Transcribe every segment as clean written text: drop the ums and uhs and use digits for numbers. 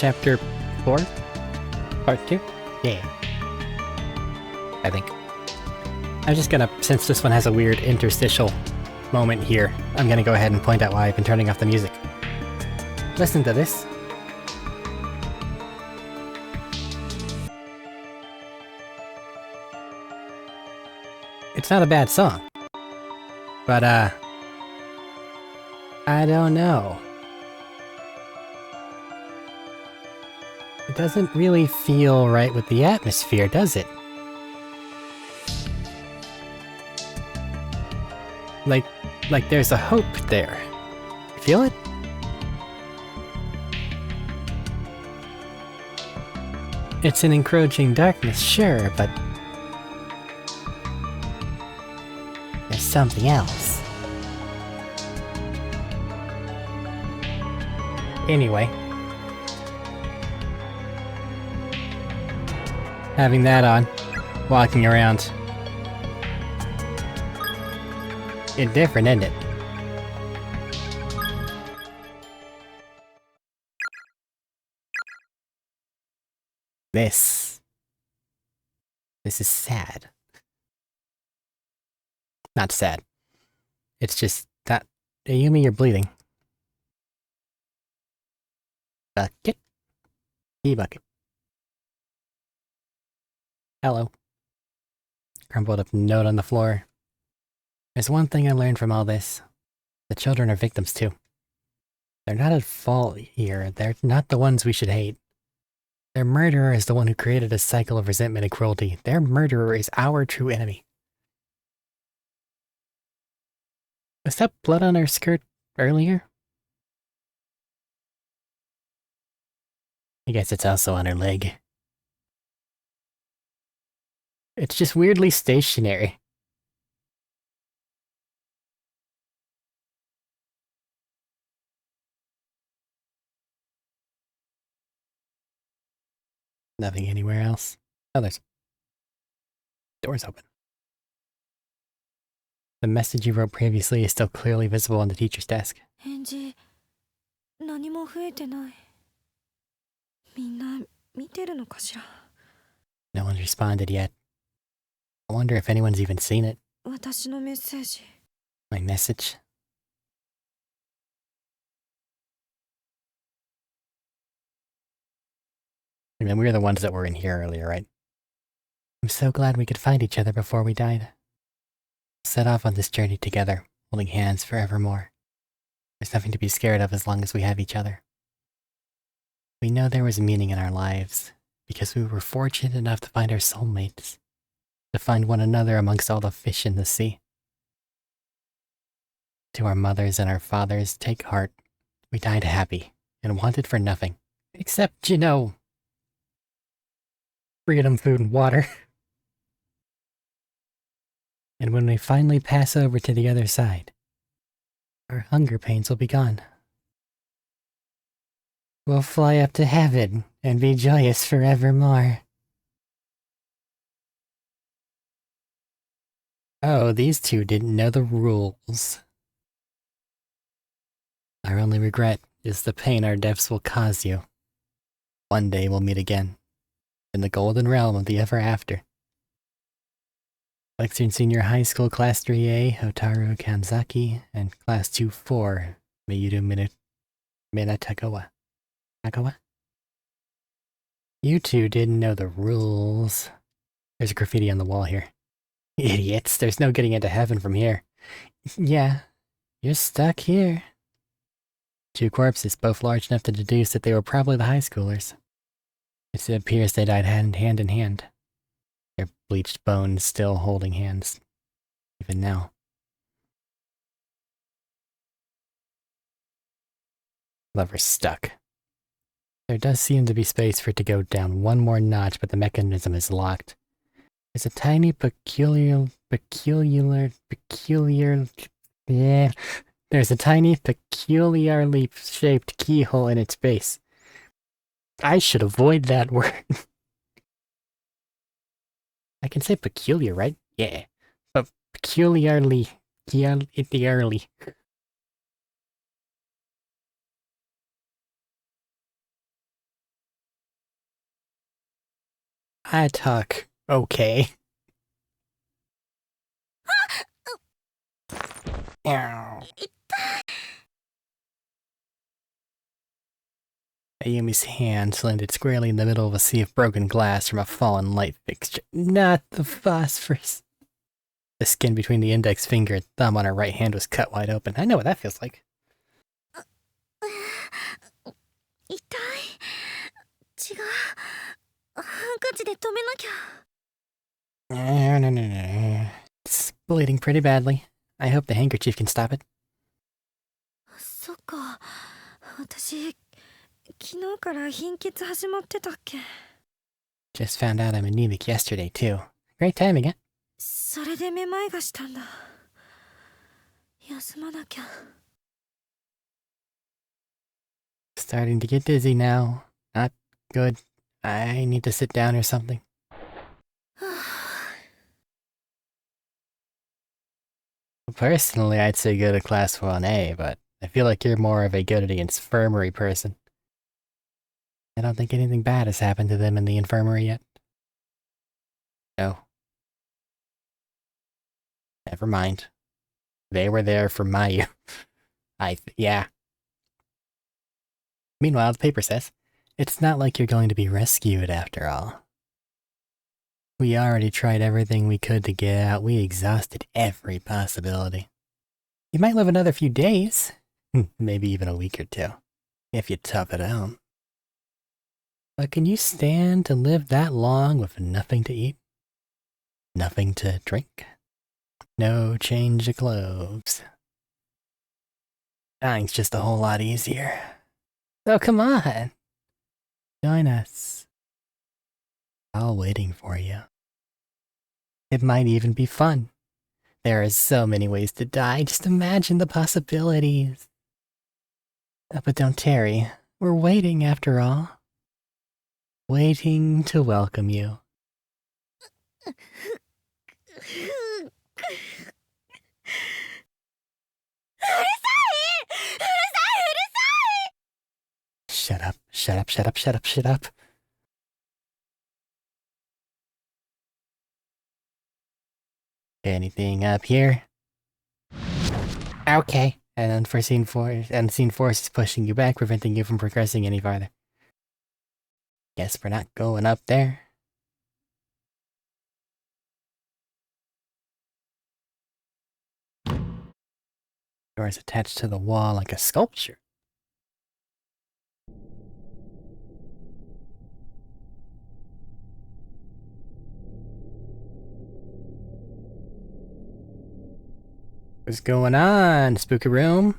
chapter 4? Part 2? Yeah. I think. I'm just gonna, since this one has a weird interstitial moment here, I'm gonna go ahead and point out why I've been turning off the music. Listen to this. It's not a bad song. But, I don't know. It doesn't really feel right with the atmosphere, does it? Like there's a hope there. You feel it? It's an encroaching darkness, sure, but there's something else. Anyway. Having that on, walking around. It's different, isn't it? This is sad. Not sad. It's just that... Ayumi, you're bleeding. Bucket? Tea bucket. Hello. Crumpled up note on the floor. There's one thing I learned from all this. The children are victims too. They're not at fault here. They're not the ones we should hate. Their murderer is the one who created a cycle of resentment and cruelty. Their murderer is our true enemy. Was that blood on her skirt earlier? I guess it's also on her leg. It's just weirdly stationary. Nothing anywhere else. Oh, there's... doors open. The message you wrote previously is still clearly visible on the teacher's desk. 返事何も増えてない。みんな見てるのかしら。 No one's responded yet. I wonder if anyone's even seen it. 私のメッセージ。 My message? I mean, we were the ones that were in here earlier, right? I'm so glad we could find each other before we died. Set off on this journey together, holding hands forevermore. There's nothing to be scared of as long as we have each other. We know there was meaning in our lives, because we were fortunate enough to find our soulmates, to find one another amongst all the fish in the sea. To our mothers and our fathers, take heart. We died happy, and wanted for nothing. Except, you know, freedom, food, and water. And when we finally pass over to the other side, our hunger pains will be gone. We'll fly up to heaven and be joyous forevermore. Oh, these two didn't know the rules. Our only regret is the pain our deaths will cause you. One day we'll meet again, in the golden realm of the ever after. Lecture in Senior High School Class 3A, Hotaru Kanzaki, and Class 2-4, Miyuru Minatagawa. Nagawa? You two didn't know the rules. There's a graffiti on the wall here. Idiots, there's no getting into heaven from here. Yeah, you're stuck here. Two corpses, both large enough to deduce that they were probably the high schoolers. It appears they died hand in hand. Their bleached bones still holding hands, even now. Lever's stuck. There does seem to be space for it to go down one more notch, but the mechanism is locked. There's a tiny peculiarly shaped keyhole in its base. I should avoid that word. I can say peculiar, right? Yeah. But peculiarly. I talk okay. Ow. Ayumi's hand landed squarely in the middle of a sea of broken glass from a fallen light fixture. Not the phosphorus. The skin between the index finger and thumb on her right hand was cut wide open. I know what that feels like. 痛い。血がハンカチで止めなきゃ。No. It's bleeding pretty badly. I hope the handkerchief can stop it. そっか。私、昨日から貧血始まってたっけ。 Just found out I'm anemic yesterday, too. Great timing, huh? それでめまいがしたんだ。休まなきゃ。Starting to get dizzy now. Not good. I need to sit down or something. Personally, I'd say go to class 1A, but I feel like you're more of a go to the infirmary person. I don't think anything bad has happened to them in the infirmary yet. No. Never mind. They were there for my... yeah. Meanwhile, the paper says, it's not like you're going to be rescued after all. We already tried everything we could to get out. We exhausted every possibility. You might live another few days. Maybe even a week or two. If you tough it out. But can you stand to live that long with nothing to eat? Nothing to drink? No change of clothes. Dying's just a whole lot easier. So come on. Join us. All waiting for you. It might even be fun. There are so many ways to die. Just imagine the possibilities. But don't tarry. We're waiting after all. Waiting to welcome you. Shut up, shut up, shut up, shut up, shut up. Anything up here? Okay. An unseen force is pushing you back, preventing you from progressing any farther. Guess we're not going up there. Door is attached to the wall like a sculpture. What's going on, spooky room?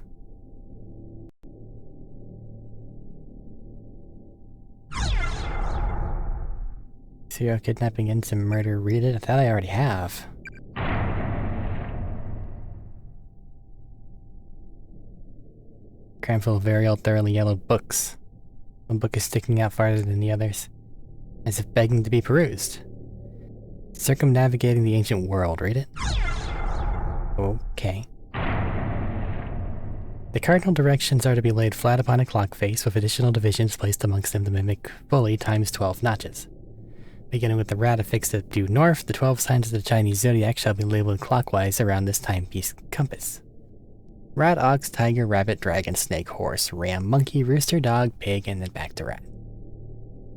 Serial kidnapping and some murder. Read it? I thought I already have. Cram full of very old, thoroughly yellowed books. One book is sticking out farther than the others, as if begging to be perused. Circumnavigating the ancient world. Read it? Okay. The cardinal directions are to be laid flat upon a clock face, with additional divisions placed amongst them to mimic fully times 12 notches. Beginning with the rat affixed at due north, the 12 signs of the Chinese zodiac shall be labeled clockwise around this timepiece compass. Rat, ox, tiger, rabbit, dragon, snake, horse, ram, monkey, rooster, dog, pig, and then back to rat.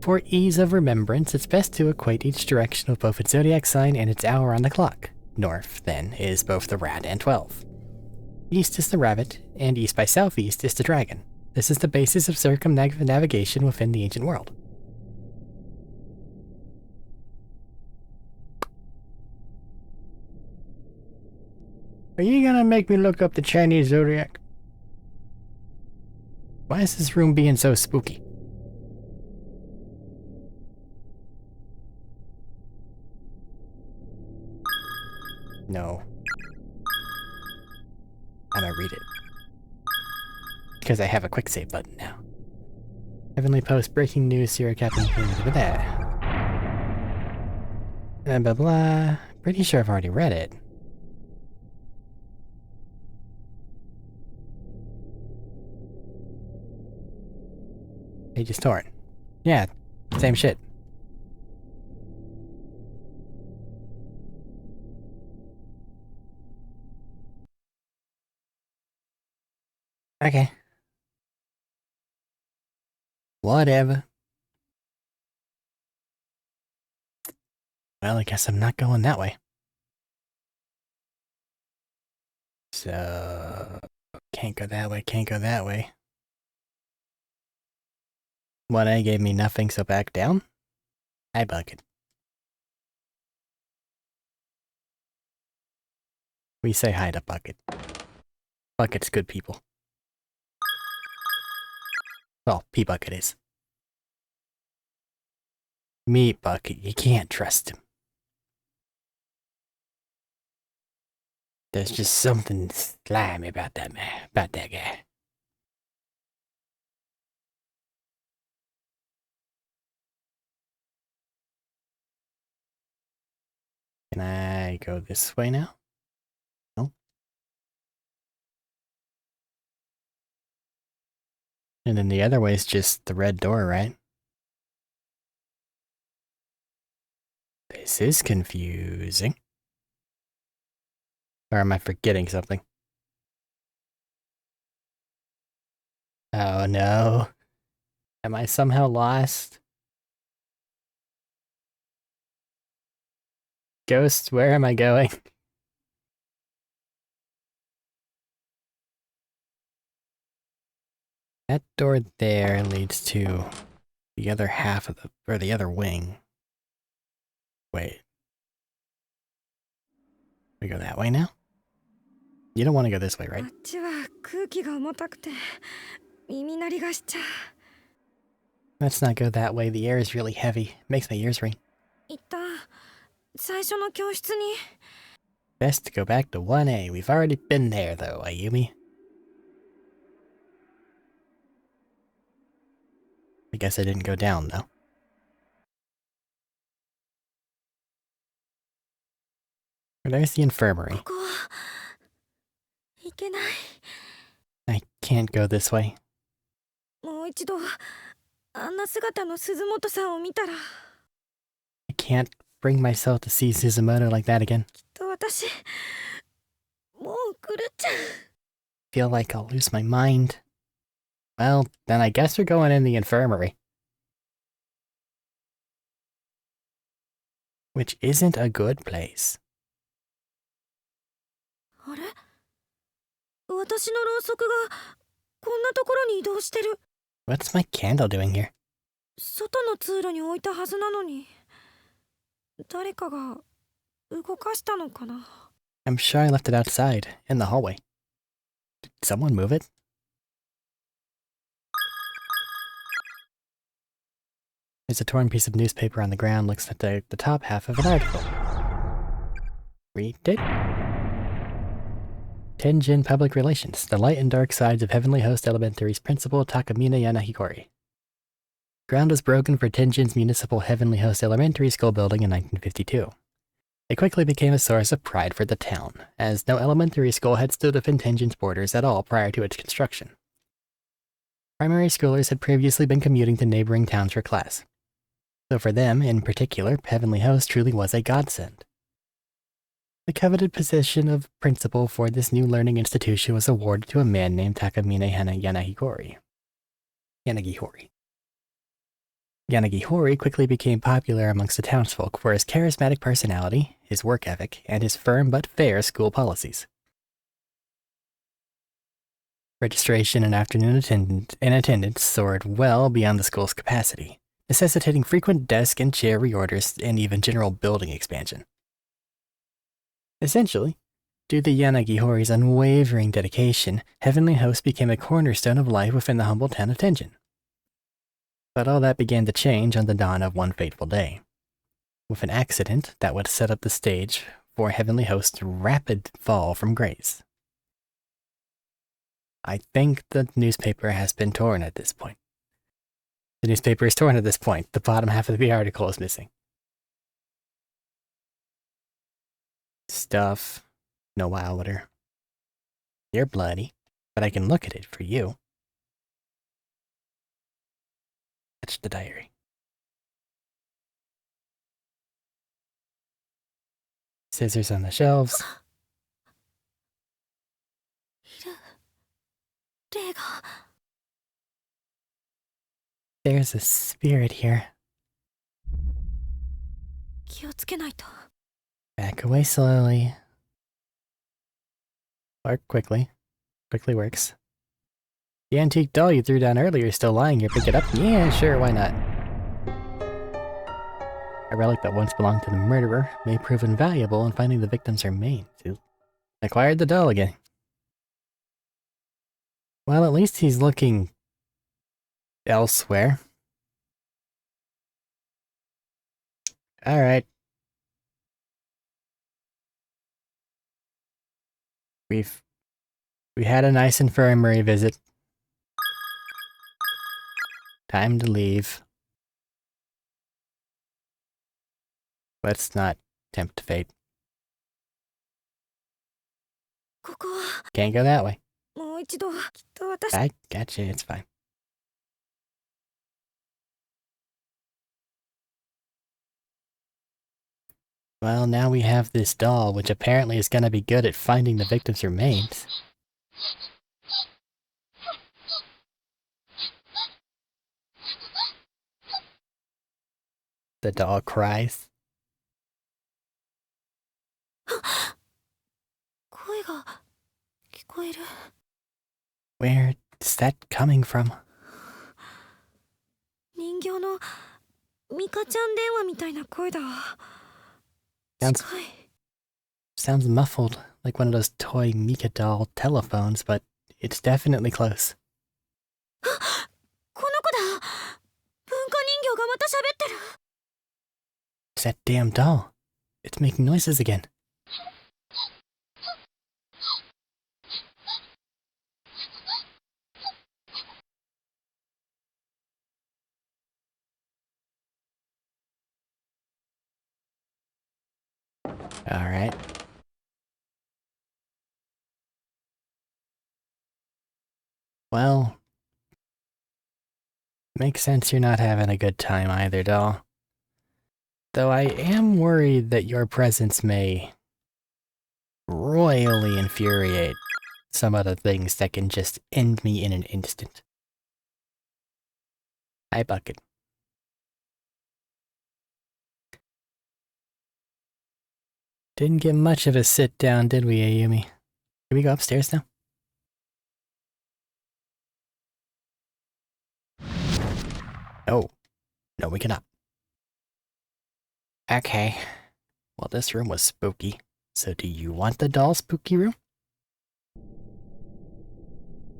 For ease of remembrance, it's best to equate each direction with both its zodiac sign and its hour on the clock. North, then, is both the rat and 12. East is the rabbit, and east by southeast is the dragon. This is the basis of circumnavigation within the ancient world. Are you gonna make me look up the Chinese zodiac? Why is this room being so spooky? No. I'm gonna read it. Because I have a quick save button now. Heavenly Post, breaking news, serial captain, blah blah blah. Pretty sure I've already read it. Page is torn. Yeah, same shit. Okay. Whatever. Well, I guess I'm not going that way. So... Can't go that way, can't go that way. 1A gave me nothing, so back down? Hi, Bucket. We say hi to Bucket. Bucket's good people. Well, P-Bucket is. Meat Bucket, you can't trust him. There's just something slimy about that man, about that guy. Can I go this way now? No. And then the other way is just the red door, right? This is confusing. Or am I forgetting something? Oh no. Am I somehow lost? Ghost, where am I going? That door there leads to the other half of or the other wing. Wait. We go that way now? You don't want to go this way, right? Let's not go that way. The air is really heavy. Makes my ears ring. Best to go back to 1A. We've already been there, though, Ayumi. I guess I didn't go down, though. There's the infirmary. I can't go this way. I can't bring myself to see Suzumoto like that again. Feel like I'll lose my mind. Well, then I guess we're going in the infirmary. Which isn't a good place. What's my candle doing here? I'm sure I left it outside, in the hallway. Did someone move it? There's a torn piece of newspaper on the ground, looks at the top half of an article. Read it. Tenjin Public Relations, The Light and Dark Sides of Heavenly Host Elementary's Principal Takamine Yanahikori. Ground was broken for Tenjin's Municipal Heavenly Host Elementary School building in 1952. It quickly became a source of pride for the town, as no elementary school had stood within Tenjin's borders at all prior to its construction. Primary schoolers had previously been commuting to neighboring towns for class. So for them, in particular, Heavenly Host truly was a godsend. The coveted position of principal for this new learning institution was awarded to a man named Takamine Yanagihori. Yanagihori quickly became popular amongst the townsfolk for his charismatic personality, his work ethic, and his firm but fair school policies. Registration and afternoon attendance soared well beyond the school's capacity, necessitating frequent desk and chair reorders and even general building expansion. Essentially, due to Yanagihori's unwavering dedication, Heavenly Host became a cornerstone of life within the humble town of Tenjin. But all that began to change on the dawn of one fateful day, with an accident that would set up the stage for Heavenly Host's rapid fall from grace. I think the newspaper has been torn at this point. The newspaper is torn at this point. The bottom half of the article is missing. Stuff. No wilder. You're bloody, but I can look at it for you. Touch the diary. Scissors on the shelves. 霊が。 There's a spirit here. 気をつけないと。 Back away slowly. Or quickly. Quickly works. The antique doll you threw down earlier is still lying here. Pick it up? Yeah, sure, why not? A relic that once belonged to the murderer may prove invaluable in finding the victim's remains. Acquired the doll again. Well, at least he's looking elsewhere. Alright. We had a nice infirmary visit. Time to leave. Let's not tempt fate. ここは Can't go that way. もう一度きっと私。 I gotcha, it's fine. Well, now we have this doll, which apparently is gonna be good at finding the victim's remains. The doll cries. 声が聞こえる。 Where's that coming from? 人形のミカちゃん電話みたいな声だ。 Sounds 近い。 sounds muffled, like one of those toy Mika doll telephones, but it's definitely close. この子だ。文化人形がまた喋ってる。 It's that damn doll. It's making noises again. Alright. Well, makes sense you're not having a good time either, doll. Though I am worried that your presence may royally infuriate some of the things that can just end me in an instant. Hi, Bucket. Didn't get much of a sit down, did we, Ayumi? Can we go upstairs now? Oh. No, we cannot. Okay. Well, this room was spooky. So do you want the doll spooky room?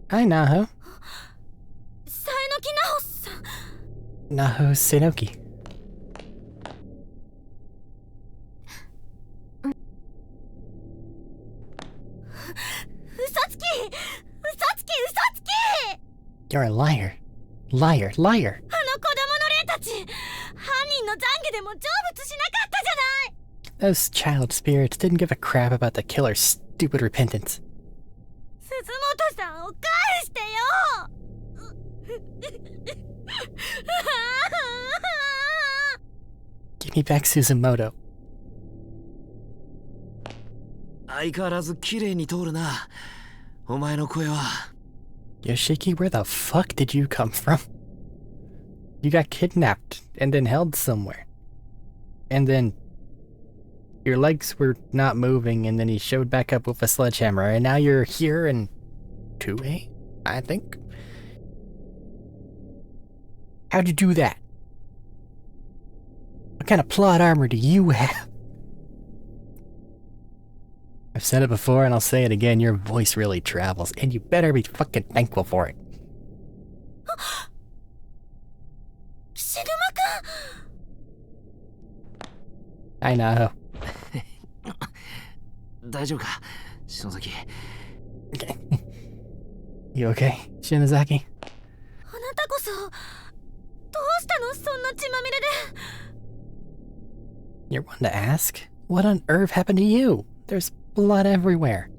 Hi, Naho. さえのきなほさん。 Naho Senoki. 嘘つき。 You're a liar. Liar, liar. あの子供の霊たち。犯人の懺悔でも成仏しなかったじゃない。 Those child spirits didn't give a crap about the killer's stupid repentance. 鈴本さんを返してよ。 Give me back Suzumoto. 相変わらず綺麗に通るな。お前の声は。Yoshiki, where the fuck did you come from? You got kidnapped and then held somewhere. And then your legs were not moving and then he showed back up with a sledgehammer and now you're here in 2A, I think? How'd you do that? What kind of plot armor do you have? I've said it before and I'll say it again, your voice really travels, and you better be fucking thankful for it. シルマ I know. 大丈夫か、篠崎。You okay, Shinozaki? くん。あなたこそどうしたの、そんな血まみれで。 You're one to ask? What on earth happened to you? There's blood everywhere.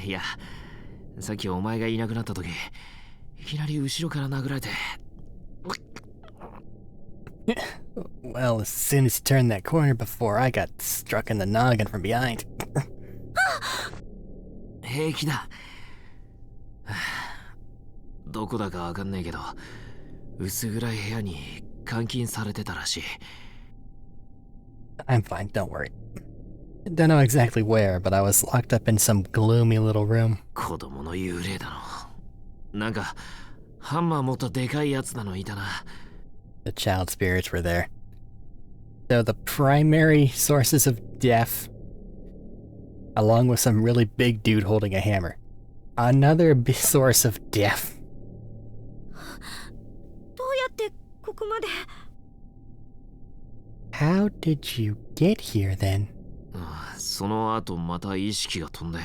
いや、さっきお前がいなくなった時、いきなり後ろから殴られて。Well, as soon as you turned that corner before, I got struck in the noggin from behind. 平気だ。どこだかわかんねえけど、薄暗い部屋に監禁されてたらしい。I'm fine, don't worry. Don't know exactly where, but I was locked up in some gloomy little room. 子供の幽霊だの。なんか、ハンマー持ったでかいやつなのいたな。The child spirits were there. So the primary sources of death, along with some really big dude holding a hammer. Another source of death. どうやってここまで。 How did you get here then? その後また意識が飛んで、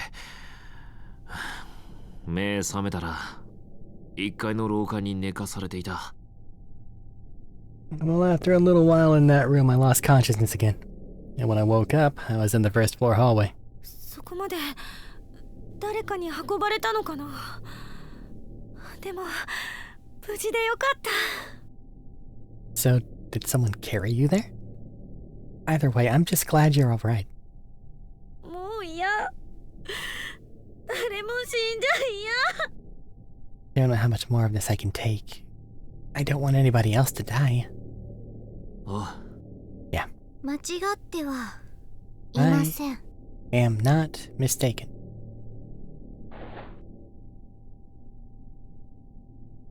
目覚めたら1階の廊下に寝かされていた。Well, after a little while in that room, I lost consciousness again. And when I woke up, I was in the first floor hallway. そこまで誰かに運ばれたのかな。でも無事でよかった。 So, did someone carry you there? Either way, I'm just glad you're alright. もう嫌。誰も死んじゃ嫌。 I don't know how much more of this I can take. I don't want anybody else to die. あ、 Yeah, 間違ってはいません。 am not mistaken.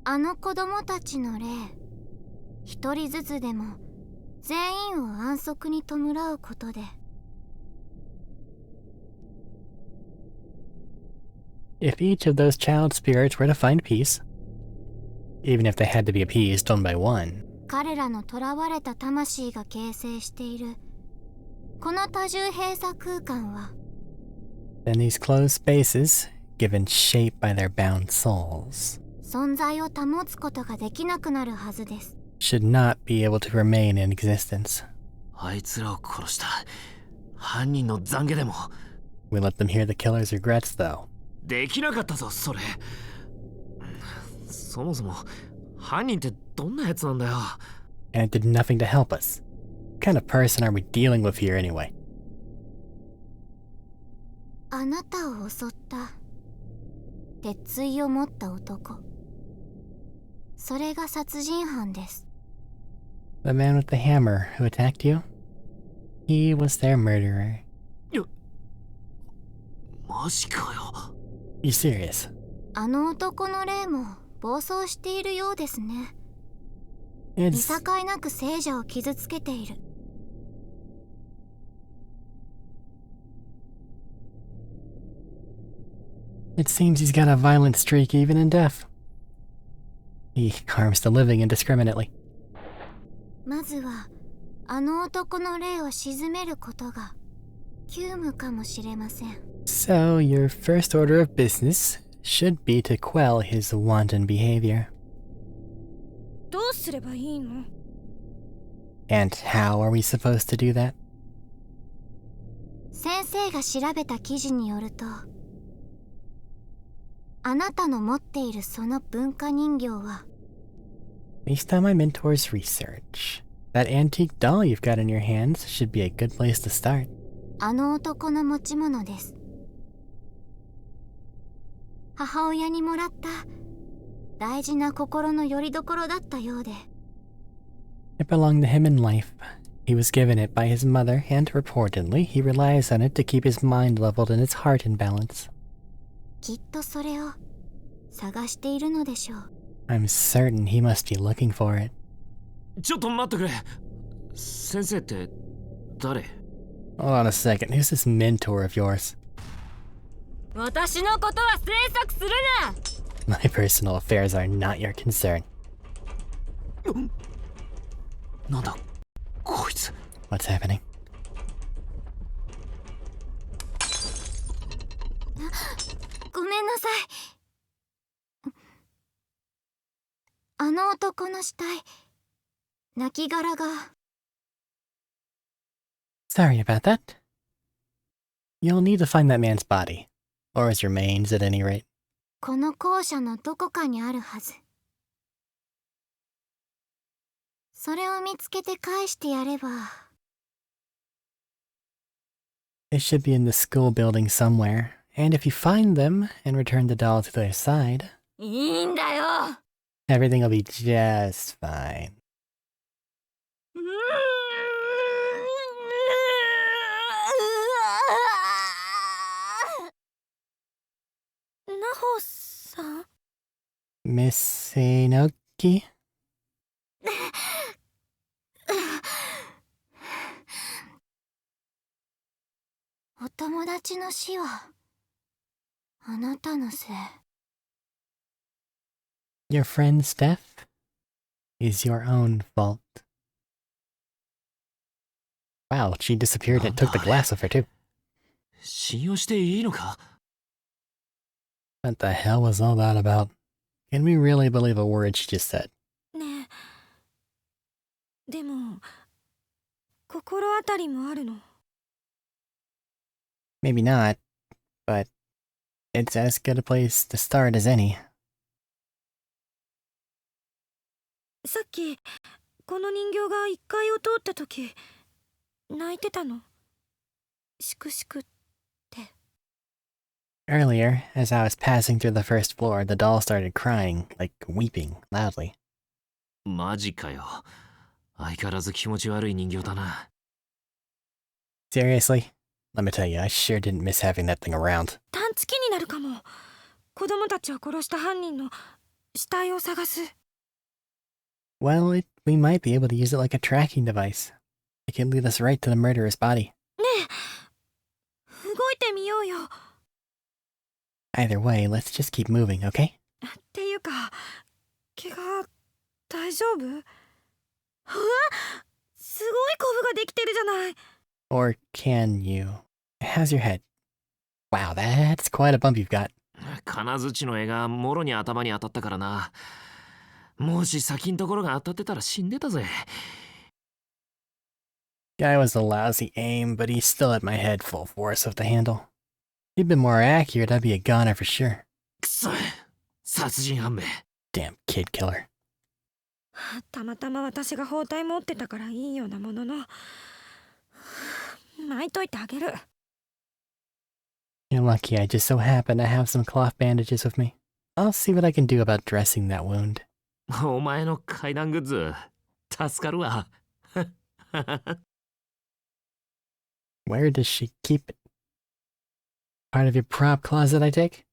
あの子供たちの霊、一人ずつでも全員を安息に弔うことで。 If each of those child spirits were to find peace, even if they had to be appeased one by one, 彼らの囚われた魂が形成しているこの多重閉鎖空間は、 then these closed spaces, given shape by their bound souls, 存在を保つことができなくなるはずです。 should not be able to remain in existence. あいつらを殺した犯人の懺悔でも We let them hear the killer's regrets, though. できなかったぞ、それ。そもそも犯人ってどんなやつなんだよ。 And it did nothing to help us. What kind of person are we dealing with here anyway? あなたを襲った鉄槌を持った男、それが殺人犯です。 The man with the hammer who attacked you? He was their murderer. マジかよ。 You serious? あの男の霊も暴走しているようですね。見 It's 境なく聖者を傷つけている。 It seems he's got a violent streak even in death. He harms the living indiscriminately. まずはあの男の霊を鎮めることが急務かもしれません。 So your first order of business should be to quell his wanton behavior. どうすればいいの？ And how are we supposed to do that? 先生が調べた記事によると、あなたの持っているその文化人形は Based on my mentor's research, that antique doll you've got in your hands should be a good place to start. あの男の持ち物です。母親にもらった大事な心の拠り所だったようで。 It belonged to him in life. He was given it by his mother, and reportedly, he relies on it to keep his mind leveled and his heart in balance. きっとそれを探しているのでしょう。 I'm certain he must be looking for it. ちょっと待ってくれ。先生って誰？ Hold on a second, who's this mentor of yours? 私のことは詮索するな。 My personal affairs are not your concern. なんだこいつ。 What's happening? ごめんなさい。あの男の死体、亡骸が。 Sorry about that. You'll need to find that man's body. Or his remains, at any rate. この校舎のどこかにあるはず。それを見つけて返してやれば。 They should be in the school building somewhere, and if you find them and return the doll to their side... いいんだよ。 Everything will be just fine. ナホさん。 Miss Enoki? お友達の死はあなたのせい。 Your friend's death is your own fault. Wow, she disappeared and took the glass with her too. 信用していいのか？ What the hell was all that about? Can we really believe a word she just said? ねえ、でも心当たりもあるの。 Maybe not, but it's as good a place to start as any. さっきこの人形が1階を通った時泣いてたの。しくしくって。 Earlier, as I was passing through the first floor, the doll started crying, like weeping loudly. マジかよ。相変わらず気持ち悪い人形だな。Seriously? Let me tell you, I sure didn't miss having that thing around. 探知機になるかも。子供たちを殺した犯人の死体を探す。 Well, we might be able to use it like a tracking device. It can lead us right to the murderer's body. ねえ、動いてみようよ。 Either way, let's just keep moving, okay? っていうか、怪我大丈夫？うわ、すごいコブができてるじゃない。 Or can you? How's your head? Wow, that's quite a bump you've got. 金槌の絵がもろに頭に当たったからな。もし先んところが当たってたら死んでたぜ。Guy was a lousy aim, but he still had my head full force with the handle. If he'd been more accurate, I'd be a goner for sure. くそ、殺人犯め。 Damn kid killer. たまたま私が包帯持ってたからいいようなものの、巻いといてあげる。 You're lucky I just so happen to have some cloth bandages with me. I'll see what I can do about dressing that wound. お前の階段グッズ、助かるわ。Where does she keep it? Part of your prop closet, I take?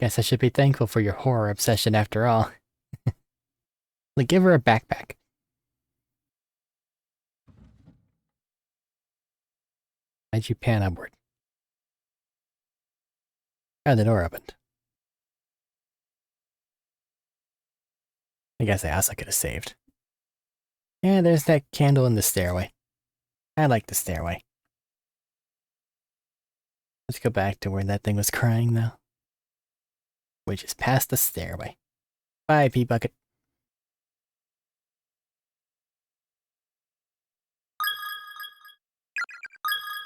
Guess I should be thankful for your horror obsession after all. Like, give her a backpack. Why'd you pan upward? Oh, the door opened. I guess I also could have saved. Yeah, there's that candle in the stairway. I like the stairway. Let's go back to where that thing was crying, though. Which is past the stairway. Bye, pea bucket.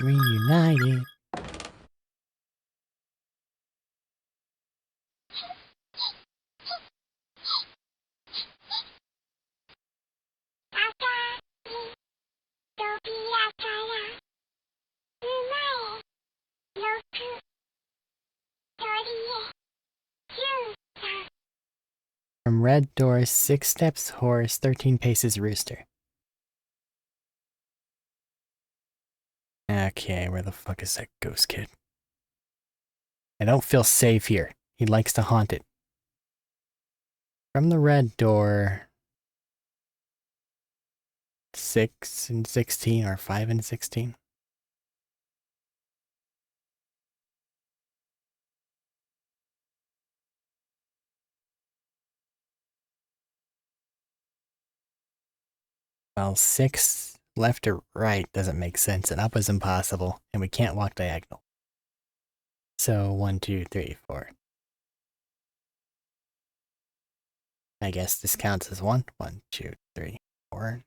Reunited. From red doors, 6 steps horse, 13 paces rooster. Okay, where the fuck is that ghost kid? I don't feel safe here. He likes to haunt it. From the red door... 6 and 16, or 5 and 16? Well, 6 left or right doesn't make sense, and up is impossible, and we can't walk diagonal. So 1, 2, 3, 4. I guess this counts as 1. 1, 2, 3, 4.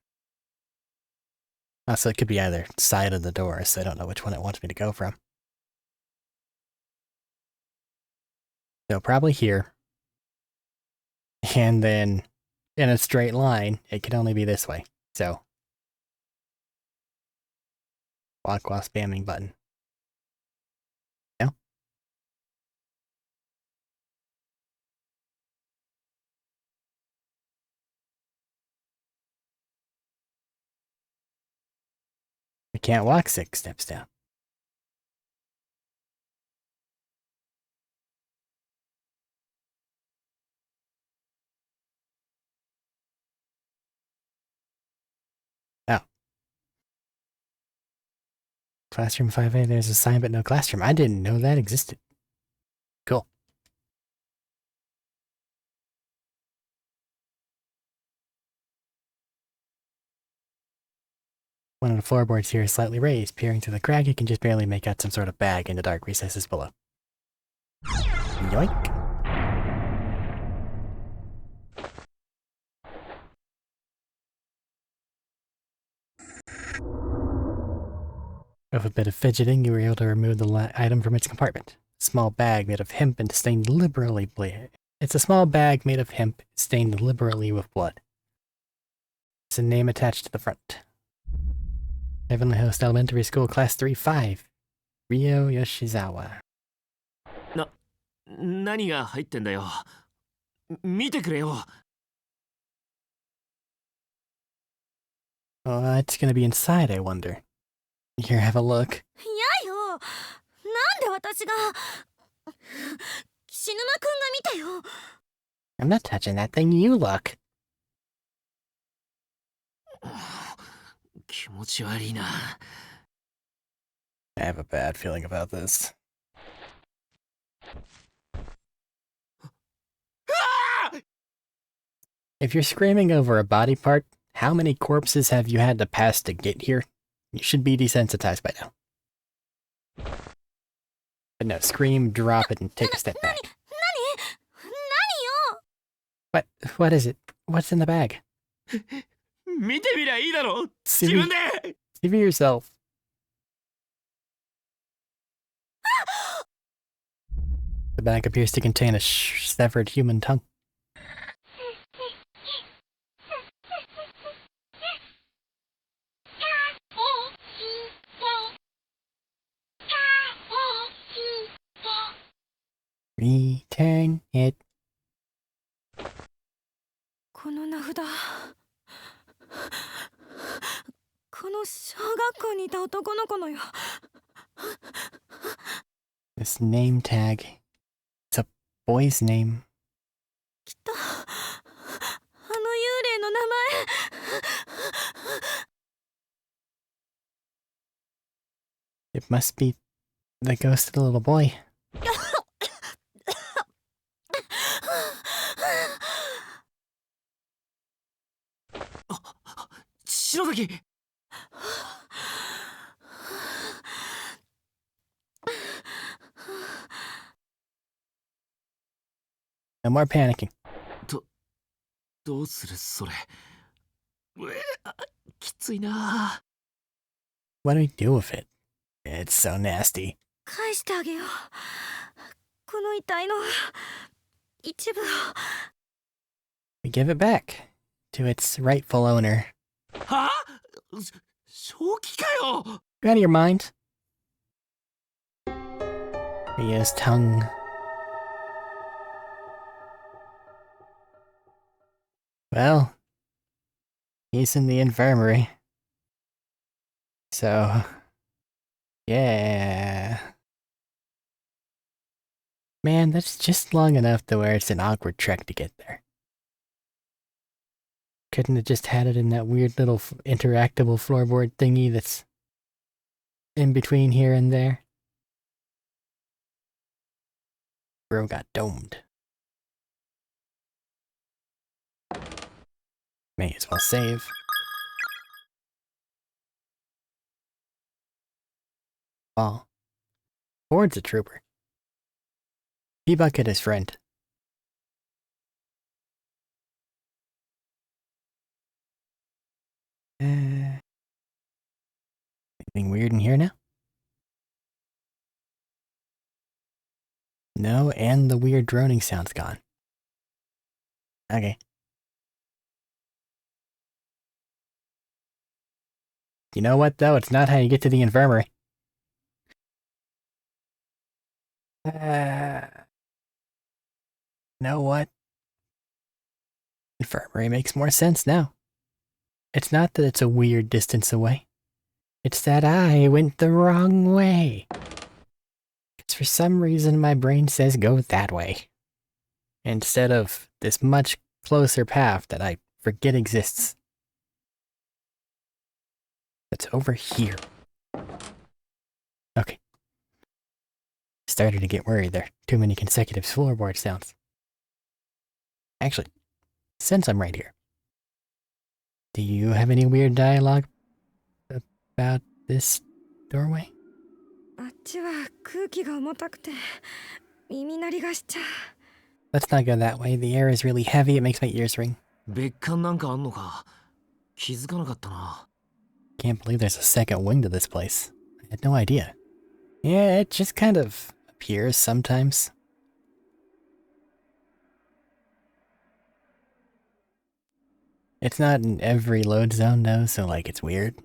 So it could be either side of the door, so I don't know which one it wants me to go from. So probably here. And then, in a straight line, it can only be this way. So, walk while spamming button. No? can't walk 6 steps down. Oh. Classroom 5A, there's a sign but no classroom. I didn't know that existed. Cool. One of the floorboards here is slightly raised. Peering through the crack, you can just barely make out some sort of bag in the dark recesses below. Yoink! With a bit of fidgeting, you were able to remove the item from its compartment. A small bag made of hemp and stained liberally It's a small bag made of hemp stained liberally with blood. There's a name attached to the front. Heavenly Host Elementary School Class 3-5. Ryo Yoshizawa. 何が入ってんだよ。見てくれよ。What's gonna be inside, I wonder? Here, have a look. やよ、なんで私が菱沼くんが見てよ。 I'm not touching that thing, you look. 気持ち悪いな。I have a bad feeling about this. If you're screaming over a body part, how many corpses have you had to pass to get here? You should be desensitized by now. But no, scream, drop it, and take a step back. 何よ。 What is it? What's in the bag? 見てみりゃいいだろ。 See 自分で。 See for yourself. The bag appears to contain a severed human tongue. Return it. この名札、この小学校にいた男の子のよ。 This name tag. It's a boy's name. きっとあの幽霊の名前。 It must be the ghost of the little boy. 篠崎。 No more panicking. どうするそれ。きついな。 What do we do with it? It's so nasty. 返してあげよう。この遺体の一部を。 We give it back to its rightful owner. はあ？正気かよ。 You out of your mind? Ryo's tongue. Well, he's in the infirmary. So, yeah. Man, that's just long enough to where it's an awkward trek to get there. Couldn't have just had it in that weird little interactable floorboard thingy that's in between here and there? Bro got domed. May as well save. Oh. Ford's a trooper. P-Bucket his friend. Anything weird in here now? No, and the weird droning sound's gone. Okay. You know what, though? It's not how you get to the infirmary. Know what? Infirmary makes more sense now. It's not that it's a weird distance away. It's that I went the wrong way. Because for some reason my brain says go that way, instead of this much closer path that I forget exists. That's over here. Okay. Started to get worried there. Too many consecutive floorboard sounds. Actually, since I'm right here, do you have any weird dialogue about this doorway? あっちは空気が重たくて耳鳴りがしちゃう。 Let's not go that way. The air is really heavy. It makes my ears ring. 別館なんかあんのか。気づかなかったな。 Can't believe there's a second wing to this place. I had no idea. Yeah, it just kind of appears sometimes. It's not in every load zone though, so like it's weird.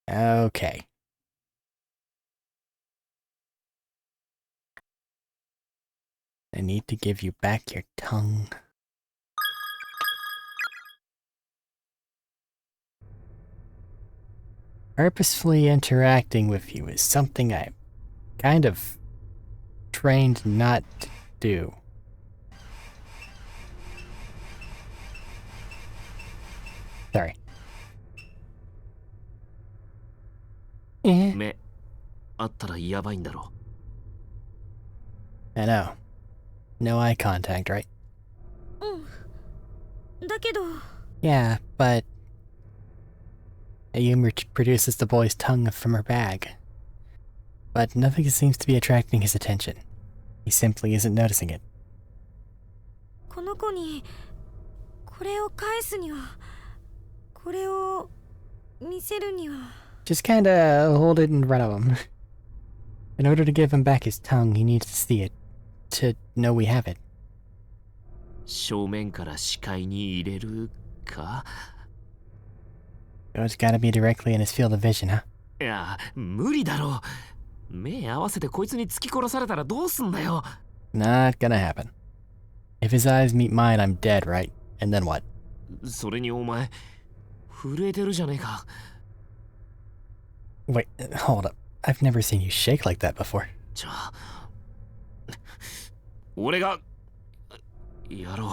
Okay. I need to give you back your tongue. Purposefully interacting with you is something I'm kind of trained not to do. Sorry. 目あったらやばいんだろ。 I know. No eye contact, right? うん。だけど Yeah, but Ayumi produces the boy's tongue from her bag. But nothing seems to be attracting his attention. He simply isn't noticing it. この子にこれを返すには、これを見せるには。 Just kinda hold it in front of him. In order to give him back his tongue, he needs to see it. To know we have it. 正面から視界に入れるか。 So it's gotta be directly in his field of vision, huh? いや、無理だろう。目合わせてこいつに突き殺されたらどうすんだよ。 Not gonna happen. If his eyes meet mine, I'm dead, right? And then what? それにお前、震えてるじゃねえか。 Wait, hold up. I've never seen you shake like that before. じゃあ、俺がやろう。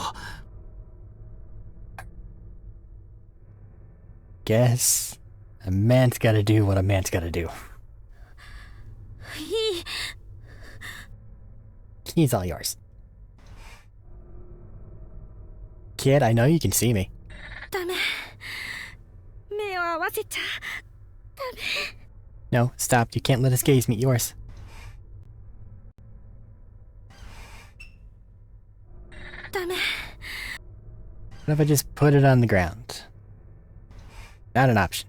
Guess a man's gotta do what a man's gotta do. いい。 He's all yours. Kid, I know you can see me. ダメ。目を合わせちゃダメ。 No, stop. You can't let his gaze meet yours. ダメ。 What if I just put it on the ground? Not an option.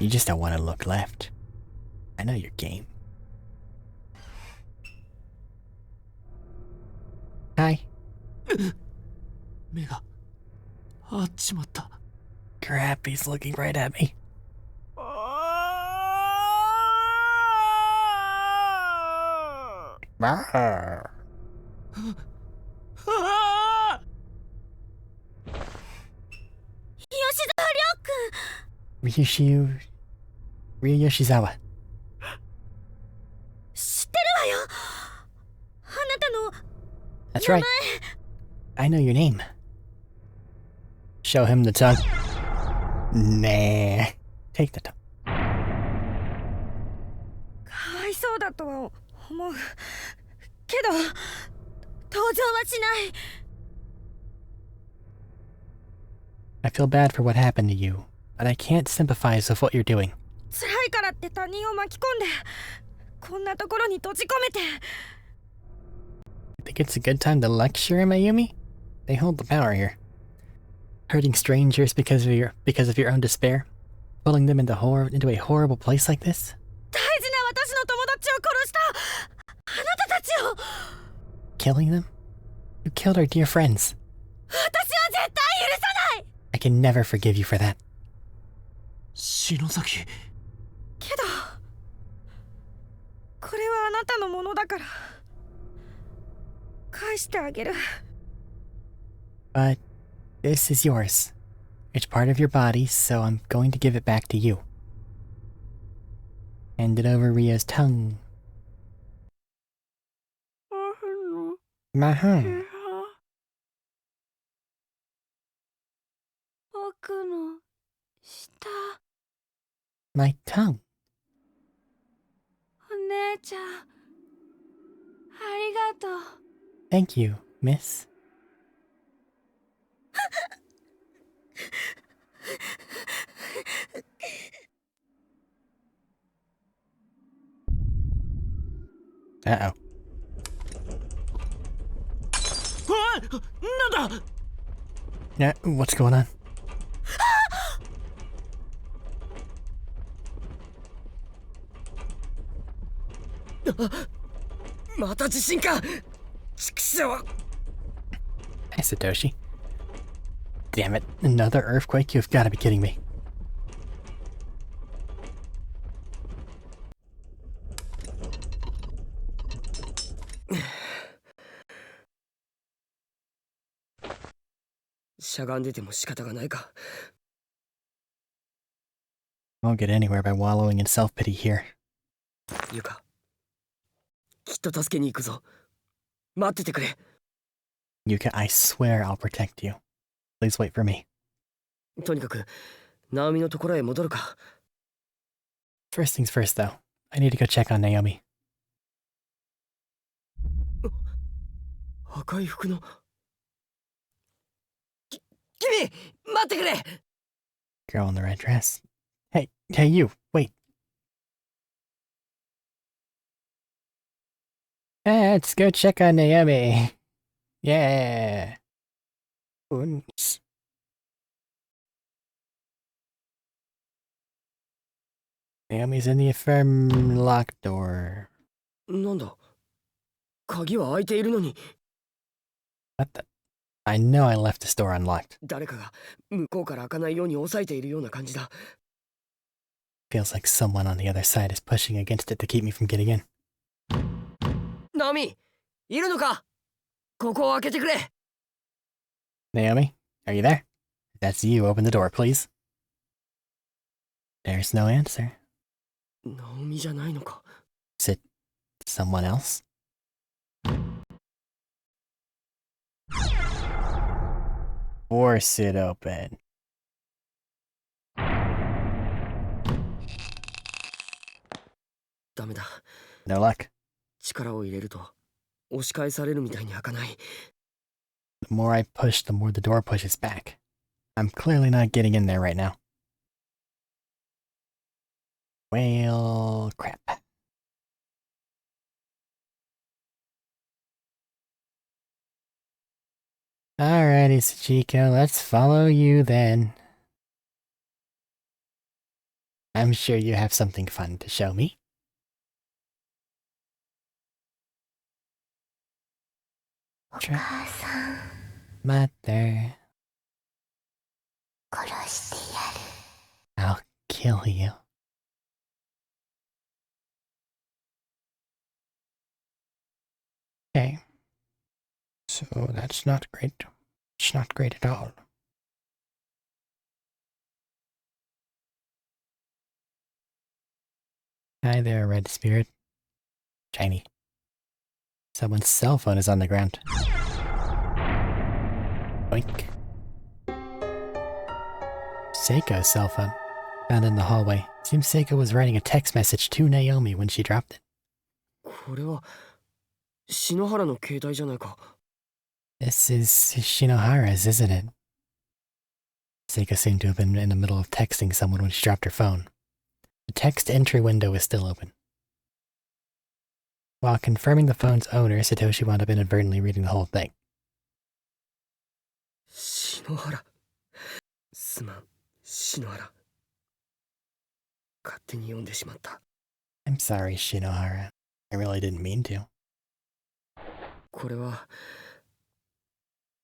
You just don't want to look left. I know your game. Hi. 目が合っちまった。 Crap, he's looking right at me. Brr. 吉沢亮君。 Ryoshizawa. 知ってるわよ。あなたの That's right. I know your name. Show him the tongue. Nah. Take the tongue. かわいそうだとは思うけど登場はしない。 I feel bad for what happened to you, but I can't sympathize with what you're doing. 辛いからって他人を巻き込んでこんなところに閉じ込めて。 Think it's a good time to lecture him, Ayumi? They hold the power here. Hurting strangers because of your own despair, pulling them into a horrible place like this. 大事な私の友達を殺したあなたたちを。 Killing them? You killed our dear friends. 私は絶対許さない。 I can never forgive you for that. 篠崎。 けどこれはあなたのものだから返してあげる。 But This is yours. It's part of your body, so I'm going to give it back to you. Hand it over Rio's tongue. Mahon. 僕の舌。 My tongue. お姉ちゃん、ありがとう。 Thank you, miss. Uh-oh. なんだ What's going on? また地震か畜生 Hi, Satoshi. Damn it, another earthquake? You've got to be kidding me. しゃがんでても仕方がないか Won't get anywhere by wallowing in self-pity here. ゆかきっと助けに行くぞ待っててくれ Yuka, I swear I'll protect you. Please wait for me. とにかくナオミのところへ戻るか First things first, though. I need to go check on Naomi. 赤い服の君待ってくれ Girl in the red dress. Hey, you, wait. Let's go check on Naomi. Yeah. Uns. Naomi's in the locked door. なんだ鍵は開いているのに What the? I know I left this door unlocked. 誰かが向こうから開かないように押さえているような感じだ Feels like someone on the other side is pushing against it to keep me from getting in. ナオミいるのかここを開けてくれ Naomi, are you there? If that's you, open the door, please. There's no answer. ナオミじゃないのか Is it someone else? Force it open. ダメだ No luck. 力を入れると押し返されるみたいに開かない The more I push, the more the door pushes back. I'm clearly not getting in there right now. Well, crap. Alrighty, Sachiko, let's follow you then. I'm sure you have something fun to show me. Mother. I'll kill you. Okay. So that's not great. It's not great at all. Hi there, Red Spirit. Shiny. Someone's cell phone is on the ground. Oink. Seiko's cell phone. Found in the hallway. Seems Seiko was writing a text message to Naomi when she dropped it. これは篠原の携帯じゃないか This is Shinohara's, isn't it? Seiko seemed to have been in the middle of texting someone when she dropped her phone. The text entry window is still open. While confirming the phone's owner, Satoshi wound up inadvertently reading the whole thing. 篠原すまん篠原勝手に読んでしまった I'm sorry, Shinohara. I really didn't mean to. これは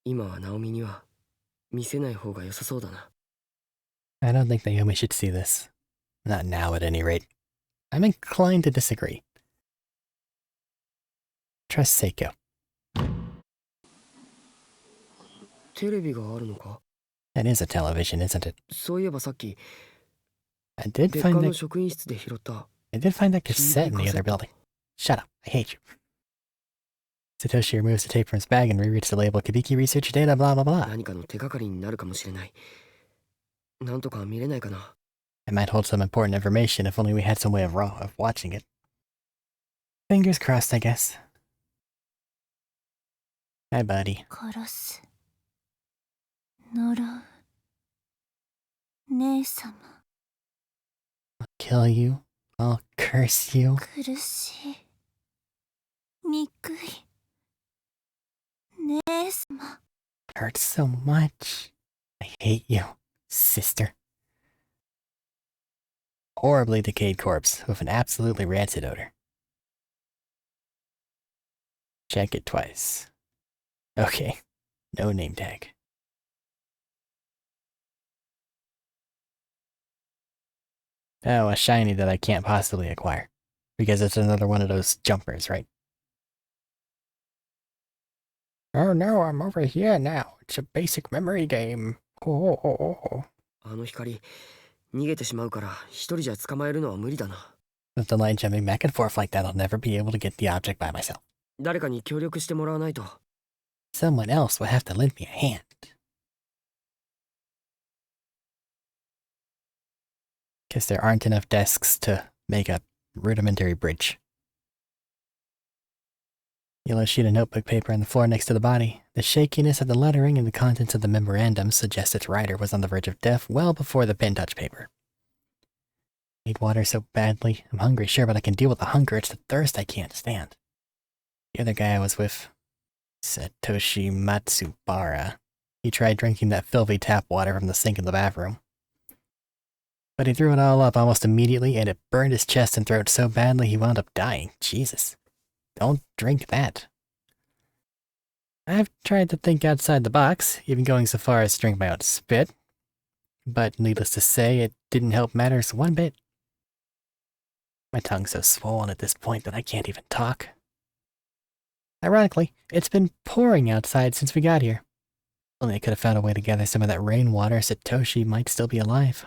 今はナオミには見せない方が良さそうだな I don't think Naomi should see this. Not now, at any rate. I'm inclined to disagree. Trust Seiko. テレビがあるのか That is a television, isn't it? そういえばさっき I did 別館 find の that 職員室で拾った cassette TV in the other cassette. building. Shut up, I hate you. Satoshi removes the tape from his bag and rereads the label Kibiki Research Data blah blah blah. 何かの手がかりになるかもしれない。なんとか見れないかな。 It might hold some important information if only we had some way of watching it. Fingers crossed, I guess. Hi, buddy. 殺す呪う姉様 I'll kill you. I'll curse you. 苦しい憎い姉様 Hurts so much. I hate you, sister. Horribly decayed corpse with an absolutely rancid odor. Check it twice. Okay, no name tag. Oh, a shiny that I can't possibly acquire. Because it's another one of those jumpers, right? Oh no, I'm over here now. It's a basic memory game. Oh. あの光、逃げてしまうから一人じゃ捕まえるのは無理だな。 With the line jumping back and forth like that, I'll never be able to get the object by myself. 誰かに協力してもらわないと。 Someone else will have to lend me a hand. Guess there aren't enough desks to make a rudimentary bridge. Yellow sheet of notebook paper on the floor next to the body. The shakiness of the lettering and the contents of the memorandum suggest its writer was on the verge of death well before the pen touched paper. Need water so badly. I'm hungry, sure, but I can deal with the hunger. It's the thirst I can't stand. The other guy I was with, Satoshi Matsubara, he tried drinking that filthy tap water from the sink in the bathroom. But he threw it all up almost immediately, and it burned his chest and throat so badly he wound up dying. Jesus. Don't drink that. I've tried to think outside the box, even going so far as to drink my own spit. But needless to say, it didn't help matters one bit. My tongue's so swollen at this point that I can't even talk. Ironically, it's been pouring outside since we got here. If only I could have found a way to gather some of that rainwater, Satoshi might still be alive.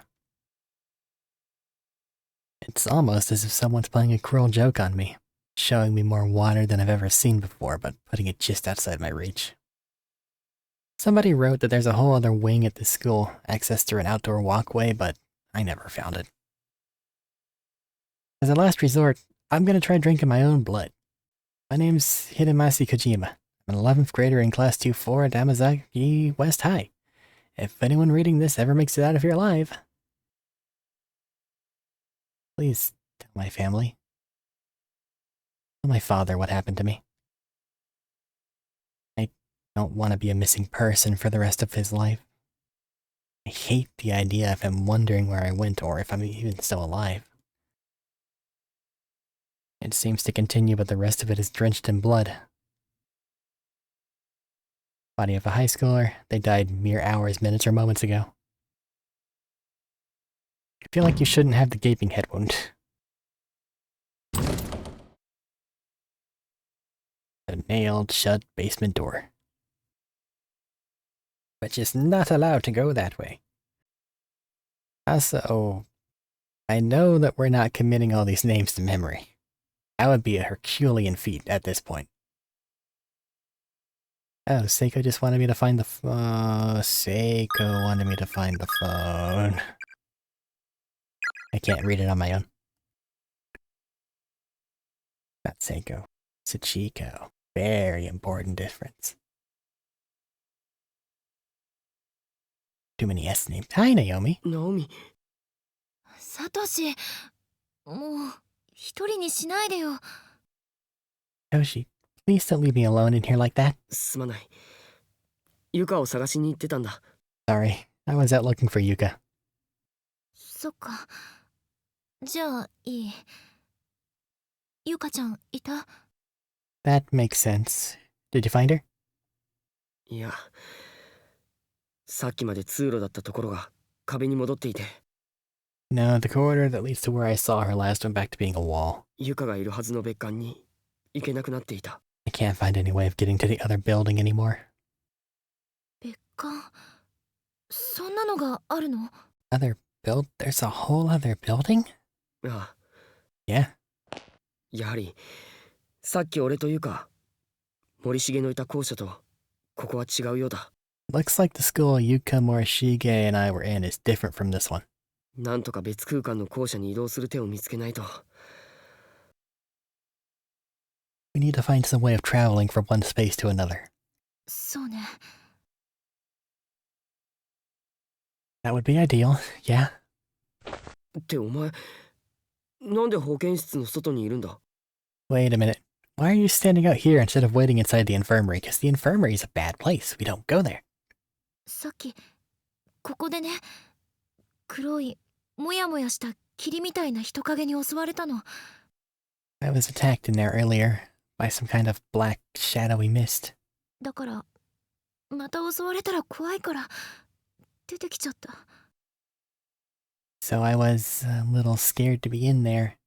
It's almost as if someone's playing a cruel joke on me, showing me more water than I've ever seen before, but putting it just outside my reach. Somebody wrote that there's a whole other wing at this school, access through an outdoor walkway, but I never found it. As a last resort, I'm gonna try drinking my own blood. My name's Hidemasi Kojima. I'm an 11th grader in Class 2-4 at Amazaki West High. If anyone reading this ever makes it out of here alive, please tell my family. Tell my father what happened to me. I don't want to be a missing person for the rest of his life. I hate the idea of him wondering where I went or if I'm even still alive. It seems to continue, but the rest of it is drenched in blood. Body of a high schooler. They died mere hours, minutes, or moments ago. I feel like you shouldn't have the gaping head wound. A nailed shut basement door. But just not allowed to go that way. Also, I know that we're not committing all these names to memory. That would be a Herculean feat at this point. Oh, Seiko just wanted me to find the phone. Seiko wanted me to find the phone. I can't read it on my own. Not Seiko. Sachiko. Very important difference. Too many S names. Hi, Naomi. ナオミ、サトシもう一人にしないでよ Toshi, please don't leave me alone in here like that. すまない。ユカを探しに行ってたんだ。 Sorry, I was out looking for Yuka. そっかじゃあいいゆかちゃんいた That makes sense. Did you find her? いや、さっきまで通路だったところが壁に戻っていて、 No, the corridor that leads to where I saw her last went back to being a wall. ユカがいるはずの別館に行けなくなっていた。 I can't find any way of getting to the other building anymore. 別館そんなのがあるの？ There's a whole other building? ああ、 Yeah. やはりさっき俺というか森重のいた校舎とここは違うようだ。 Looks like the school Yuka Morishige and I were in is different from this one. なんとか別空間の校舎に移動する手を見つけないと。 We need to find some way of traveling from one space to another. そうね。 That would be ideal, yeah. ってお前なんで保健室の外にいるんだ？ Wait a minute. Why are you standing out here instead of waiting inside the infirmary? Because the infirmary is a bad place. We don't go there. さっきここでね、黒いもやもやした霧みたいな人影に襲われたの。 I was attacked in there earlier by some kind of black, shadowy mist. だからまた襲われたら怖いから出てきちゃった。 So I was a little scared to be in there,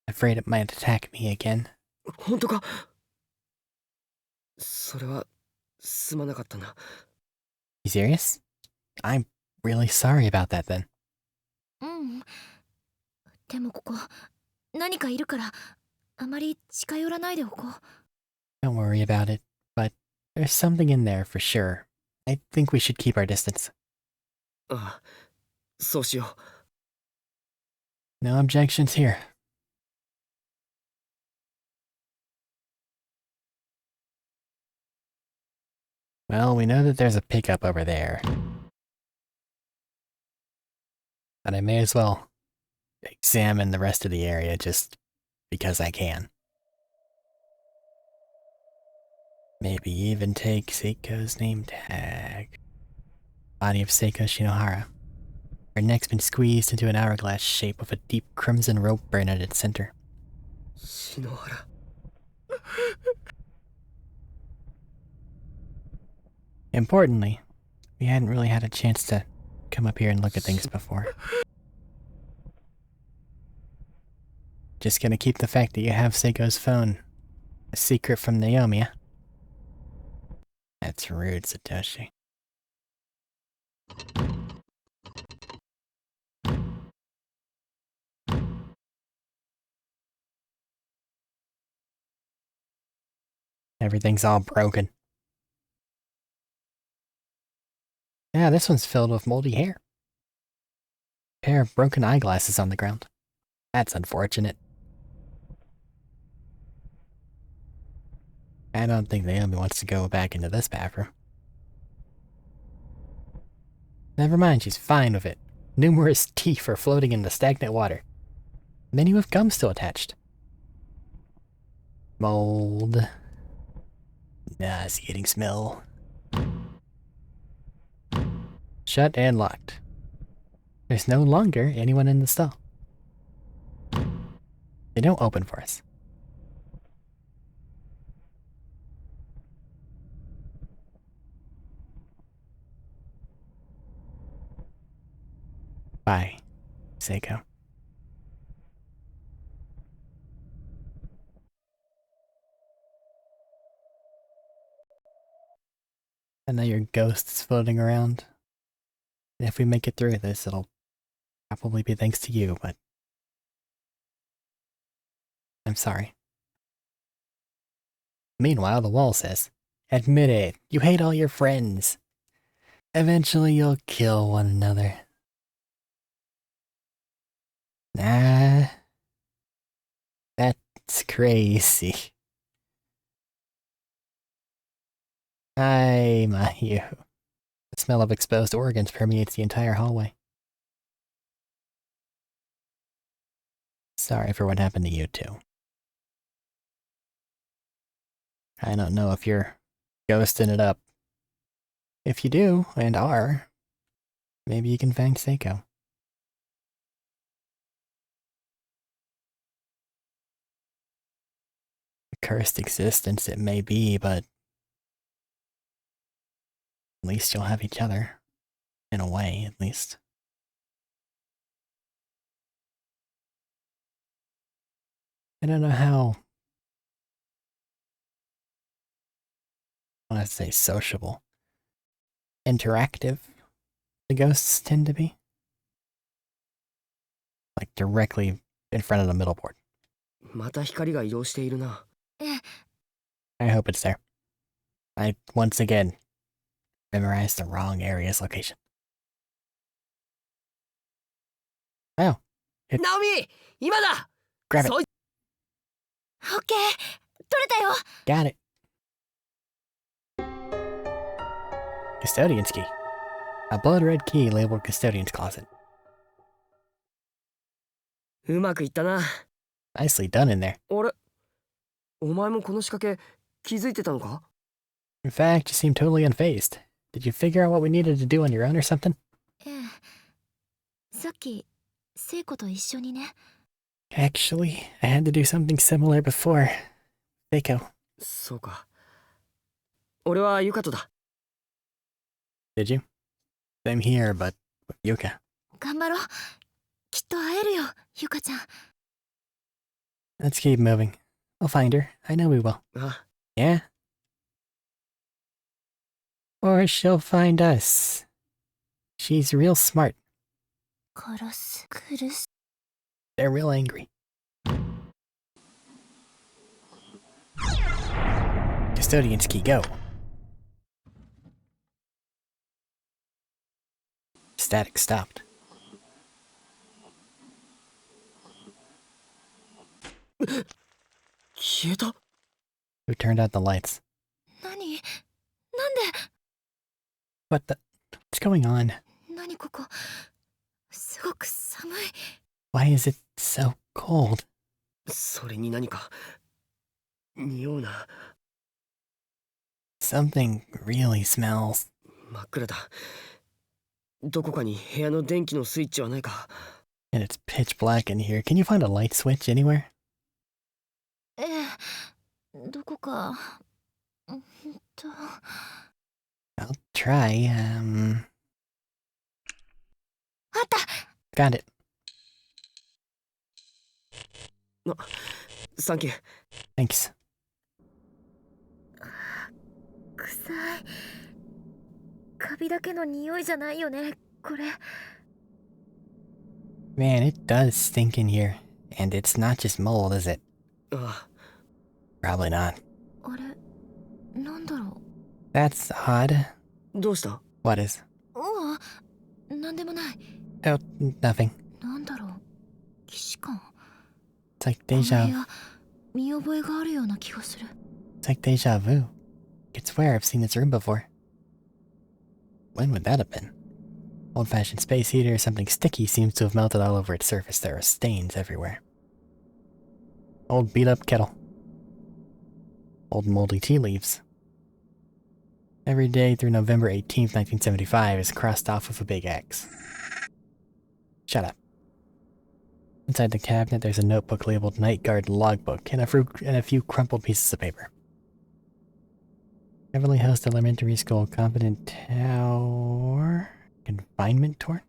afraid it might attack me again. 本当か？それはすまなかったな。 You serious? I'm really sorry about that then. うん。でもここ何かいるからあまり近寄らないでおこう。 Don't worry about it, but there's something in there for sure. I think we should keep our distance. ああ、そうしよ No objections here. Well, we know that there's a pickup over there. But I may as well examine the rest of the area just because I can. Maybe even take Seiko's name tag. Body of Seiko Shinohara. Her neck's been squeezed into an hourglass shape with a deep crimson rope burn at its center. う。篠原。 Importantly, we hadn't really had a chance to come up here and look at things before. Just gonna keep the fact that you have Seiko's phone a secret from Naomi, huh? That's rude, Satoshi. Everything's all broken. Yeah, this one's filled with moldy hair. Pair of broken eyeglasses on the ground. That's unfortunate. I don't think Naomi wants to go back into this bathroom. Never mind, she's fine with it. Numerous teeth are floating in the stagnant water. Many with gum still attached. Mold. Nauseating smell. Shut and locked. There's no longer anyone in the stall. They don't open for us. Bye, Seiko. I know your ghost is floating around. And if we make it through this, it'll probably be thanks to you, but I'm sorry. Meanwhile, the wall says, admit it, you hate all your friends. Eventually you'll kill one another. Nah. That's crazy. Hi, Mayu. The smell of exposed organs permeates the entire hallway. Sorry for what happened to you two. I don't know if you're ghosting it up. If you do, and are, maybe you can thank Seiko. A cursed existence it may be, but at least you'll have each other. In a way, at least. I don't know how... I want to say sociable. Interactive the ghosts tend to be. Like directly in front of the middle board. また光が移動しているな。I hope it's there. I, once again, memorized the wrong area's location. Oh. ナオミ、今だ。 Grab it. オッケー、取れたよ。 Got it. Custodian's key. A blood red key labeled custodian's closet. うまくいったな。 Nicely done in there. あれ、お前もこの仕掛け気づいてたのか？ In fact, you seem totally unfazed. Did you figure out what we needed to do on your own or something? さっき聖子と一緒にね。 Actually, I had to do something similar before. Seiko. そうか。俺はユカとだ。 Did you? Same here, but with Yuka. 頑張ろう。きっと会えるよ、ゆかちゃん。 Let's keep moving. We'll find her. I know we will. あ、 Yeah? Or she'll find us. She's real smart. 殺す。苦す。 They're real angry. Custodian's key, go. Static stopped. 消えた。 Who turned out the lights? 何？なんで？ What the? What's going on? 何ここ？すごく寒い。 Why is it so cold? それに何か匂うな。 Something really smells. 真っ暗だ。どこかに部屋の電気のスイッチはないか。 And it's pitch black in here. Can you find a light switch anywhere? どこか。I'll try. あった。 Got it. サンキュー。 Thanks. 臭い。カビだけの匂いじゃないよね、これ。 Man, it does stink in here. And it's not just mold, is it? ああ、 Probably not. あれ、なんだろ That's odd. どうした？ What is? う？なんでもない。 Oh, nothing. なんだろう。既視感。 It's like この deja. 部屋、見覚えがあるような気がする。 It's like deja vu. I swear I've seen this room before. When would that have been? Old-fashioned space heater or something sticky seems to have melted all over its surface. There are stains everywhere. Old beat-up kettle. Old moldy tea leaves. Every day through November 18th, 1975 is crossed off with a big X. Shut up. Inside the cabinet, there's a notebook labeled Night Guard Logbook and a few crumpled pieces of paper. Beverly Hills Elementary School Confident Tower Confinement Tour?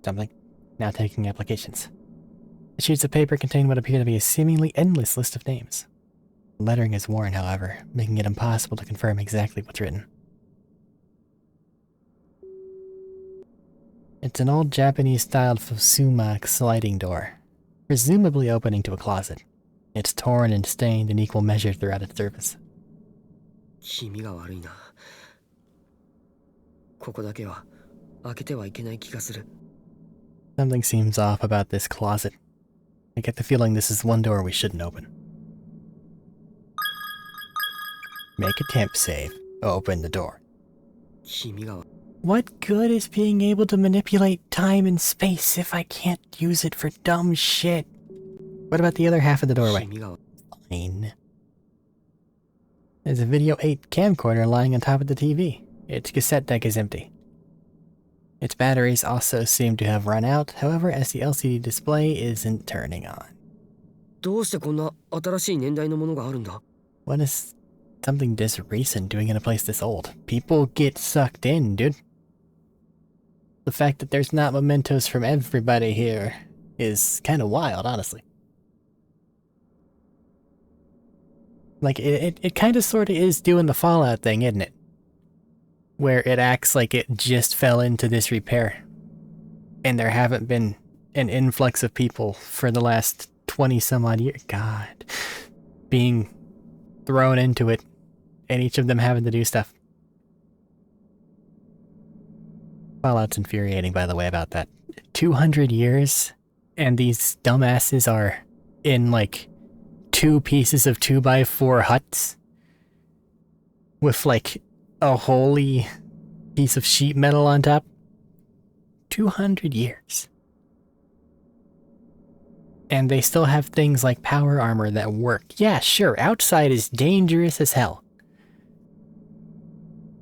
Something. Now taking applications. The sheets of paper contain what appear to be a seemingly endless list of names. The lettering is worn, however, making it impossible to confirm exactly what's written. It's an old Japanese-styled Fusuma sliding door, presumably opening to a closet. It's torn and stained in equal measure throughout its surface. 気味が悪いな。ここだけは開けてはいけない気がする。 Something seems off about this closet. I get the feeling this is one door we shouldn't open. Make a temp save. Open the door. 気味が What good is being able to manipulate time and space if I can't use it for dumb shit? What about the other half of the doorway? 気味が Fine. There's a Video 8 camcorder lying on top of the TV. Its cassette deck is empty. Its batteries also seem to have run out, however, as the LCD display isn't turning on. どうしてこんな新しい年代のものがあるんだ？ What is something this recent doing in a place this old? People get sucked in, dude. The fact that there's not mementos from everybody here is kind of wild, honestly. Like, it kind of sort of is doing the Fallout thing, isn't it? where it acts like it just fell into disrepair. And there haven't been an influx of people for the last 20 some odd years. God. Being thrown into it, and each of them having to do stuff. Fallout's infuriating, by the way, about that. 200 years, and these dumbasses are in, like, 2 pieces of 2x4 huts with, like, a holy piece of sheet metal on top. 200 years. And they still have things like power armor that work. Yeah, sure, outside is dangerous as hell.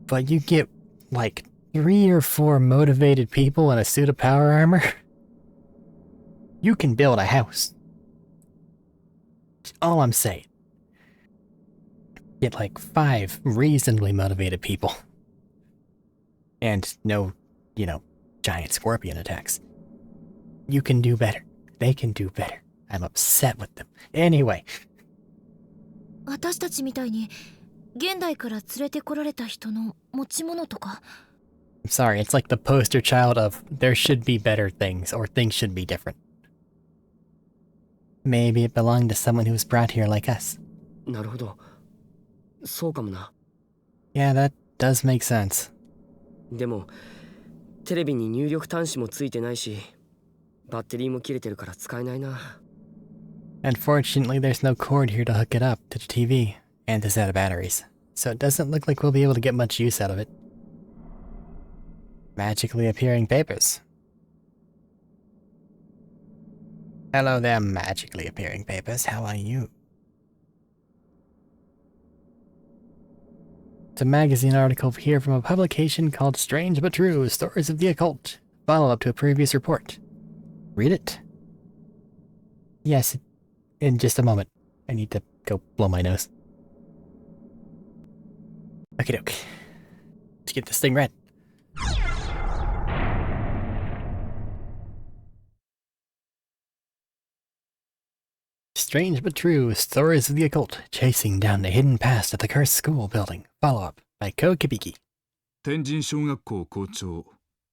But you get, like, 3 or 4 motivated people in a suit of power armor, you can build a house. That's all I'm saying. Get like 5 reasonably motivated people. And no, giant scorpion attacks. You can do better. They can do better. I'm upset with them. Anyway. 私たちみたいに現代から連れてこられた人の持ち物とか。I'm sorry, it's like the poster child of there should be better things, or things should be different. Maybe it belonged to someone who was brought here like us. なるほど。そうかもな。Yeah, that does make sense. でも、テレビに入力端子もついてないし、バッテリーも切れてるから使えないな。Unfortunately, there's no cord here to hook it up to the TV and to set of batteries, so it doesn't look like we'll be able to get much use out of it. Magically appearing papers. Hello there, magically appearing papers. How are you? It's a magazine article here from a publication called Strange But True, Stories of the Occult. Follow-up to a previous report. Read it. Yes, in just a moment. I need to go blow my nose. Okie doke. Let's get this thing read. Strange But True, Stories of the Occult, Chasing Down the Hidden Past at the Cursed School Building. Follow-up by Ko Kibiki. 天神小学校校長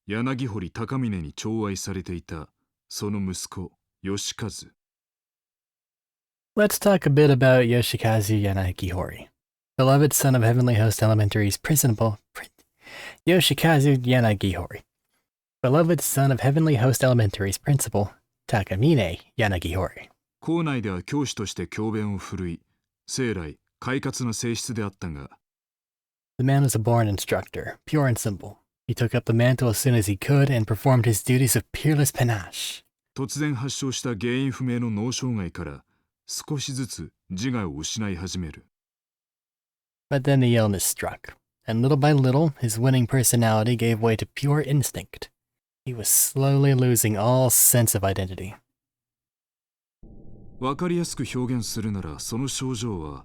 柳堀高峰に寵愛されていたその息子義和。 Let's talk a bit about Yoshikazu Yanagihori, beloved son of Heavenly Host Elementary's principal. Yoshikazu Yanagihori, beloved son of Heavenly Host Elementary's principal, Takamine Yanagihori. 校内では教師として教鞭を振るい、生来快活な性質であったが、 The man was a born instructor, pure and simple. He took up the mantle as soon as he could and performed his duties with peerless panache. 突然発症した原因不明の脳障害から少しずつ自我を失い始める。 But then the illness struck, and little by little, his winning personality gave way to pure instinct. He was slowly losing all sense of identity. わかりやすく表現するならその症状は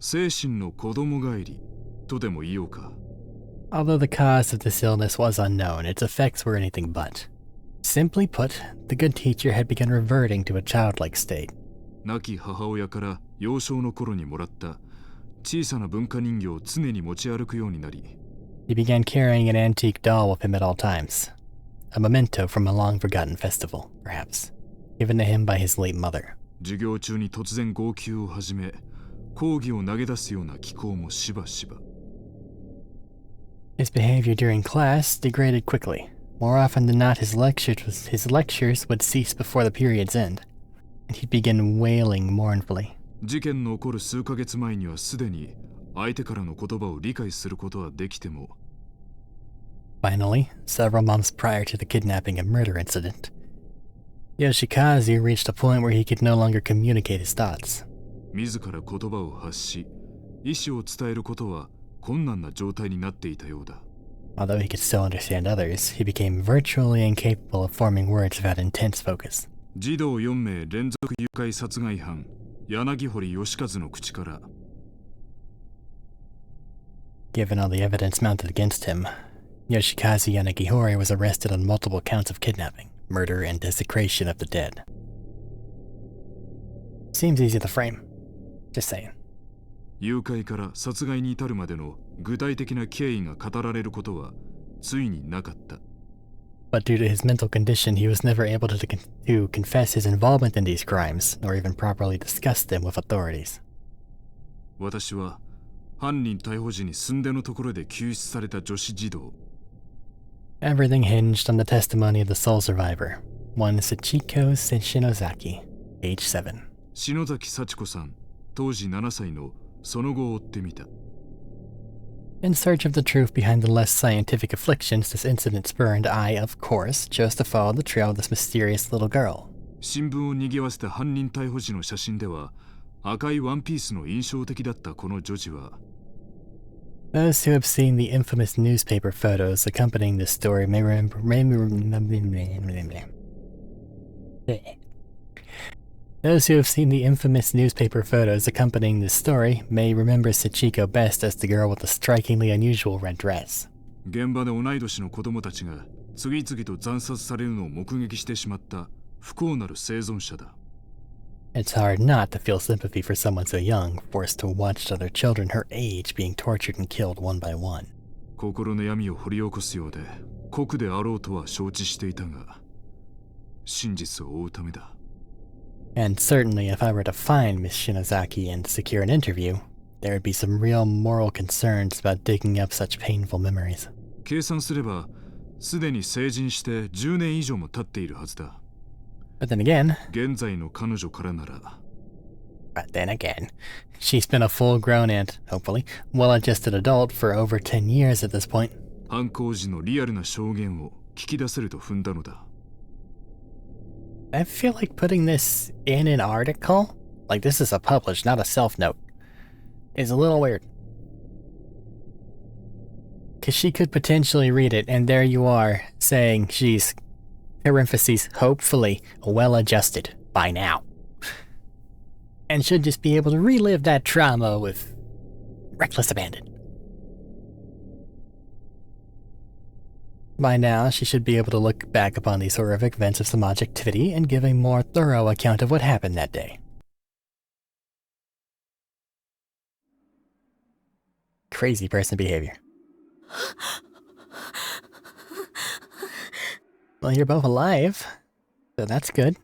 精神の子供返りとでも言おうか。 Although the cause of this illness was unknown, its effects were anything but. Simply put, the good teacher had begun reverting to a childlike state. 亡き母親から幼少の頃にもらった小さな文化人形を常に持ち歩くようになり、 He began carrying an antique doll with him at all times. A memento from a long-forgotten festival, perhaps, given to him by his late mother. 授業中に突然号泣を始め、講義を投げ出すような気候もしばしば。 His behavior during class degraded quickly. More often than not, his lectures would cease before the period's end, and he'd begin wailing mournfully. 事件の起こる数ヶ月前にはすでに相手からの言葉を理解することはできても、 Finally, several months prior to the kidnapping and murder incident, Yoshikazu reached a point where he could no longer communicate his thoughts. 自ら言葉を発し、意思を伝えることは困難な状態になっていたようだ。 Although he could still understand others, he became virtually incapable of forming words without intense focus. 児童4名連続誘拐殺害犯柳堀義和の口から、 Given all the evidence mounted against him, Yoshikazu Yanagihori was arrested on multiple counts of kidnapping, murder, and desecration of the dead. Seems easy to frame. Just saying. 誘拐から殺害に至るまでの具体的な経緯が語られることはついになかった。But due to his mental condition, he was never able to confess his involvement in these crimes, nor even properly discuss them with authorities. 私は犯人逮捕時に寸出のところで救出された女子児童。Everything hinged on the testimony of the sole survivor, one Sachiko Shinozaki, age 7. 篠崎幸子さん、当時7歳のその後を追ってみた。In search of the truth behind the less scientific afflictions this incident spurned, I, of course, chose to follow the trail of this mysterious little girl. 新聞を賑わせた犯人逮捕時の写真では、赤いワンピースの印象的だったこの女児は、Those who have seen the infamous newspaper photos accompanying this story may remember Sachiko best as the girl with the strikingly unusual red dress. 現場で同い年の子供たちが次々と惨殺されるのを目撃してしまった不幸なる生存者だ。It's hard not to feel sympathy for someone so young, forced to watch other children her age being tortured and killed one by one. 心の闇を掘り起こすようで酷であろうとは承知していたが、真実を追うためだ。And certainly if I were to find Miss Shinozaki and secure an interview, there would be some real moral concerns about digging up such painful memories. 計算すれば、すでに成人して10年以上も経っているはずだ。But then again, 現在の彼女からなら。she's been a full-grown and, hopefully, well-adjusted adult for over 10 years at this point. 犯行時のリアルな証言を聞き出せると踏んだのだ。I feel like putting this in an article, like this is a published, not a self-note, is a little weird. Because she could potentially read it, and there you are, saying she's, parentheses, hopefully well-adjusted by now. And should just be able to relive that trauma with reckless abandon. By now, she should be able to look back upon these horrific events of some objectivity and give a more thorough account of what happened that day. Crazy person behavior. Well, you're both alive, so that's good.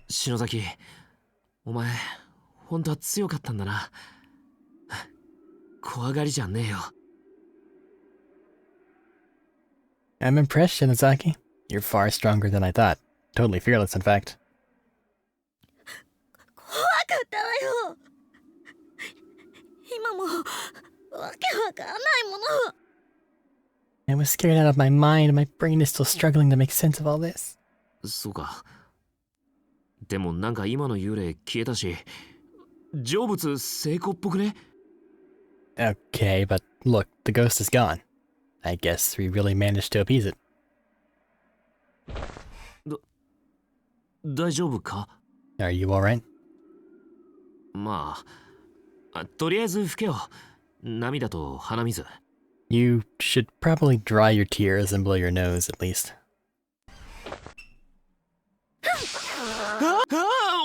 篠崎、お前、本当は強かったんだな。怖がりじゃねえよ。I'm impressed, Shinozaki. You're far stronger than I thought. Totally fearless, in fact. 怖かったわよ。今もわけわかんないもの。I was scared out of my mind, and my brain is still struggling to make sense of all this. そうか。でもなんか今の幽霊消えたし、成仏成功っぽくね？ Okay, but look, the ghost is gone. I guess we really managed to appease it. 大丈夫か？ Are you alright? まあ、とりあえず拭けよ。涙と鼻水。You should probably dry your tears and blow your nose, at least.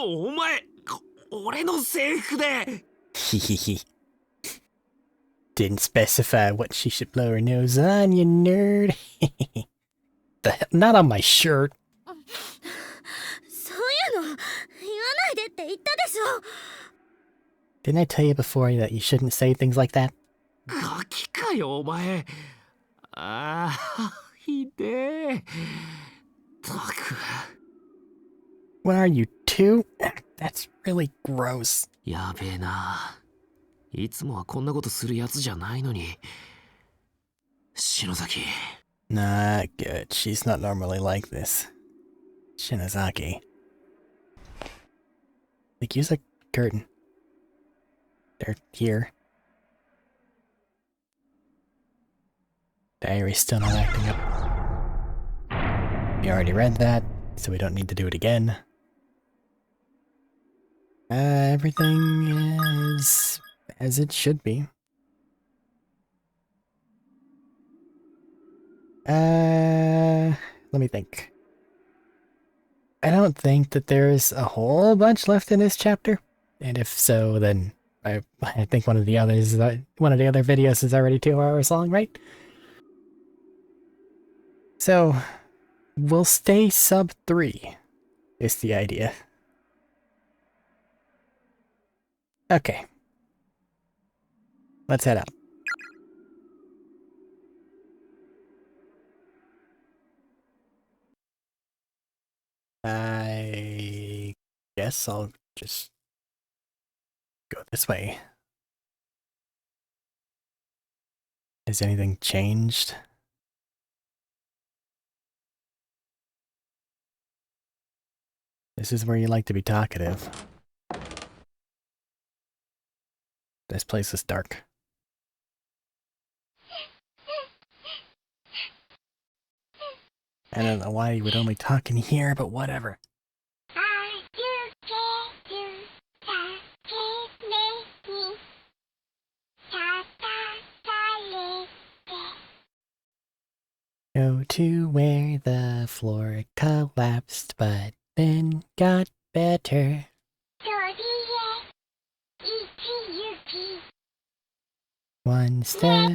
お前、俺の制服で。Hehehe. Didn't specify what she should blow her nose on, you nerd. The hell? Not on my shirt. そういうの言わないでって言ったでしょ。 Didn't I tell you before that you shouldn't say things like that? ガキかよ、お前。ああ、ひでえ。ったく。What are you, 2? That's really gross. やべえな。いつもはこんなことするやつじゃないのに。篠崎。Not good. She's not normally like this. Shinozaki. Like, use a curtain. They're here. Diary's still not acting up. We already read that, so we don't need to do it again. Everything is as it should be. Let me think. I don't think that there's a whole bunch left in this chapter. And if so, then I think one of the other videos is already 2 hours long, right? So we'll stay sub 3 is the idea. Okay. Let's head up. I guess I'll just go this way. Has anything changed? This is where you like to be talkative. This place is dark. I don't know why you would only talk in here, but whatever. Go to where the floor collapsed, but then got better. One step.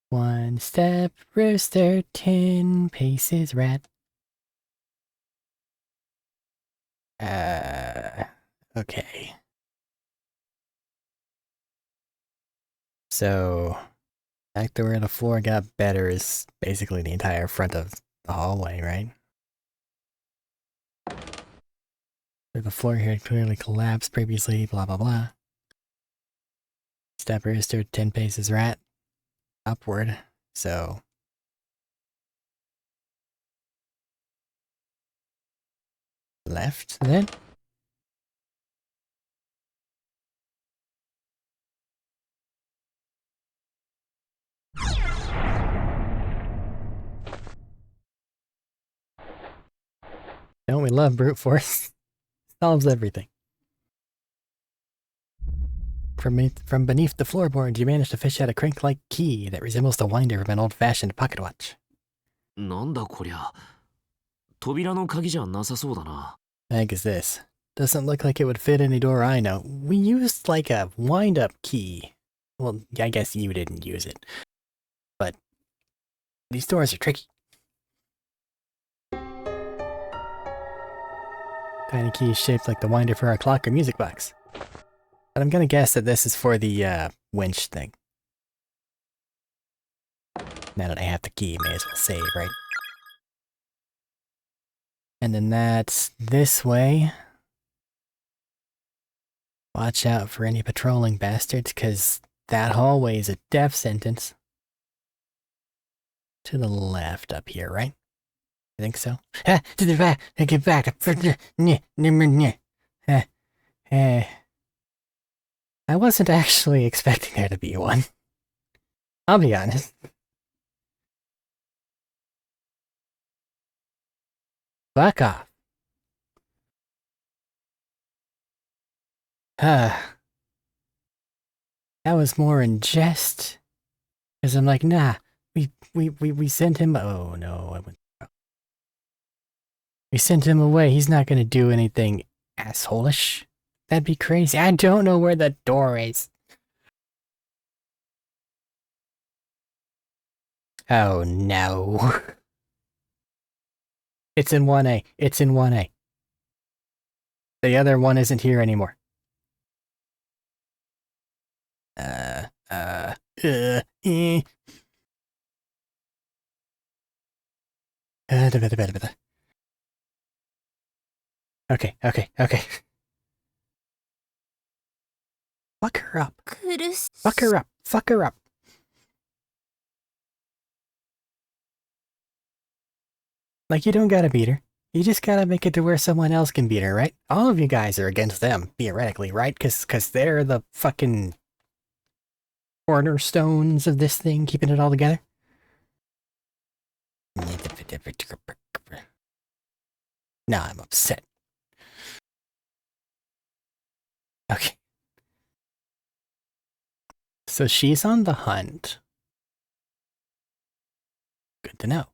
One step, rooster, 10 paces, rat. Okay. So, back to where the floor got better is basically the entire front of the hallway, right? Where the floor here had clearly collapsed previously, blah blah blah. Step rooster, 10 paces, rat. Upward, so... left, then? Don't we love brute force? Solves everything. From beneath the floorboards, you manage to fish out a crank-like key that resembles the winder of an old-fashioned pocket watch. なんだこりゃ。扉の鍵じゃなさそうだな。 The heck is this? Doesn't look like it would fit any door I know. We used like a wind-up key. Well, I guess you didn't use it. But these doors are tricky. Tiny key shaped like the winder for our clock or music box. But I'm gonna guess that this is for the winch thing. Now that I have the key, may as well save, right? And then that's this way. Watch out for any patrolling bastards, because that hallway is a death sentence. To the left up here, right? I think so. To the back! Get back! I wasn't actually expecting there to be one. I'll be honest. Fuck off. That was more in jest. Because I'm like, nah, we sent him. Oh no, I went. We sent him away. He's not gonna do anything asshole-ish. That'd be crazy. I don't know where the door is. Oh no. It's in 1A. It's in 1A. The other one isn't here anymore. Okay. Fuck her up. Fuck her up. Fuck her up. Like, you don't gotta beat her. You just gotta make it to where someone else can beat her, right? All of you guys are against them, theoretically, right? Cause they're the fucking cornerstones of this thing, keeping it all together. Now I'm upset. Okay. So she's on the hunt. Good to know.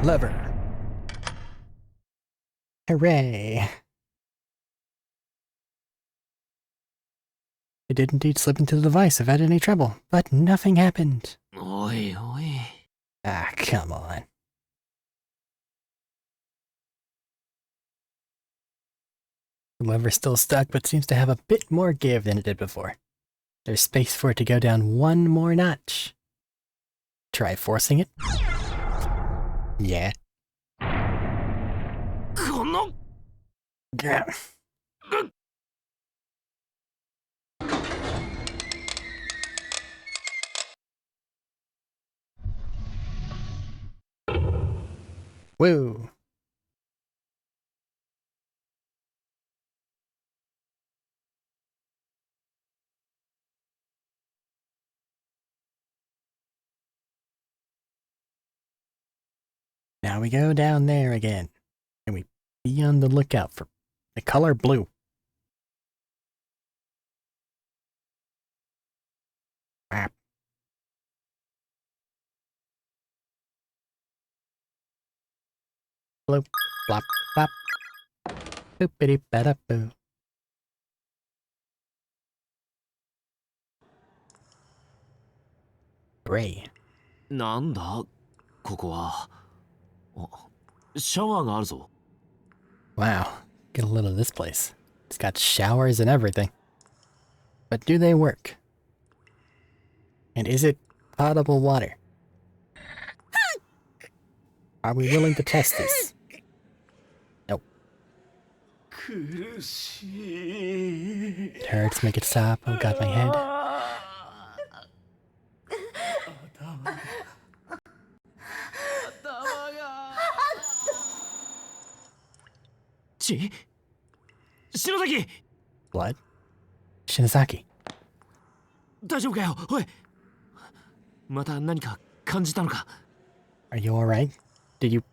Lever. Hooray. I did indeed slip into the device without any trouble, but nothing happened. おいおい。 Ah, come on. The lever's still stuck, but seems to have a bit more give than it did before. There's space for it to go down one more notch. Try forcing it? Yeah. この Grab. Woo. Now we go down there again, and we be on the lookout for the color blue. Ah. Bloop, blop, blop. Boopity bada boo. Gray. なんだここは。あ、シャワーがあるぞ。 Wow, get a load of this place. It's got showers and everything. But do they work? And is it potable water? Are we willing to test this? Nope. It hurts, make it stop. Oh god, my head. 篠崎 Blood? Shinozaki. 大丈夫かよおいまた何か感じたのか Are you alright? Did you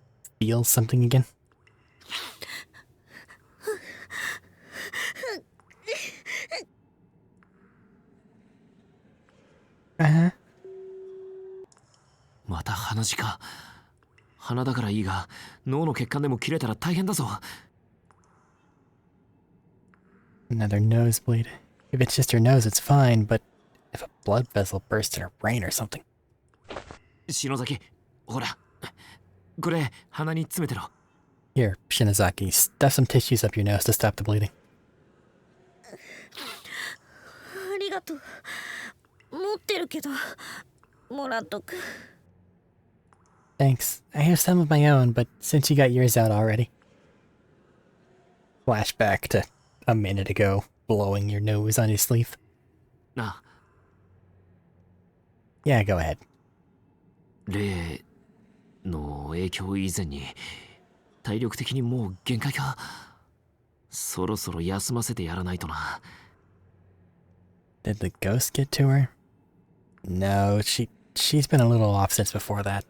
feel something again? Uh-huh. また鼻血か鼻だからいいが脳の血管でも切れたら大変だぞ Another nosebleed. If it's just your nose, it's fine, but if a blood vessel bursts in her brain or something. 篠崎ほらこれ鼻に詰めてろ Here, Shinozaki, stuff some tissues up your nose to stop the bleeding. ありがとう。持ってるけど、もらっとく。 Thanks. I have some of my own, but since you got yours out already. Flashback to a minute ago, blowing your nose on his sleeve. な Yeah, go ahead. 例の影響以前に体力的にもう限界かそろそろ休ませてやらないとな Did the ghost get to her? No, she's been a little off since before that.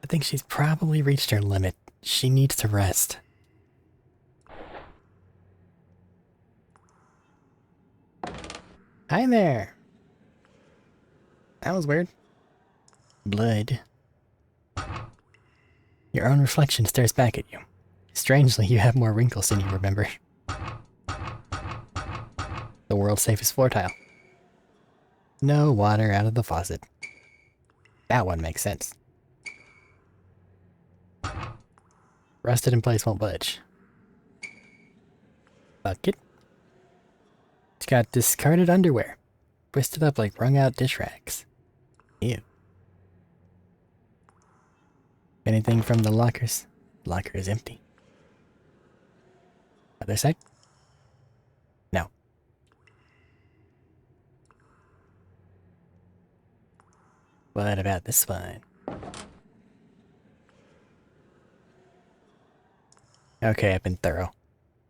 I think she's probably reached her limit. She needs to rest. Hi there. That was weird. Blood. Your own reflection stares back at you. Strangely, you have more wrinkles than you remember. The world's safest floor tile. No water out of the faucet. That one makes sense. Rusted in place won't budge. Bucket. It's got discarded underwear. Twisted up like wrung out dish rags. Ew. Anything from the lockers? Locker is empty. Other side? No. What about this one? Okay, I've been thorough.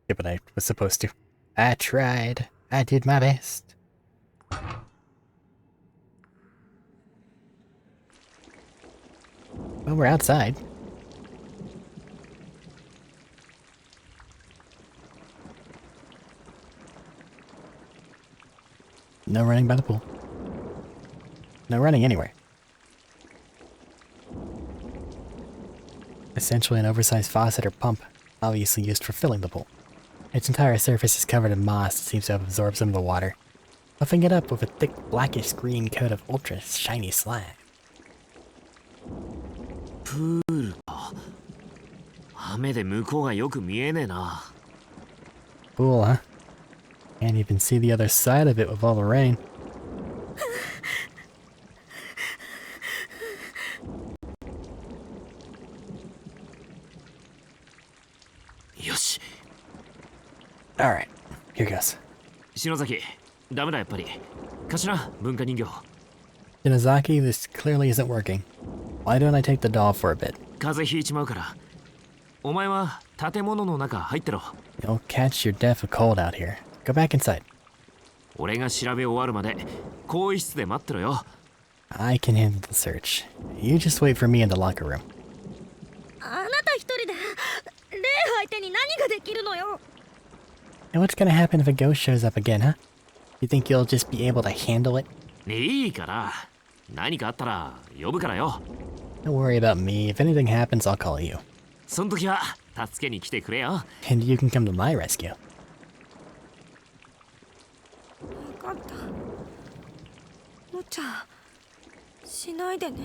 Did what I was supposed to. I tried. I did my best. Well, we're outside. No running by the pool. No running anywhere. Essentially an oversized faucet or pump, obviously used for filling the pool. Its entire surface is covered in moss and seems to have absorbed some of the water, puffing it up with a thick blackish green coat of ultra shiny slime. プールか。雨で向こうがよく見えねえな。Cool, huh? Can't even see the other side of it with all the rain. Yosh. Alright, here goes. 篠崎、ダメだやっぱり。貸しな、文化人形。 Shinozaki, this clearly isn't working. Why don't I take the doll for a bit? 風邪ひいちまうから。お前は建物の中入ってろ。 You'll catch your death of cold out here. Go back inside. 俺が調べ終わるまで更衣室で待ってろよ。 I can handle the search. You just wait for me in the locker room. あなた一人で霊相手に何ができるのよ。 And what's gonna happen if a ghost shows up again, huh? You think you'll just be able to handle it? いいから。何かあったら呼ぶからよ。 Don't worry about me. If anything happens, I'll call you. その時は助けに来てくれよ。 And you can come to my rescue. 分かった。無茶しないでね。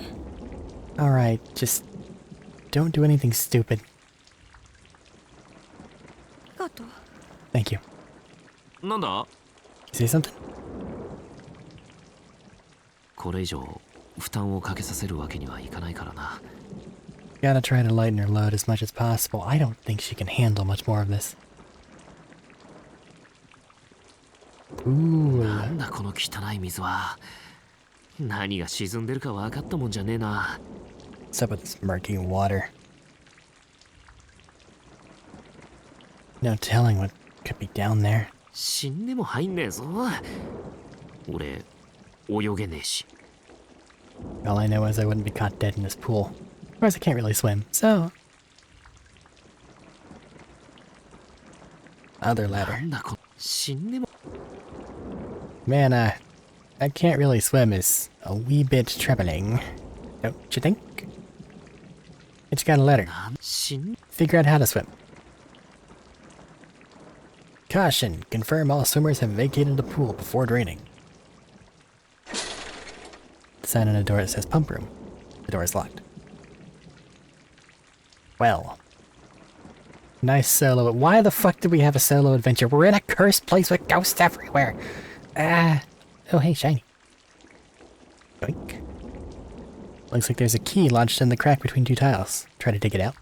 Alright, just don't do anything stupid. ありがとう。 Thank you. なんだ？ You say something? これ以上負担をかけさせるわけにはいかないからな。 Gotta try to lighten her load as much as possible. I don't think she can handle much more of this. Ooh. なんだこの汚い水は。何が沈んでるか分かったもんじゃねえな。 What's up with this murky water? No telling what could be down there. 死んでも入んねえぞ。俺泳げねえし。 All I know is I wouldn't be caught dead in this pool. Of course, I can't really swim, so... Other な ladder. んだこ死んでも。 Man, I can't really swim is a wee bit troubling. Don't you think? I just got a ladder. 死ん Figure out how to swim. Caution! Confirm all swimmers have vacated the pool before draining. The sign on the door that says pump room. The door is locked. Well. Nice solo. Why the fuck did we have a solo adventure? We're in a cursed place with ghosts everywhere. Oh hey, shiny. Yoink. Looks like there's a key lodged in the crack between two tiles. Try to dig it out.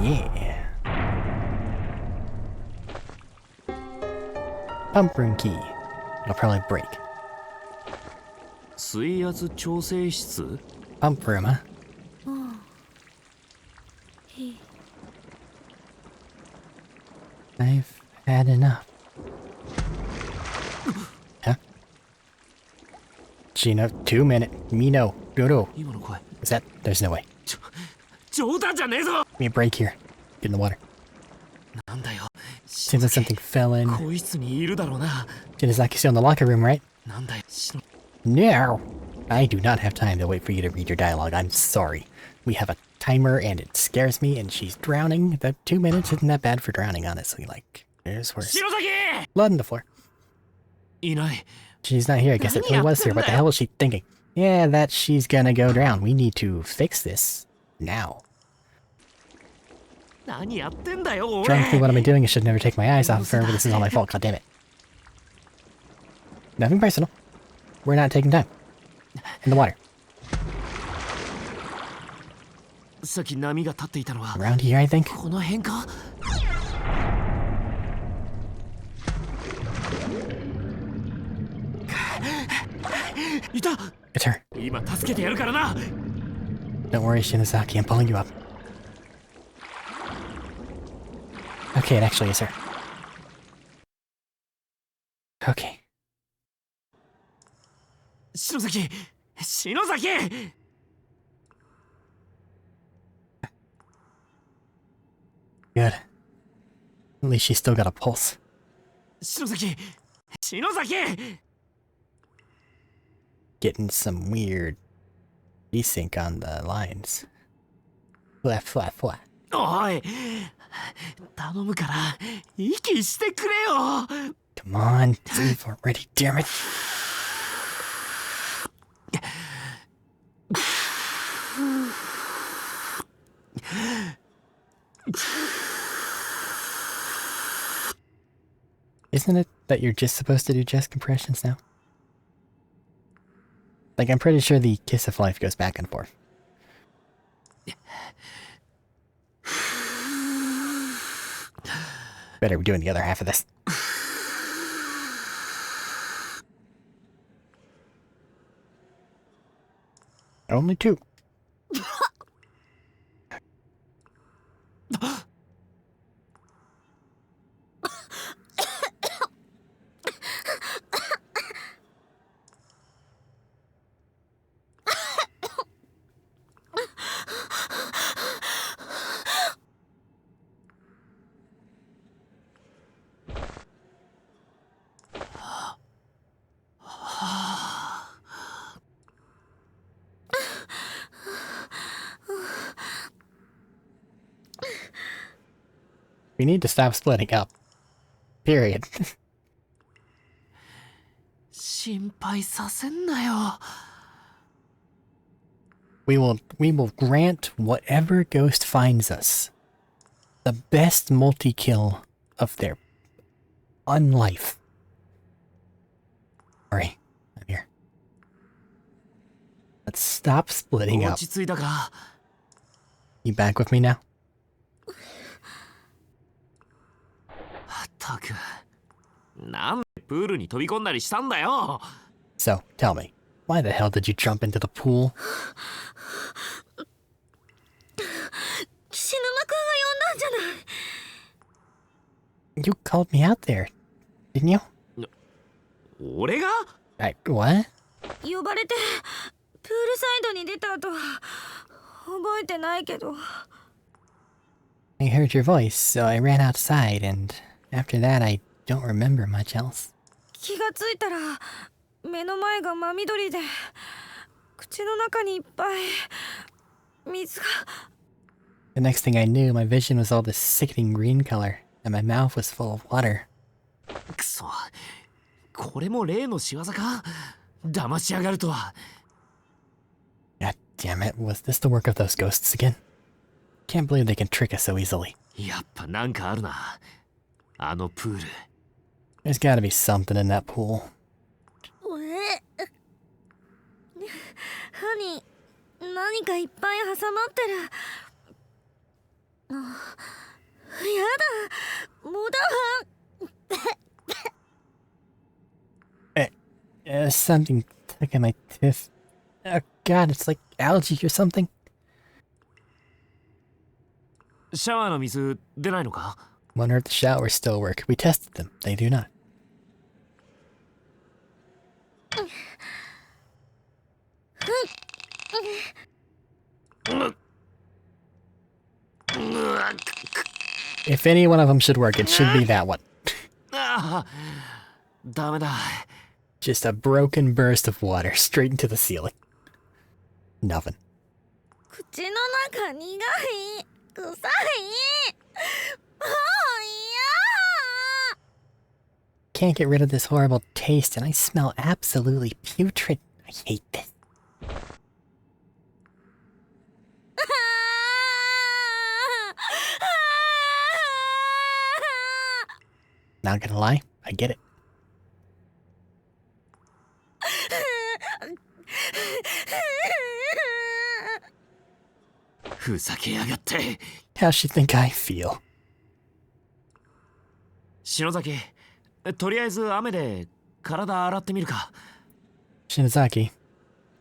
Yeah. Pump room key. It'll probably break. 水圧調整室？ Pump room, huh? いい。 I've had enough. Huh? Gino, 2 minute. Me no. Dodo. 今の声。 Is that? There's no way. 冗談じゃねえぞ。 Give me a break here. Get in the water. なんだよ。 Seems like something fell in. 更衣室にいるだろうな。 Shinazaki's still in the locker room, right? なんだよ。No! I do not have time to wait for you to read your dialogue. I'm sorry. We have a timer and it scares me and she's drowning. The 2 minutes isn't that bad for drowning, honestly. Like, there's worse. 篠崎！ Blood on the floor. いない。 She's not here. I guess it really was here. What the hell was she thinking? Yeah, that she's gonna go drown. We need to fix this. Now. 何やってんだよ、 Frankly, 俺。 what am I doing? I should never take my eyes off of her, but this is all my fault. God damn it. Nothing personal. We're not taking time. In the water. さっき波が立っていたのは Around here, I think. この辺か？いた！ It's her. 今助けてやるからな。 Don't worry, Shinozaki. I'm pulling you up. Okay, it actually is her. Okay. 篠崎！篠崎！ Good. At least she's still got a pulse. 篠崎！篠崎！ Getting some weird desync on the lines. Fwa, fwa, fwa. おい、頼むから息してくれよ。 Come on, breathe already, damn it. Isn't it that you're just supposed to do chest compressions now? Like, I'm pretty sure the kiss of life goes back and forth. Better be doing the other half of this. Only 2. We need to stop splitting up. Period. 心配させんなよ。 We will grant whatever ghost finds us the best multi-kill of their unlife. Sorry, I'm here. Let's stop splitting 落 up. ち着いたか。 You back with me now? ったく、なんでプールに飛び込んだりしたんだよ。 So, tell me, why the hell did you jump into the pool? 死ぬまくんが呼んだんじゃない。 You called me out there, didn't you? 俺が？ What? 呼ばれてプールサイドに出た後覚えてないけど。 I heard your voice, so I ran outside, and after that I don't remember much else. 気がついたら目の前が真緑で口の中にいっぱい水が。 The next thing I knew, my vision was all this sickening green color, and my mouth was full of water. くそ、これも例の仕業か？騙しやがるとは。 God damn it, was this the work of those ghosts again? Can't believe they can trick us so easily. やっぱなんかあるな。あのプール。 There's gotta be something in that pool. 歯に何かいっぱい挟まってる。やだ、もだわ。Something stuck in my tooth. Oh god, it's like algae or something. シャワーの水出ないのか？ Wonder if the showers still work. We tested them. They do not. If any one of them should work, it should be that one. ああ、ダメだ。 Just a broken burst of water straight into the ceiling. Nothing. 口の中苦い、臭い。もう嫌。 Can't get rid of this horrible taste, and I smell absolutely putrid. I hate this. Not gonna lie, I get it. ふざけやがって。 How she think I feel? 篠崎、とりあえず雨で体洗ってみるか。 Shinozaki,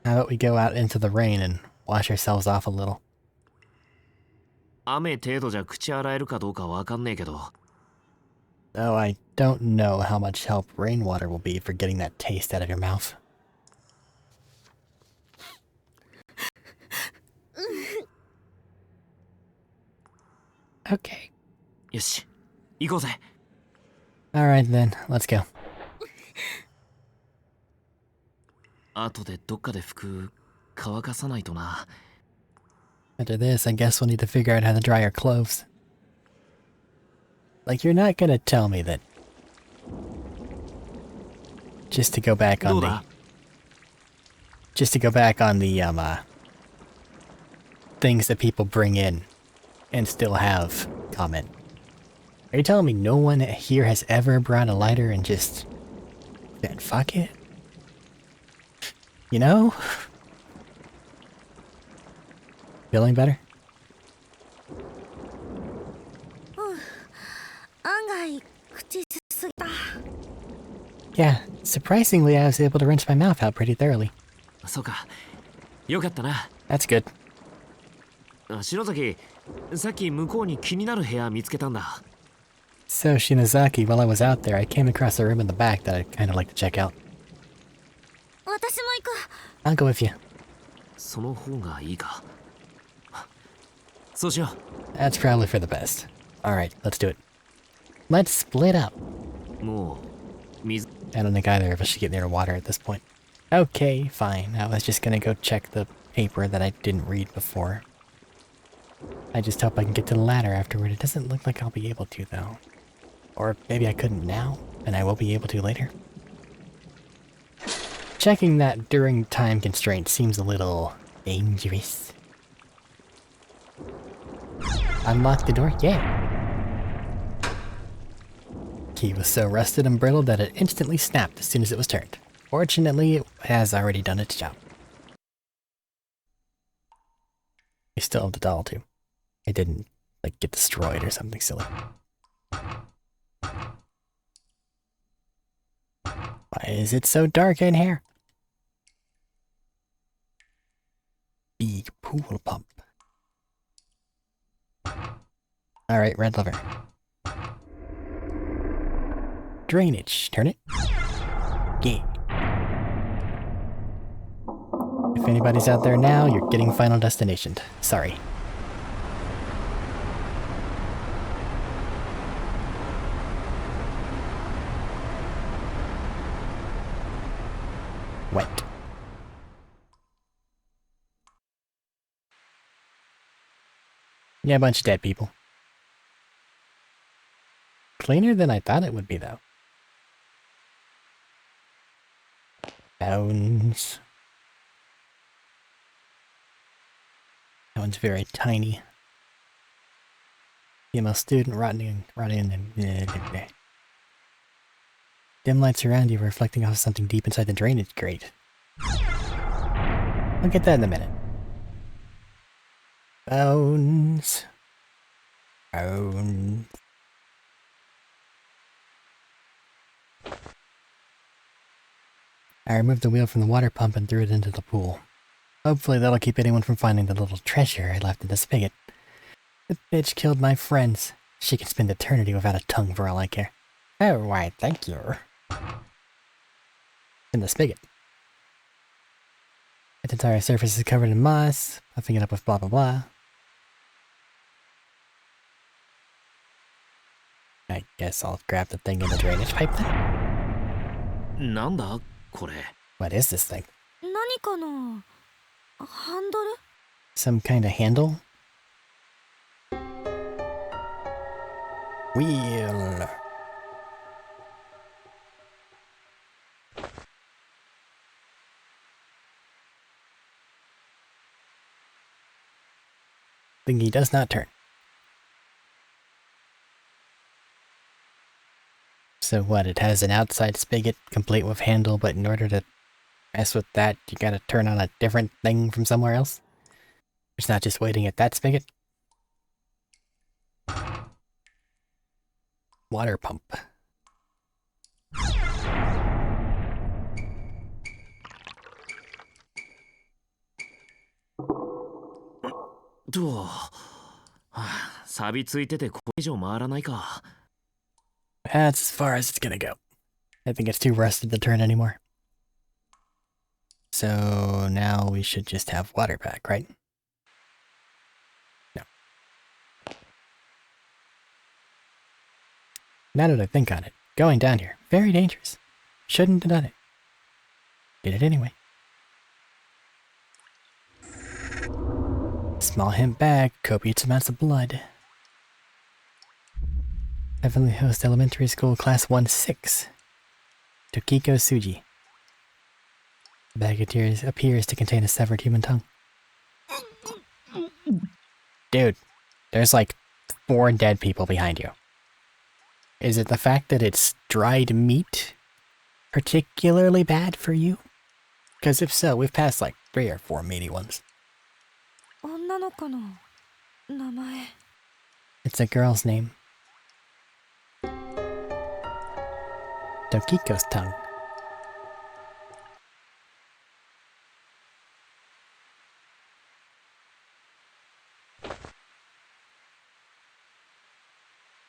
how about we go out into the rain and wash ourselves off a little? 雨程度じゃ口洗えるかどうかわかんねえけど。 Though I don't know how much help rainwater will be for getting that taste out of your mouth. Okay. よし、行こうぜ。 Alright then, let's go. 後でどっかで服乾かさないとな。After this, I guess we'll need to figure out how to dry our clothes. Like, you're not gonna tell me that... Just to go back on the... Just to go back on the, things that people bring in and still have comment. Are you telling me no one here has ever brought a lighter and just said, fuck it? You know? Feeling better? 案外口すすぎた。 Yeah, surprisingly I was able to rinse my mouth out pretty thoroughly. そうか。よかったな。 That's good. 篠崎、さっき向こうに気になる部屋見つけたんだ。 So, Shinozaki, while I was out there, I came across a room in the back that I'd kind of like to check out. 私も行く。 I'll go with you. その方がいいか。そうしよ That's probably for the best. Alright, let's do it. Let's split up. う。もう、水。 I don't think either of us should get near water at this point. Okay, fine. I was just gonna go check the paper that I didn't read before. I just hope I can get to the ladder afterward. It doesn't look like I'll be able to, though. Or maybe I couldn't now, and I will be able to later. Checking that during time constraints seems a little dangerous. Unlock the door? Yeah. Key was so rusted and brittle that it instantly snapped as soon as it was turned. Fortunately, it has already done its job. I still have the doll, too. It didn't, like, get destroyed or something silly. Why is it so dark in here? Big pool pump. Alright, red lever. Drainage. Turn it. Yeah. If anybody's out there now, you're getting Final Destination. Sorry. Wet. Yeah, a bunch of dead people. Cleaner than I thought it would be, though. Bones. That one's very tiny. Female student rotting and dim lights around you reflecting off something deep inside the drainage grate. I'll get that in a minute. Bones. Bones. I removed the wheel from the water pump and threw it into the pool. Hopefully that'll keep anyone from finding the little treasure I left in the spigot. The bitch killed my friends. She can spend eternity without a tongue for all I care. Oh, why, thank you. In the spigot. Its entire surface is covered in moss, puffing it up with blah blah blah. I guess I'll grab the thing in the drainage pipe then. なんだこれ。 What is this thing? 何かな。ハンドル？ Some kind of handle? Wheel. Thingy does not turn. So what, it has an outside spigot complete with handle, but in order to mess with that, you gotta turn on a different thing from somewhere else? It's not just waiting at that spigot? Water pump. That's 錆びついててこれ以上回らないか。 That's as far as it's gonna go. I think it's too rusted to turn anymore. So now we should just have water back, right? No. Now that I think on it, going down here, very dangerous. Shouldn't have done it. Did it anyway. Small hint bag, copious amounts of blood. Heavenly Host Elementary School Class 1-6. Tokiko Suji. The bag appears to contain a severed human tongue. Dude, there's like 4 dead people behind you. Is it the fact that it's dried meat particularly bad for you? Because if so, we've passed like 3 or 4 meaty ones. 女の子の名前。 It's a girl's name. Tokiko's tongue.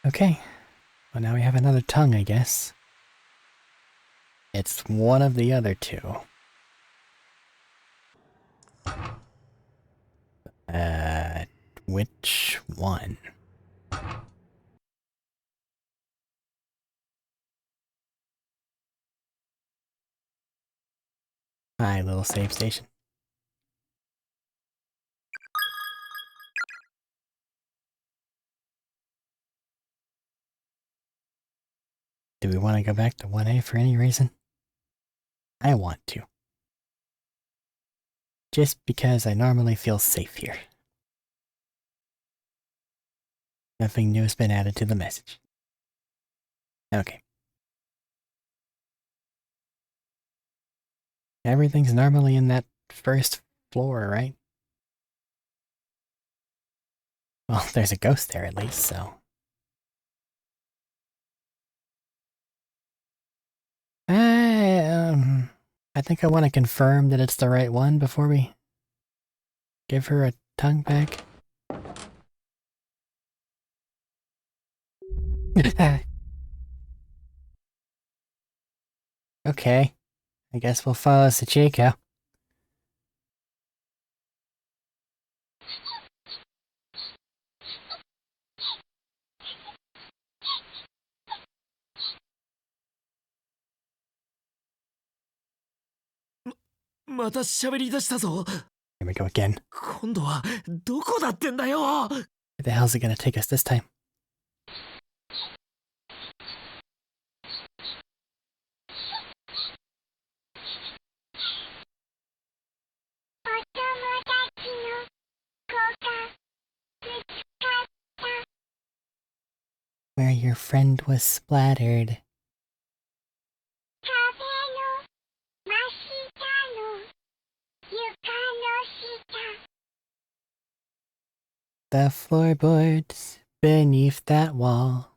Okay. Well, now we have another tongue, I guess. It's one of the other 2. Which one? Hi, little save station. Do we want to go back to 1A for any reason? I want to. Just because I normally feel safe here. Nothing new has been added to the message. Okay. Everything's normally in that first floor, right? Well, there's a ghost there at least, so... I think I want to confirm that it's the right one before we give her a tongue back. Okay, I guess we'll follow Sachiko.また喋り出したぞ。 Here we go again. 今度はどこだってんだよ。 Where the hell's it gonna take us this time? Where your friend was splattered. The floorboards beneath that wall.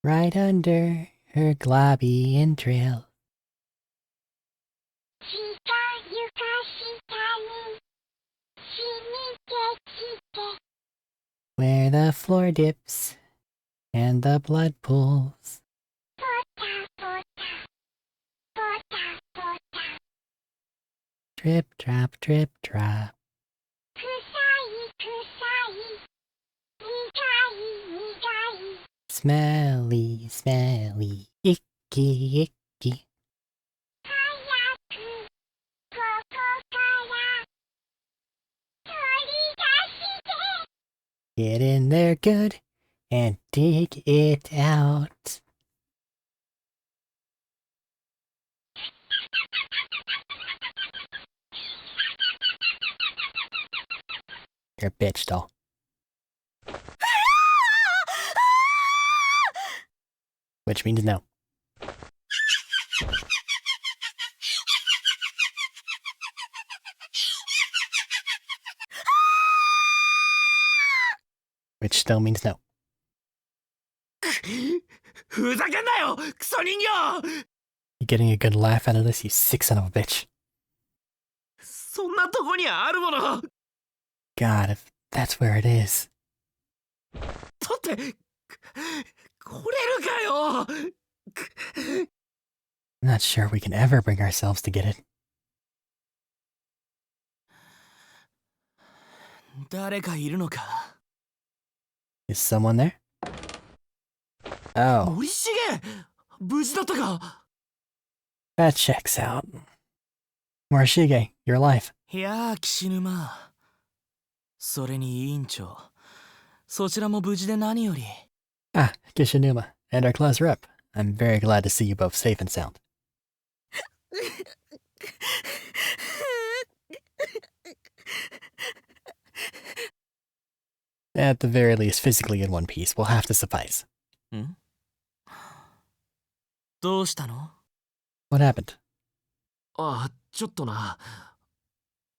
Right under her globby entrail. Where the floor dips and the blood pools. Drip, drop, drip, drop. Smelly, smelly, icky, icky. Get in there good and dig it out. You're a bitch, doll. Which means no. Which still means no. ふざけんなよ、クソ人形。 You getting a good laugh out of this, you sick son of a bitch. そんなとこにあるもの。 God, if that's where it is. 取って、これるかよ。 I'm not sure we can ever bring ourselves to get it. 誰かいるのか。 Is someone there? Oh. 森重、無事だったか。 That checks out. Morishige, you're alive. いやー、岸沼。それに委員長。そちらも無事で何より。Ah, Kishinuma, and our class rep. I'm very glad to see you both safe and sound. At the very least, physically in one piece will have to suffice. ん？どうしたの？ What happened? あ、ちょっとな。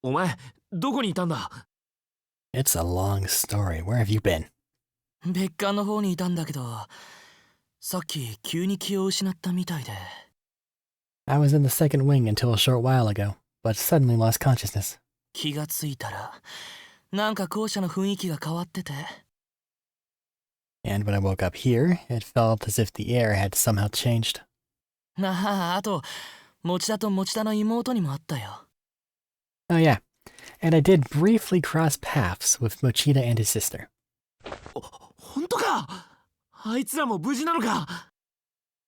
お前、どこにいたんだ？ It's a long story. Where have you been? 別館の方にいたんだけど、さっき急に気を失ったみたいで。I was in the second wing until a short while ago, but suddenly lost consciousness. 気がついたら、なんか校舎の雰囲気が変わってて。And when I woke up here, it felt as if the air had somehow changed. あと、持田と持田の妹にもあったよ。Oh yeah, and I did briefly cross paths with Mochida and his sister. 本当か？あいつらも無事なのか？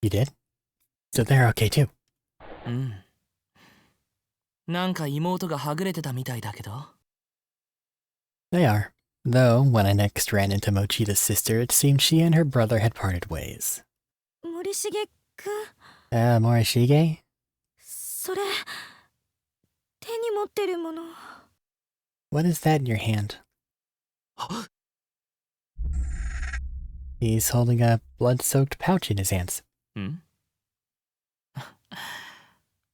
You did? So they're okay too. うん。なんか妹がはぐれてたみたいだけど。They are. Though, when I next ran into Mochida's sister, it seemed she and her brother had parted ways. 森重くん、 Morishige? それ手に持ってるもの。 What is that in your hand? He's holding a blood-soaked pouch in his hands. ん？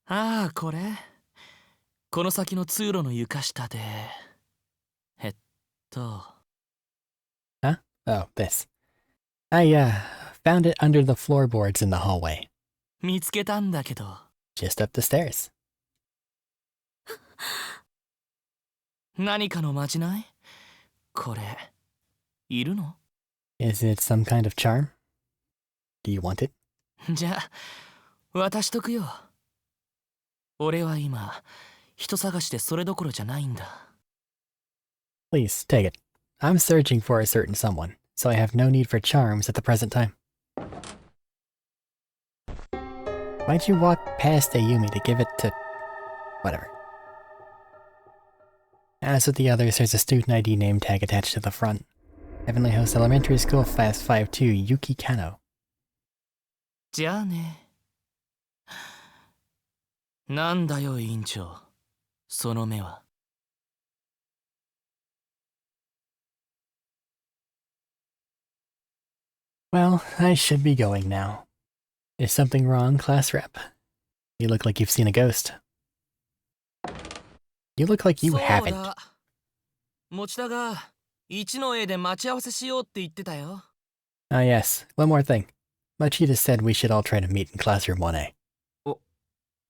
ああ、これ。この先の通路の床下で。Huh? Oh, this. I found it under the floorboards in the hallway. 見つけたんだけど。 Just up the stairs. 何かのまじない？これ、いるの？ Is it some kind of charm? Do you want it? じゃあ、渡しとくよ。俺は今、人探しでそれどころじゃないんだ。 Please, take it. I'm searching for a certain someone, so I have no need for charms at the present time. Why'd you walk past Ayumi to give it to... whatever. As with the others, there's a student ID name tag attached to the front. Heavenly Host Elementary School Fast 52 Yuki Kano. じゃあね。なんだよ、委員長。その目は。Well, I should be going now. Is something wrong, class rep? You look like you've seen a ghost. You look like you そう haven't. だ。持田が一の A で待ち合わせしようって言ってたよ。 Ah yes, one more thing. Mochida said we should all try to meet in classroom 1A.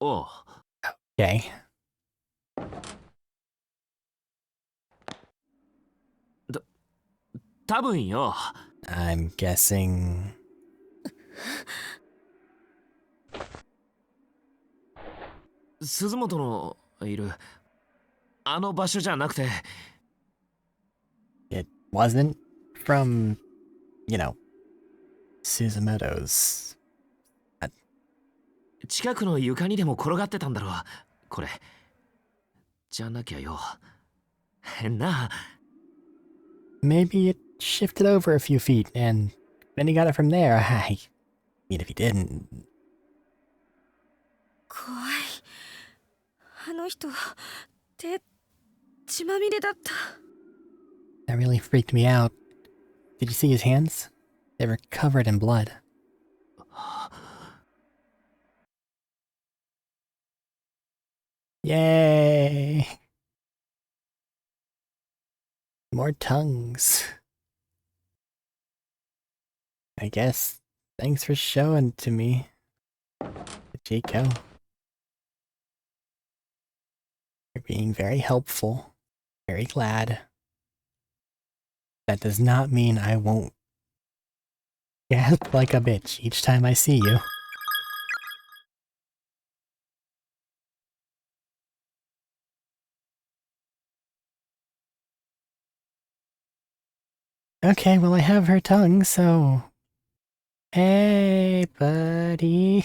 おう。 Okay. 多分よ。 I'm guessing... 鈴本のいるあの場所じゃなくて、 It wasn't from, you know, Suzumoto's. 近くの床にでも転がってたんだろう。これじゃなきゃよ。変な。 Maybe it shifted over a few feet and then he got it from there. I mean, if he didn't... 怖い。あの人、手、血まみれだった。 That really freaked me out. Did you see his hands? They were covered in blood. Yay! More tongues. I guess. Thanks for showing to me, Chico. You're being very helpful. Very glad. That does not mean I won't gasp like a bitch each time I see you. Okay, well I have her tongue, so Hey, buddy.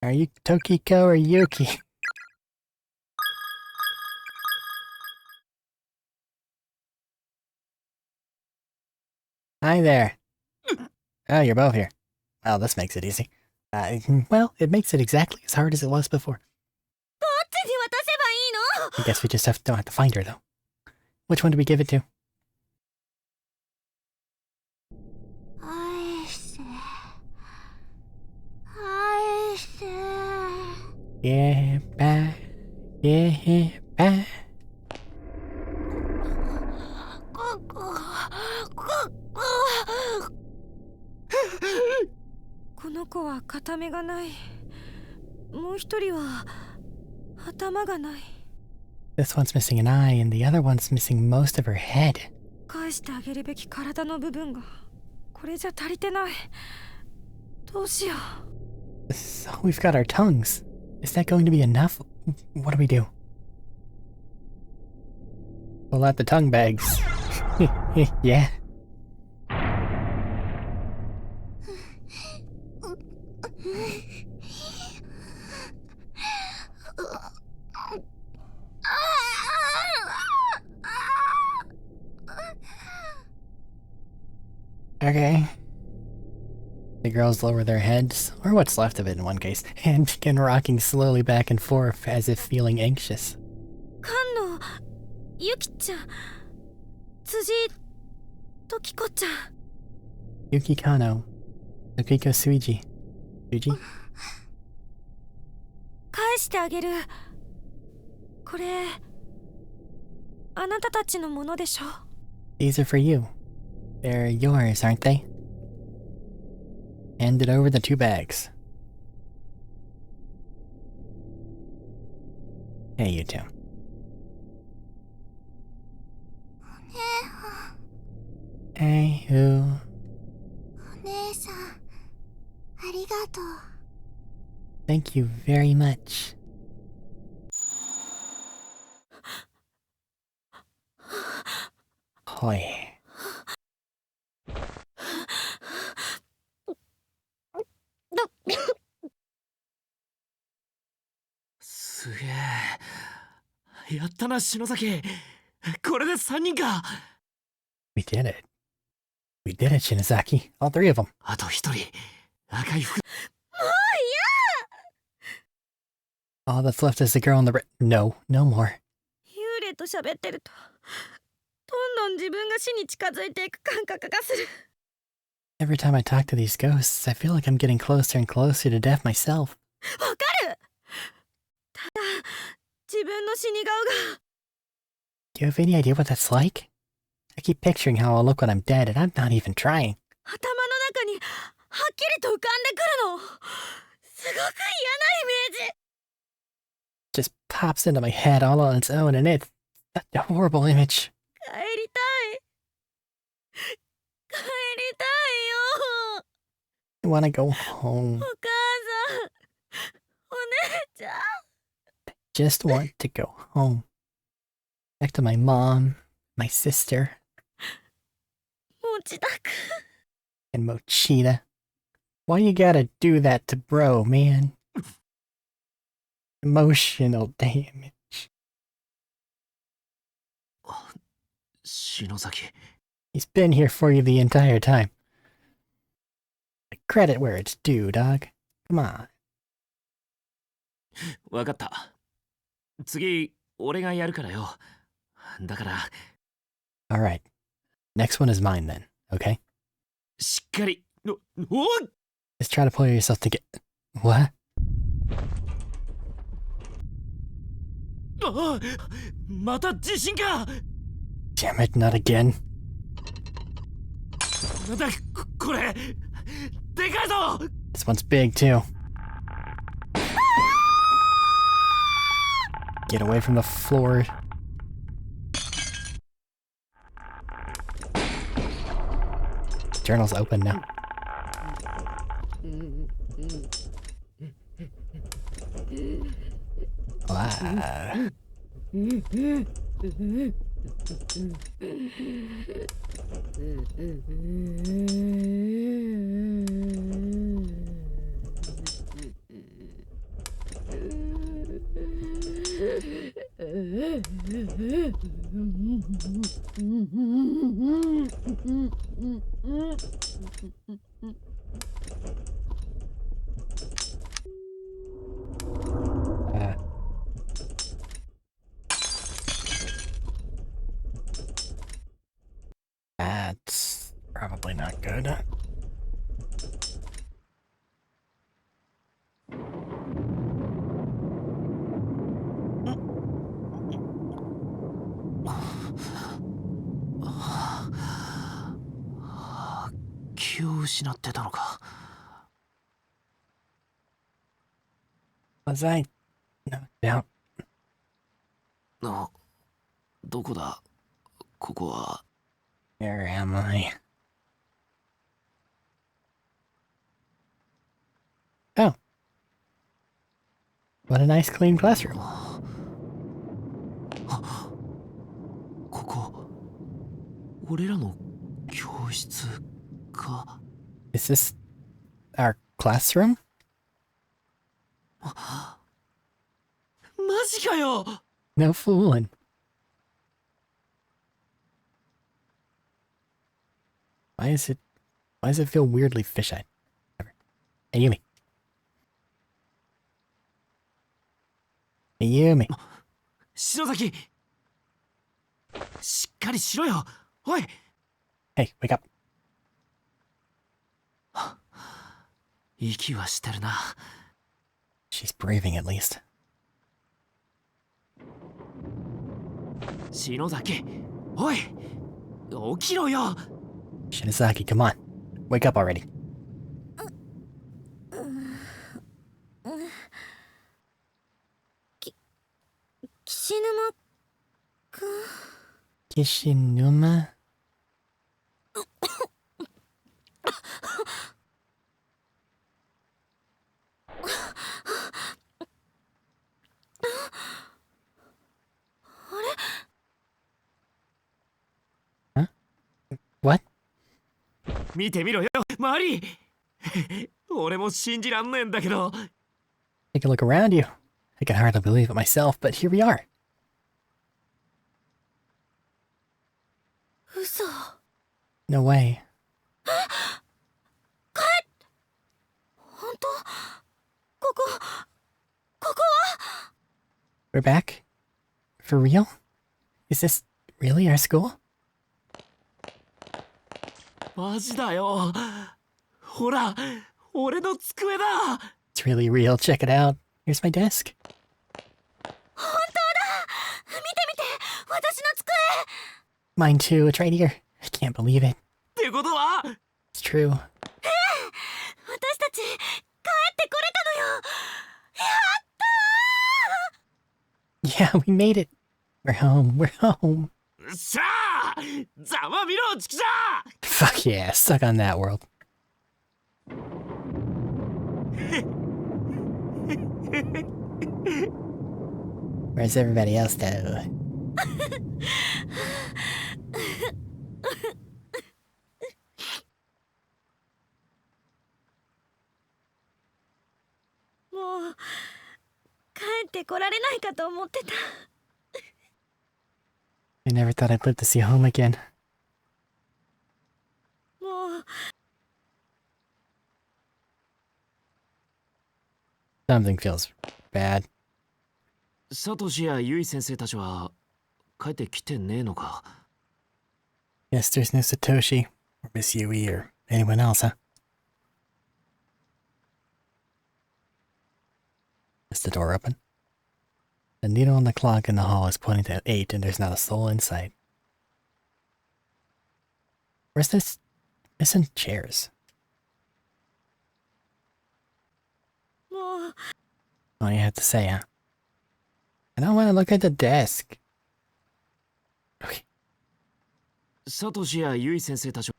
Are you Tokiko or Yuki? Hi there. Oh, you're both here. Well, this makes it easy. Well, it makes it exactly as hard as it was before. どっちに渡せばいいの I guess we just don't have to find her, though. Which one do we give it to? 返せ返せ Yeah, bye. Yeah, bye. この子は片目がない。もう一人は頭がない。 This one's missing an eye, and the other one's missing most of her head. 返してあげるべき体の部分がこれじゃ足りてない。どうしよう。 So we've got our tongues. Is that going to be enough? What do we do? Pull out the tongue bags. Yeah. Okay. The girls lower their heads, or what's left of it in one case, and begin rocking slowly back and forth as if feeling anxious. 菅野ゆきちゃん辻時子ちゃん Yuki Kano. Akiko Suiji. Suji? 返してあげる。これあなたたちのものでしょ。 These are for you. They're yours, aren't they? Handed over the 2 bags. Hey, you two. Hey, who? お姉さんありがとう。 Thank you very much. Hoi. すげえ。やったな、篠崎。これで3人か。We did it. We did it, Shinozaki. All 3 of them. あと1人。赤い服。 All that's left is the girl in the No, no more. 幽霊と喋ってるとどんどん自分が死に近づいていく感覚がする。 Every time I talk to these ghosts, I feel like I'm getting closer and closer to death myself. わかる。ただ自分の死に顔が Do you have any idea what that's like? I keep picturing how I'll look when I'm dead, and I'm not even trying. 頭の中にはっきりと浮かんでくるの。すごく嫌なイメージ。 Just pops into my head all on its own, and it's such a horrible image. 帰りたい。帰りたいよ。 I want to go home. お母さん、お姉ちゃん。 Just want to go home. Back to my mom, my sister, 持ちたく。 and Mochita. Why you gotta do that to bro, man? Emotional damage. 篠崎。 He's been here for you the entire time. Credit where it's due, dog. Come on. わかった。次、俺がやるからよ。だから、 Alright. Next one is mine then, okay? しっかり。おい Just try to pull yourself together. What? ああまた地震か Damn it, not again. なんだこれでかいぞ This one's big too. Get away from the floor. Journal's open now. Wow. That's probably not good.気を失ってたのか。Was I knocked out? あ、どこだここは。 Where am I? Oh. What a nice clean classroom. ここ俺らの教室か。 Is this our classroom? マジかよ。 No fooling. Why does it feel weirdly fisheye? Hey, Yumi. Hey, Yumi. 篠崎、しっかりしろよ。おい。 Hey, wake up. 息はしてるな。 She's breathing at least. 篠崎、おい。起きろよ。 Shinozaki, come on. Wake up already. 岸沼くん。 Kishinuma? あれ？ What? 見てみろよ、マリー。俺も信じらんねえんだけど。 Take a look around you. I can hardly believe it myself, but here we are. 嘘。 No way. 本当？ここは？ We're back? For real? Is this really our school? マジだよ。ほら、俺の机だ。 It's really real. Check it out. Here's my desk. 本当だ。見て私の机。 Mine too. It's right here. I can't believe it. ってことは？ It's true. 私たち帰ってこれたのよ。やった Yeah, we made it. We're home. We're home. さあ、ざまみろ、チキシャ Fuck yeah. Suck on that, world. Where's everybody else, though? もう帰ってこられないかと思ってた。 I never thought I'd live to see home again. もう Something feels bad. サトシやユイ先生たちは帰ってきてねえのか。 Yes, there's no Satoshi, or Miss Yui, or anyone else, huh? Is the door open? The needle on the clock in the hall is pointing to 8 and there's not a soul in sight. Where's this? Missing chairs. もう All you have to say, huh? I don't want to look at the desk. Okay. サトシやユイ先生たちは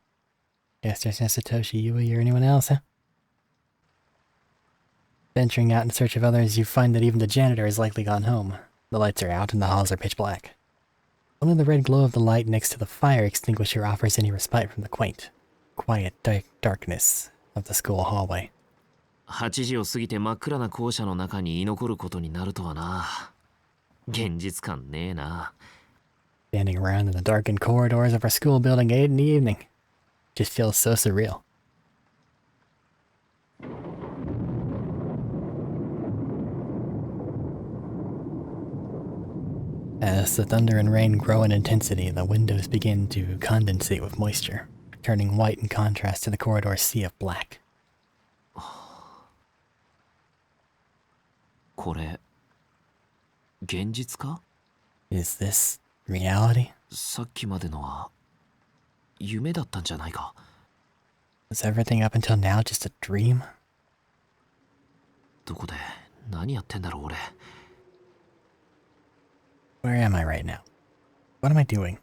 Yes, there's no Satoshi, Yui, or anyone else, huh? Venturing out in search of others, you find that even the janitor has likely gone home. The lights are out and the halls are pitch black. Only the red glow of the light next to the fire extinguisher offers any respite from the quiet darkness of the school hallway. 8時を過ぎて真っ暗な校舎の中に居残ることになるとはな。現実感ねえな。Standing around in the darkened corridors of our school building late in the evening. Just feels so surreal. As the thunder and rain grow in intensity, the windows begin to condensate with moisture, turning white in contrast to the corridor's sea of black. これ、現実か？ Is this reality? さっきまでのは夢だったんじゃないか。Was everything up until now just a dream? どこで何やってんだろう俺。Where am I right now? What am I doing?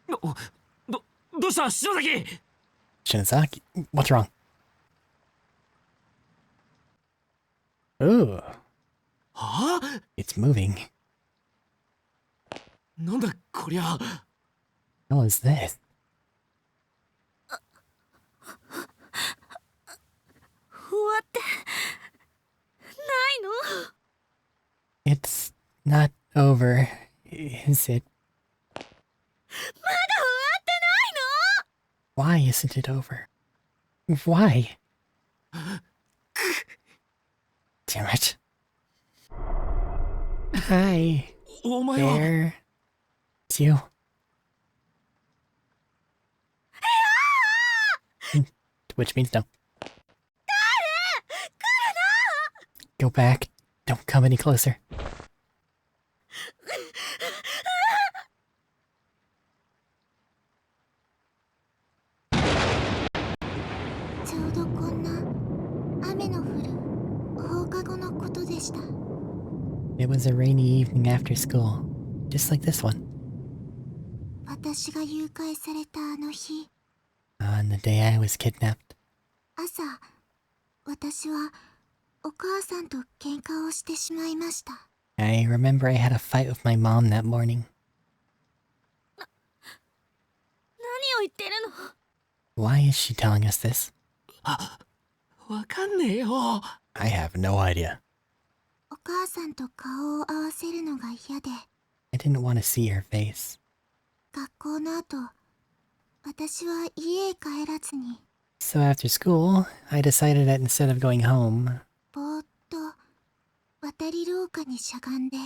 どうした篠崎？ Shinzaki? What's wrong? Ooh, はあ？ it's moving. なんだこりゃ。 What is this? 終わってないの？ It's not over, is it? まだ終わってないの？ Why isn't it over? Why? Damn it. Hi, お前は there. It's you. Which means no. Go back. Don't come any closer. ちょうどこんな雨の降る放課後のことでした。 It was a rainy evening after school, just like this one. 私が誘拐されたあの日、 On the day I was kidnapped, 朝、私はお母さんと喧嘩をしてしまいました。 I remember I had a fight with my mom that morning. 何を言ってるの？ Why is she telling us this? わかんねえよ。 I have no idea. お母さんと顔を合わせるのが嫌で、 I didn't want to see her face. 学校の後、私は家へ帰らずに、 So after school, I decided that instead of going home, ぼーっと渡り廊下にしゃがんで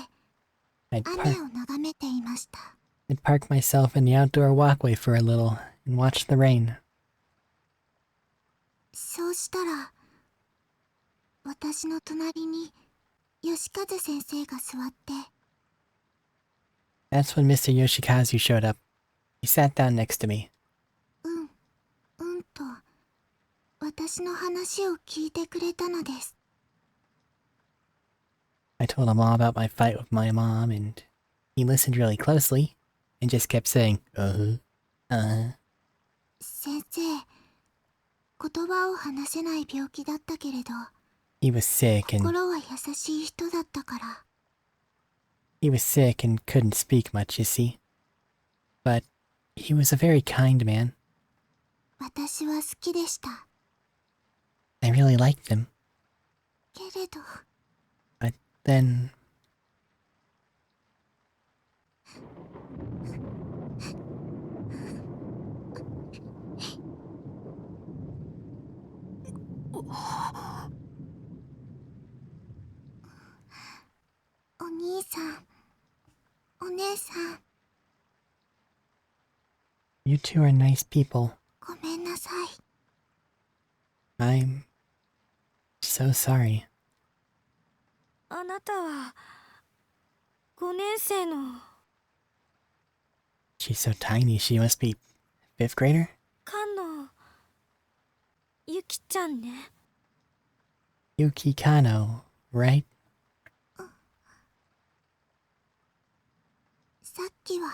I'd 雨を眺めていました。 park myself in the outdoor walkway for a little and watch the rain. そうしたら、私の隣に吉和先生が座って、 That's when Mr. Yoshikazu showed up. He sat down next to me. と私の話を聞いてくれたのです。 I told him all about my fight with my mom, and he listened really closely and just kept saying, uh-huh. 先生、言葉を話せない病気だったけれど、 He was sick and 心は優しい人だったから。 couldn't speak much, you see. But he was a very kind man. 私は好きでした。 I really liked him. けれど、 But then, お兄さん、お姉さん、 you two are nice people. ごめんなさい。 I'm so sorry. あなたは5年生の She's so tiny, she must be 5th grader? 菅野ゆきちゃんね。 Yuki Kano, right? さっきは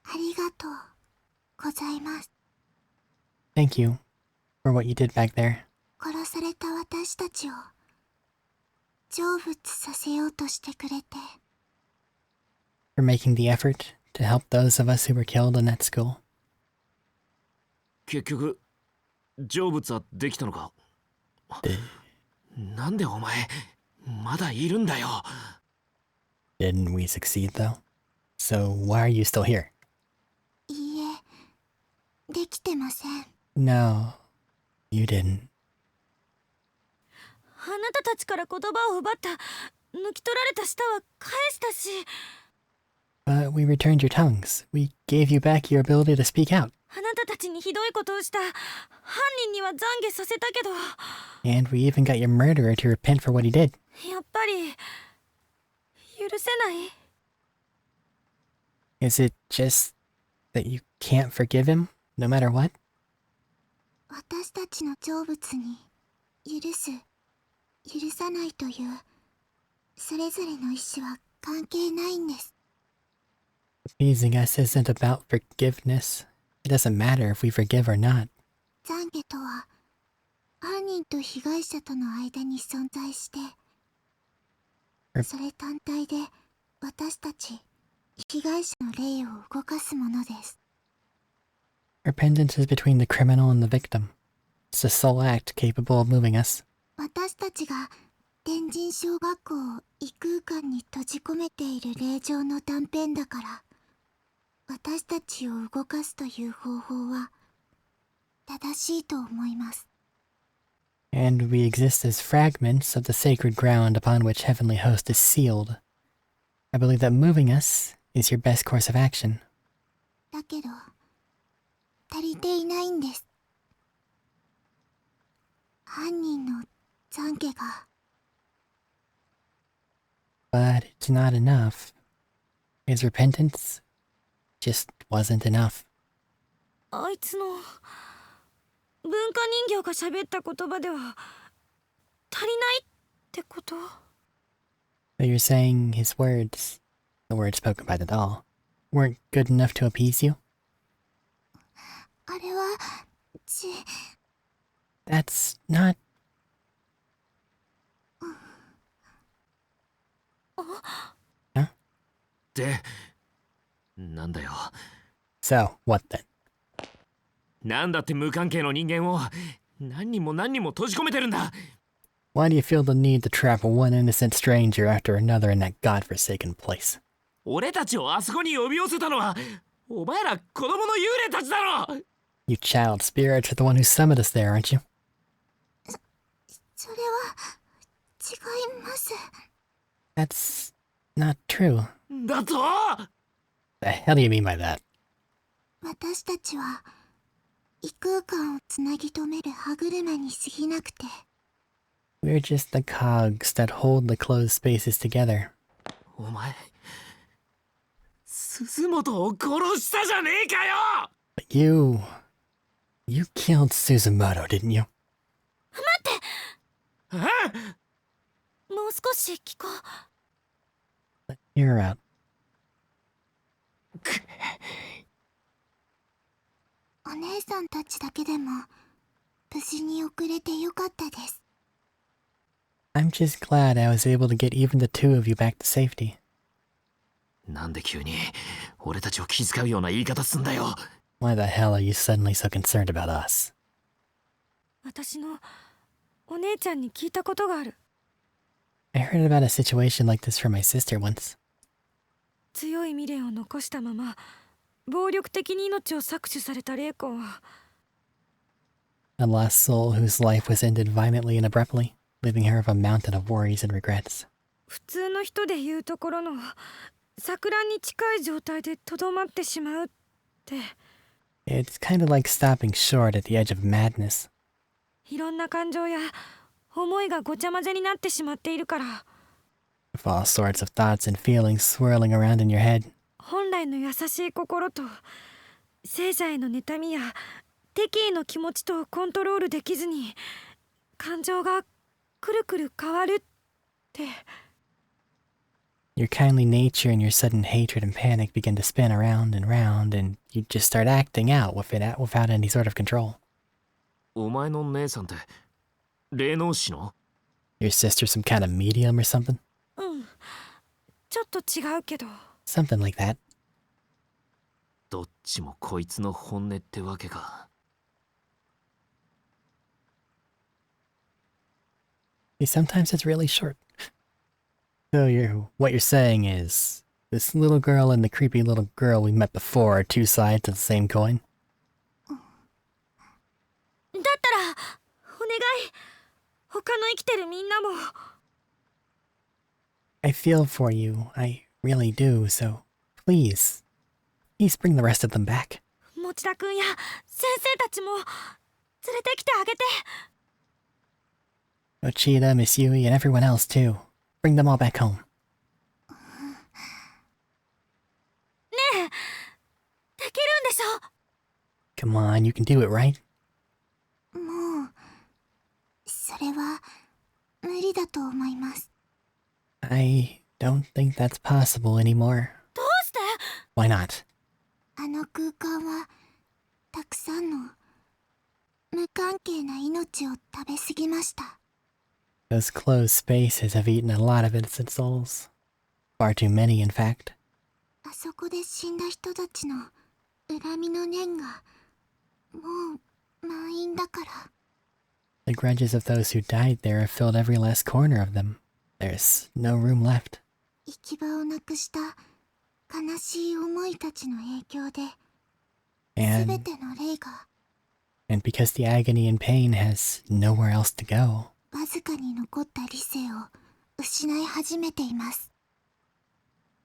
ありがとうございます。 Thank you for what you did back there. 殺された私たちを成仏させようとしてくれて。For making the effort to help those of us who were killed in that school. 結局成仏はできたのか。なんでお前まだいるんだよ。 Didn't we succeed though? So why are you still here? いいえ、できてません。No, you didn't. あなたたちから言葉を奪った、抜き取られた舌は返したし。But we returned your tongues. We gave you back your ability to speak out. あなたたちにひどいことをした犯人には懺悔させたけど。And we even got your murderer to repent for what he did. やっぱり許せない。Is it just that you can't forgive him, no matter what? 私たちの成仏に許す、許さないというそれぞれの意志は関係ないんです。Appeasing us isn't about forgiveness. It doesn't matter if we forgive or not. 懺悔とは犯人と被害者との間に存在して、それ単体で私たち被害者の霊を動かすものです。Repentance is between the criminal and the victim. It's the sole act capable of moving us. 私たちが天神小学校を異空間に閉じ込めている霊場の断片だから、私たちを動かすという方法は正しいと思います。And we exist as fragments of the sacred ground upon which heavenly host is sealed. I believe that moving us is your best course of action. だけど足りていないんです。犯人の懺悔が。But it's not enough. His repentance just wasn't enough. あいつの文化人形が喋った言葉では足りないってこと？ So you're saying his words, the words spoken by the doll, weren't good enough to appease you? あれはThat's not... で、なんだよ。 So, what then? なんだって無関係の人間を何人も何人も閉じ込めてるんだ。 Why do you feel the need to trap one innocent stranger after another in that godforsaken place? 俺たちをあそこに呼び寄せたのはお前ら子供の幽霊たちだろ。 You child spirits are the one who summoned us there, aren't you? それは違います。 That's not true. だと The hell do you mean by that? 私たちは異空間をつなぎ止める歯車に過ぎなくて。 We're just the cogs that hold the closed spaces together. お前鈴本を殺したじゃねえかよ。 But you killed Suzumoto, didn't you? え？もう少し聞こう。 Let's hear her out. お姉さんたちだけでも無事に遅れてよかったです。 I'm just glad I was able to get even the two of you back to safety. なんで急に俺たちを気遣うような言い方すんだよ。 Why the hell are you suddenly so concerned about us? 私のお姉ちゃんに聞いたことがある。 I heard about a situation like this from my sister once. 強い未練を残したまま暴力的に命を搾取された霊魂は、 A lost soul whose life was ended violently and abruptly, leaving her with a mountain of worries and regrets. 普通の人で言うところの錯乱に近い状態でとどまってしまうって。 It's kind of like stopping short at the edge of madness. いろんな感情や思いがごちゃ混ぜになってしまっているから、 With all sorts of thoughts and feelings swirling around in your head. 本来の優しい心と聖者への妬みや敵意の気持ちとコントロールできずに感情がくるくる変わるって。 Your kindly nature and your sudden hatred and panic begin to spin around and round, and you just start acting out without any sort of control. お前の姉さんって霊能師の？ Your sister some kind of medium or something? うん。ちょっと違うけど。Something like that. どっちもこいつの本音ってわけか。See, sometimes it's really short. So what you're saying is, this little girl and the creepy little girl we met before are two sides of the same coin? だったら、お願い。他の生きてるみんなも。I feel for you, I really do, so please bring the rest of them back. 持田くんや先生たちも連れてきてあげて。Ochida, Miss Yui, and everyone else too. Bring them all back home. ねえ、できるんでしょ？ Come on, you can do it, right? もうそれは無理だと思います。 I don't think that's possible anymore. どうして？ Why not? あの空間はたくさんの無関係な命を食べ過ぎました。 Those closed spaces have eaten a lot of innocent souls. Far too many, in fact. あそこで死んだ人たちの恨みの念がもう満員だから。 The grudges of those who died there have filled every last corner of them. There's no room left. 行き場をなくした悲しい思いたちの影響で、すべ And, ての霊が and because the agony and pain has nowhere else to go, わずかに残った理性を失い始めています。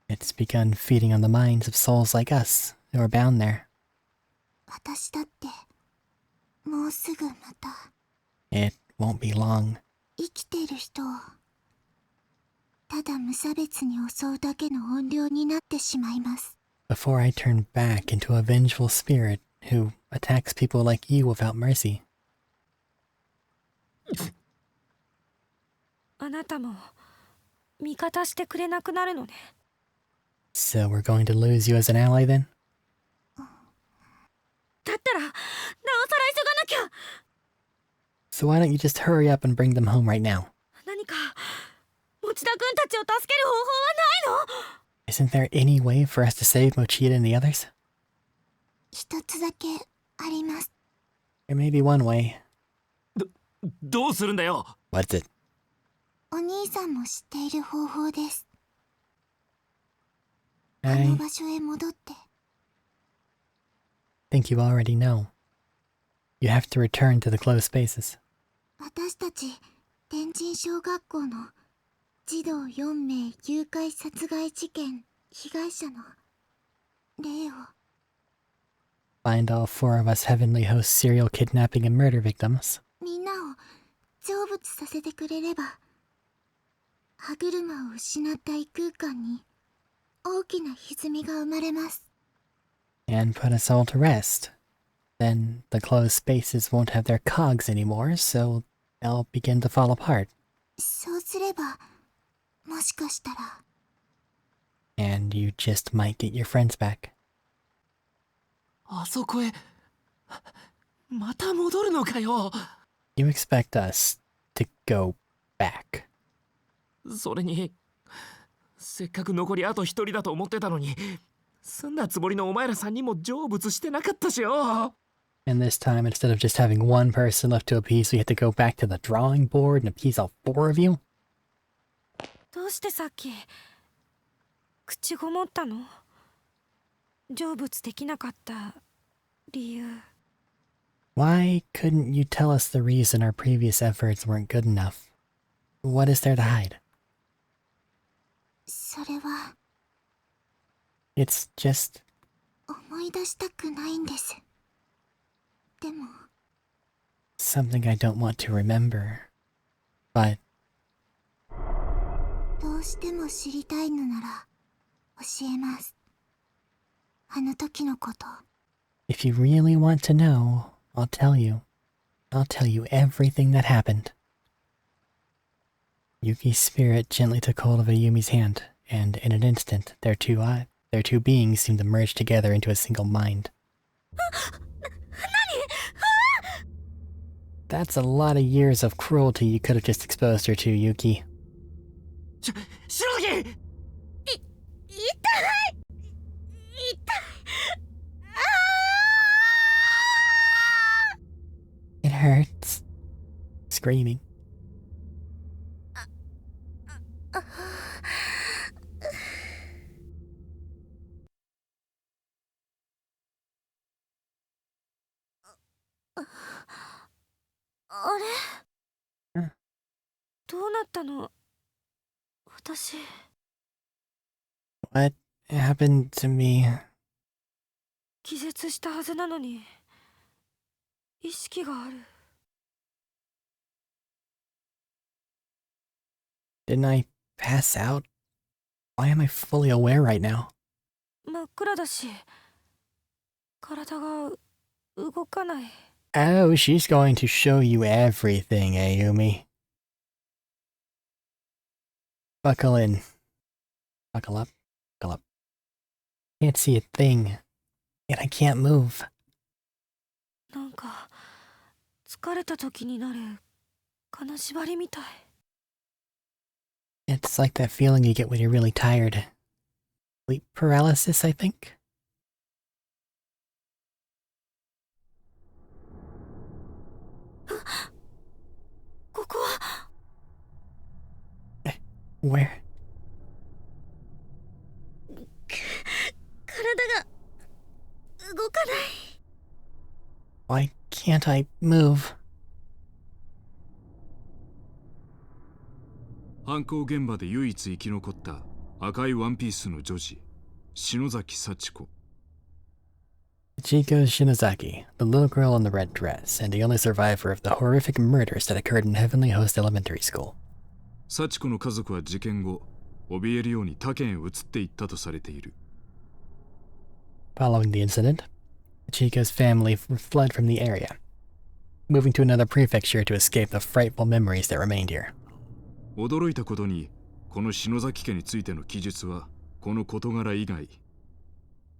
it's begun feeding on the minds of souls like us who are bound there. 私だってもうすぐまた It won't be long. 生きている人をただ無差別に襲うだけの怨霊になってしまいます。 Before I turn back into a vengeful spirit who attacks people like you without mercy. あなたも味方してくれなくなるのね。 So we're going to lose you as an ally then? だったらなおさら急がなきゃ。 So why don't you just hurry up and bring them home right now? 何か持田くんたちを助ける方法はないの？ Isn't there any way for us to save Mochida and the others? 一つだけあります。 There may be one way. どうするんだよ。 What's it? お兄さんも知っている方法です。あ I の場所へ戻って。 think you already know. You have to return to the closed spaces. 私たち天神小学校の児童4名誘拐殺害事件被害者の霊を Find all 4 of us heavenly host serial kidnapping and murder victims. みんなを成仏させてくれれば、歯車を失った異空間に大きな歪みが生まれます。 And put us all to rest. Then the closed spaces won't have their cogs anymore, so they'll begin to fall apart. そうすれば、もしかしたら And you just might get your friends back. あそこへまた戻るのかよ。 You expect us to go back. それにせっかく残りあと一人だと思ってたのに、済んだつもりのお前ら3人も成仏してなかったしよ。 And this time, instead of just having one person left to appease, we had to go back to the drawing board and appease all 4 of you? どうしてさっき口ごもったの？成仏できなかった理由。 Why couldn't you tell us the reason our previous efforts weren't good enough? What is there to hide? それは It's just 思い出したくないんです。でも something I don't want to remember. But どうしても知りたいのなら教えます。あの時のこと。 if you really want to know, I'll tell you. I'll tell you everything that happened. Yuki's spirit gently took hold of Ayumi's hand, and in an instant, their two beings seemed to merge together into a single mind. That's a lot of years of cruelty you could have just exposed her to, Yuki. 白木痛いあ It hurts. Screaming. あれうんどうなったの？私。 What happened to me? 気絶したはずなのに意識がある。 Didn't I pass out? Why am I fully aware right now? 真っ暗だし体が動かない。 Oh, she's going to show you everything, Ayumi. Buckle in. Buckle up. Buckle up. Can't see a thing. And I can't move. なんか疲れた時になる金縛りみたい。 It's like that feeling you get when you're really tired. Sleep paralysis, I think? ここは Where? 体が動かない Why can't I move? 犯行現場で唯一生き残った赤いワンピースの女児、篠崎幸子。 Chiko Shinozaki, the little girl in the red dress, and the only survivor of the horrific murders that occurred in Heavenly Host Elementary School. 幸子の家族は事件後、怯えるように他県へ移っていったとされている。 Following the incident, Chiko's family fled from the area, moving to another prefecture to escape the frightful memories that remained here. 驚いたことに、この篠崎家についての記述は、この事柄以外。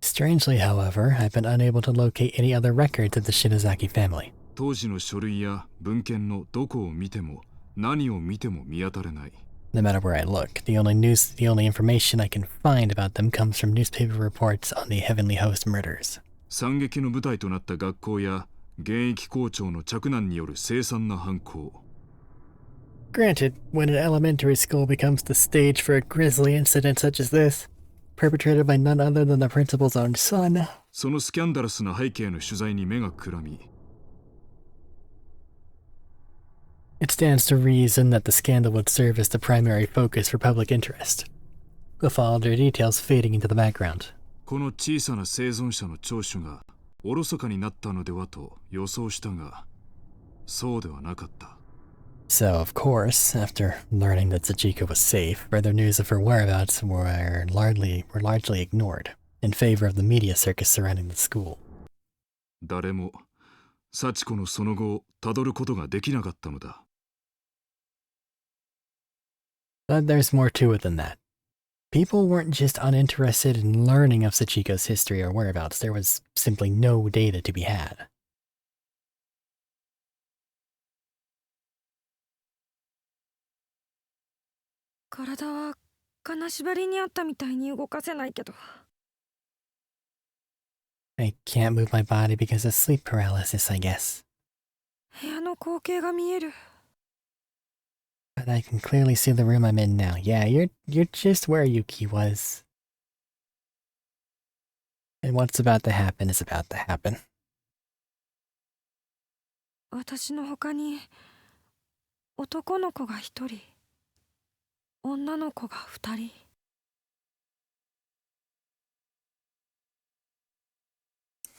Strangely, however, I've been unable to locate any other records of the Shinozaki family. 当時の書類や文献のどこを見ても、何を見ても見当たらない。 No matter where I look, the only information I can find about them comes from newspaper reports on the Heavenly Host murders. 惨劇の舞台となった学校や現役校長の嫡男による凄惨な犯行。 Granted, when an elementary school becomes the stage for a grisly incident such as this, perpetrated by none other than the principal's own son. そのスキャンダラスな背景の取材に目がくらみ、 It stands to reason that the scandal would serve as the primary focus for public interest, with all their details fading into the background. この小さな生存者の聴取がおろそかになったのではと予想したが、そうではなかった。 So, of course, after learning that Sachiko was safe, further news of her whereabouts were largely ignored, in favor of the media circus surrounding the school. 誰も幸子のその後をたどることができなかったのだ。 But there's more to it than that. People weren't just uninterested in learning of Sachiko's history or whereabouts, there was simply no data to be had. 体は金縛りにあったみたいに動かせないけど。 I can't move my body because of sleep paralysis, I guess. 部屋の光景が見える。 But I can clearly see the room I'm in now. Yeah, you're just where Yuki was. And what's about to happen is about to happen. 私の他に男の子が一人、女の子が二人。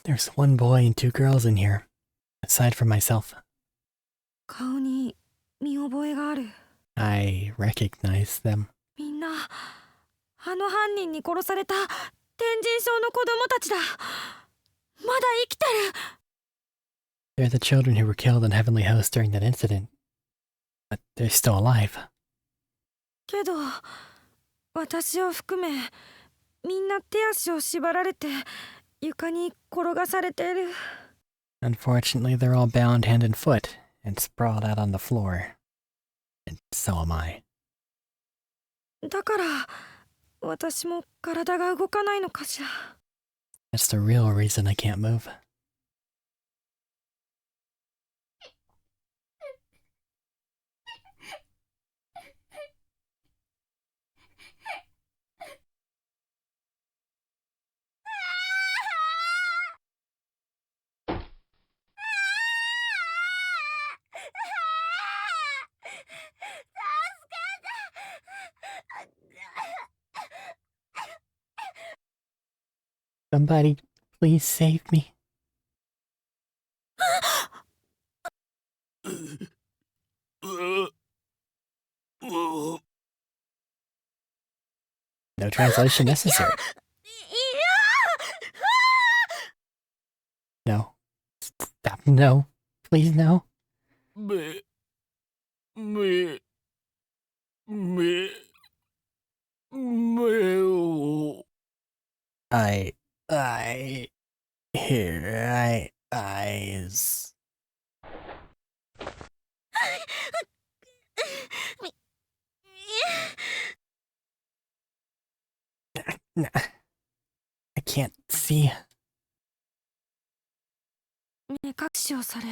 There's one boy and two girls in here, aside from myself. 顔に見覚えがある。 I recognize them. みんなあの犯人に殺された天神症の子供たちだ。まだ生きてる。 They're the children who were killed in Heavenly Host during that incident. But they're still alive. けど私を含めみんな手足を縛られて床に転がされている。 Unfortunately, they're all bound hand and foot, and sprawled out on the floor. And so am I. だから私も体が動かないのかしら。 That's the real reason I can't move. Somebody, please save me. No translation necessary. No. Stop. No. Please, no. Here, eyes. I can't see. 目隠しをされ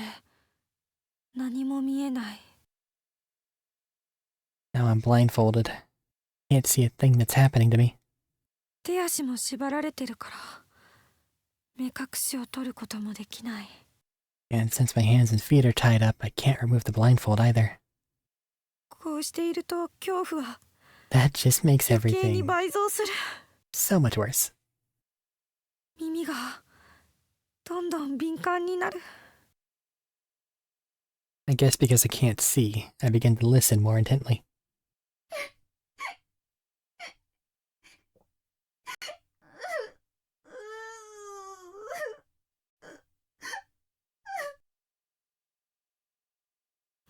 何も見えない。 Now I'm blindfolded. Can't see a thing that's happening to me. 手足も縛られてるから目隠しを取ることもできない。 And since my hands and feet are tied up, I can't remove the blindfold either. こうしていると恐怖は That just makes 余計に everything 倍増する。 so much worse. 耳がどんどん敏感になる。 I guess because I can't see, I begin to listen more intently.「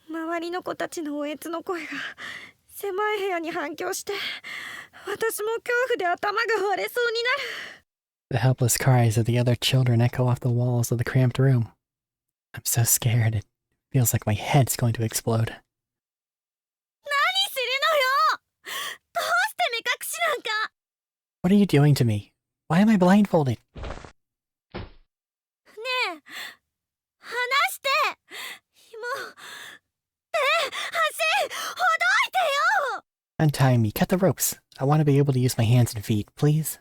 周りの子たちのおえつの声が狭い部屋に反響して私も恐怖で頭が割れそうになる。 The helpless cries of the other children echo off the walls of the cramped room. I'm so scared, it feels like my head's going to explode. 何するのよ。どうして目隠しなんか。 What are you doing to me? Why am I blindfolded? ねえ離して。もう手足ほどいてよ。 Untie me, cut the ropes. I want to be able to use my hands and feet, please.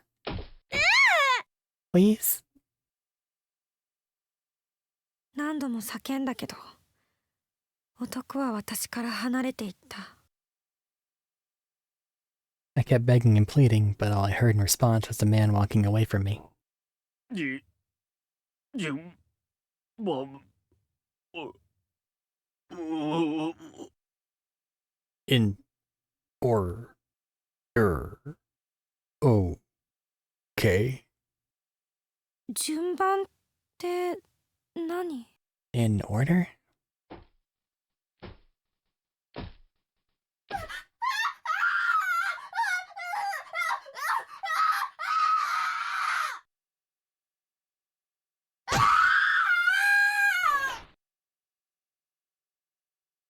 Please? 何度も叫んだけど男は私から離れていった。 I kept begging and pleading, but all I heard in response was the man walking away from me. In order. Okay. 順番って何？ In order?